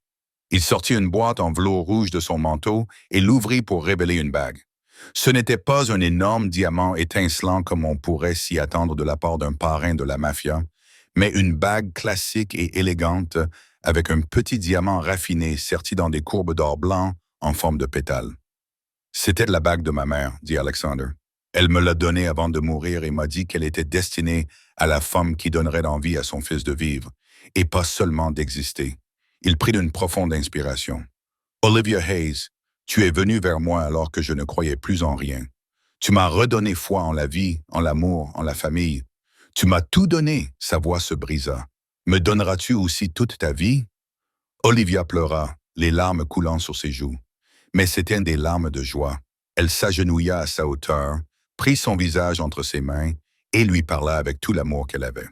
Il sortit une boîte en velours rouge de son manteau et l'ouvrit pour révéler une bague. Ce n'était pas un énorme diamant étincelant comme on pourrait s'y attendre de la part d'un parrain de la mafia, mais une bague classique et élégante avec un petit diamant raffiné serti dans des courbes d'or blanc en forme de pétales. « C'était la bague de ma mère, » dit Alexander. « Elle me l'a donnée avant de mourir et m'a dit qu'elle était destinée à la femme qui donnerait envie à son fils de vivre. et pas seulement d'exister. Il prit une profonde inspiration. Olivia Hayes, tu es venue vers moi alors que je ne croyais plus en rien. Tu m'as redonné foi en la vie, en l'amour, en la famille. Tu m'as tout donné, sa voix se brisa. Me donneras-tu aussi toute ta vie? Olivia pleura, les larmes coulant sur ses joues. Mais c'étaient des larmes de joie. Elle s'agenouilla à sa hauteur, prit son visage entre ses mains et lui parla avec tout l'amour qu'elle avait.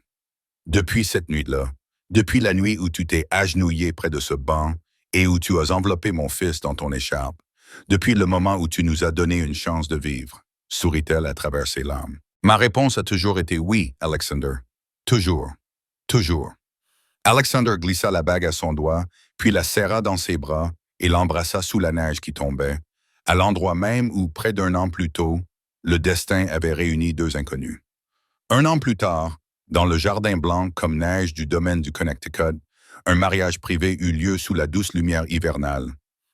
Depuis cette nuit-là, depuis la nuit où tu t'es agenouillé près de ce banc et où tu as enveloppé mon fils dans ton écharpe, depuis le moment où tu nous as donné une chance de vivre, sourit-elle à travers ses larmes. Ma réponse a toujours été oui, Alexander. Toujours. Toujours. Alexander glissa la bague à son doigt, puis la serra dans ses bras et l'embrassa sous la neige qui tombait, à l'endroit même où, près d'un an plus tôt, le destin avait réuni deux inconnus. Un an plus tard, dans le jardin blanc comme neige du domaine du Connecticut, un mariage privé eut lieu sous la douce lumière hivernale.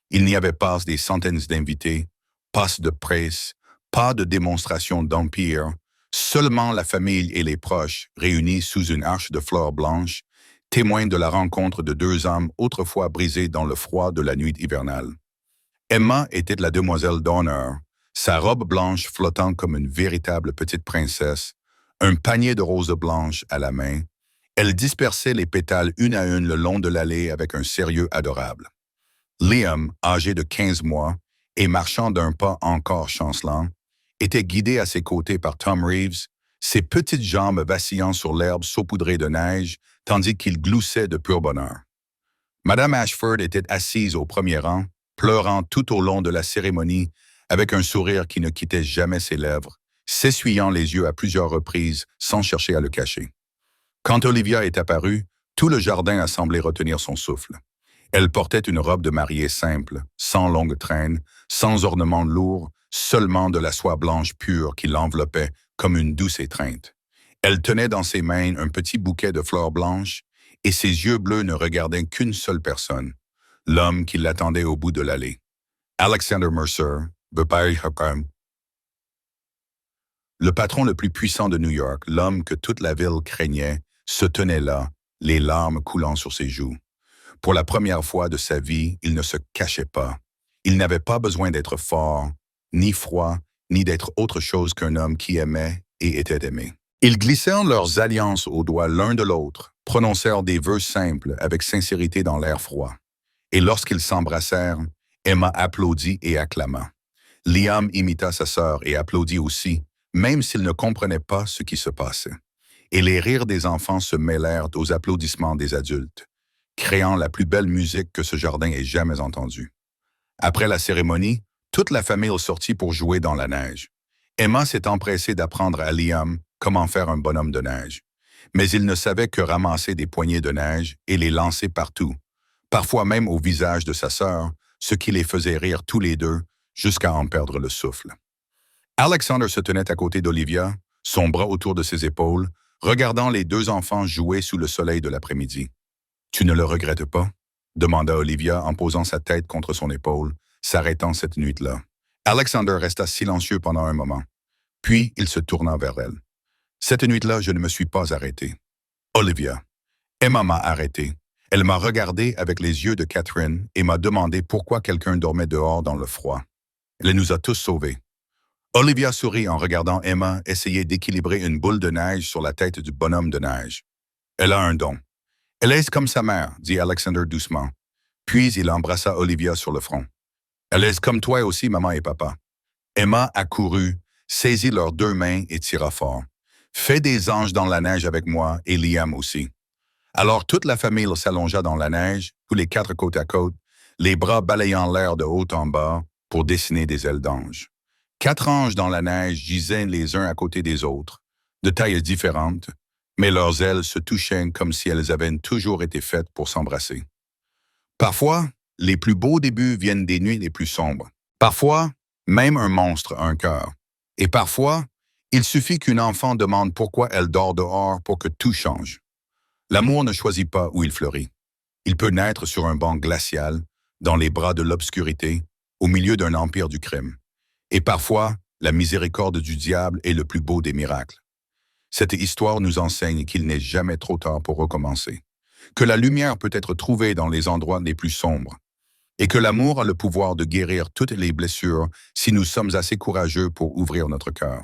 Il n'y avait pas des centaines d'invités, pas de presse, pas de démonstration d'empire, seulement la famille et les proches réunis sous une arche de fleurs blanches, témoins de la rencontre de deux âmes autrefois brisées dans le froid de la nuit hivernale. Emma était la demoiselle d'honneur, sa robe blanche flottant comme une véritable petite princesse, un panier de roses blanches à la main. Elle dispersait les pétales une à une le long de l'allée avec un sérieux adorable. Liam, âgé de 15 mois et marchant d'un pas encore chancelant, était guidé à ses côtés par Tom Reeves, ses petites jambes vacillant sur l'herbe saupoudrée de neige, tandis qu'il gloussait de pur bonheur. Madame Ashford était assise au premier rang, pleurant tout au long de la cérémonie, avec un sourire qui ne quittait jamais ses lèvres, s'essuyant les yeux à plusieurs reprises sans chercher à le cacher. Quand Olivia est apparue, tout le jardin a semblé retenir son souffle. Elle portait une robe de mariée simple, sans longue traîne, sans ornements lourds, seulement de la soie blanche pure qui l'enveloppait comme une douce étreinte. Elle tenait dans ses mains un petit bouquet de fleurs blanches et ses yeux bleus ne regardaient qu'une seule personne, l'homme qui l'attendait au bout de l'allée. Alexander Mercer, le patron le plus puissant de New York, l'homme que toute la ville craignait, se tenait là, les larmes coulant sur ses joues. Pour la première fois de sa vie, il ne se cachait pas. Il n'avait pas besoin d'être fort, ni froid, ni d'être autre chose qu'un homme qui aimait et était aimé. Ils glissèrent leurs alliances aux doigts l'un de l'autre, prononcèrent des vœux simples avec sincérité dans l'air froid. Et lorsqu'ils s'embrassèrent, Emma applaudit et acclama. Liam imita sa sœur et applaudit aussi, même s'il ne comprenait pas ce qui se passait. Et les rires des enfants se mêlèrent aux applaudissements des adultes, créant la plus belle musique que ce jardin ait jamais entendue. Après la cérémonie, toute la famille sortit pour jouer dans la neige. Emma s'est empressée d'apprendre à Liam comment faire un bonhomme de neige. Mais il ne savait que ramasser des poignées de neige et les lancer partout, parfois même au visage de sa sœur, ce qui les faisait rire tous les deux jusqu'à en perdre le souffle. Alexander se tenait à côté d'Olivia, son bras autour de ses épaules, regardant les deux enfants jouer sous le soleil de l'après-midi. « Tu ne le regrettes pas? » demanda Olivia en posant sa tête contre son épaule, s'arrêtant cette nuit-là. Alexander resta silencieux pendant un moment. Puis il se tourna vers elle. « Cette nuit-là, je ne me suis pas arrêté. Olivia, Emma m'a arrêté. Elle m'a regardé avec les yeux de Catherine et m'a demandé pourquoi quelqu'un dormait dehors dans le froid. Elle nous a tous sauvés. » Olivia sourit en regardant Emma essayer d'équilibrer une boule de neige sur la tête du bonhomme de neige. « Elle a un don. »« Elle est comme sa mère, » dit Alexander doucement. Puis il embrassa Olivia sur le front. « Elle est comme toi aussi, maman et papa. » Emma accourut, saisit leurs deux mains et tira fort. « Fais des anges dans la neige avec moi et Liam aussi. » Alors toute la famille s'allongea dans la neige, tous les quatre côte à côte, les bras balayant l'air de haut en bas pour dessiner des ailes d'ange. 4 anges dans la neige gisaient les uns à côté des autres, de tailles différentes, mais leurs ailes se touchaient comme si elles avaient toujours été faites pour s'embrasser. Parfois, les plus beaux débuts viennent des nuits les plus sombres. Parfois, même un monstre a un cœur. Et parfois, il suffit qu'une enfant demande pourquoi elle dort dehors pour que tout change. L'amour ne choisit pas où il fleurit. Il peut naître sur un banc glacial, dans les bras de l'obscurité, au milieu d'un empire du crime. Et parfois, la miséricorde du diable est le plus beau des miracles. Cette histoire nous enseigne qu'il n'est jamais trop tard pour recommencer. que la lumière peut être trouvée dans les endroits les plus sombres, et que l'amour a le pouvoir de guérir toutes les blessures si nous sommes assez courageux pour ouvrir notre cœur.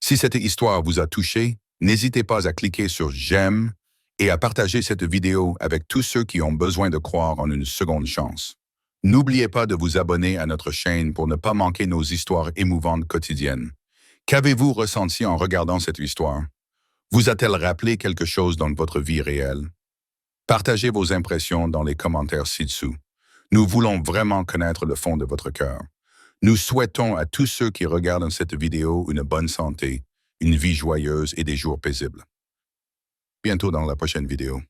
Si cette histoire vous a touché, n'hésitez pas à cliquer sur j'aime et à partager cette vidéo avec tous ceux qui ont besoin de croire en une seconde chance. N'oubliez pas de vous abonner à notre chaîne pour ne pas manquer nos histoires émouvantes quotidiennes. Qu'avez-vous ressenti en regardant cette histoire? Vous a-t-elle rappelé quelque chose dans votre vie réelle? Partagez vos impressions dans les commentaires ci-dessous. Nous voulons vraiment connaître le fond de votre cœur. Nous souhaitons à tous ceux qui regardent cette vidéo une bonne santé, une vie joyeuse et des jours paisibles. Bientôt dans la prochaine vidéo.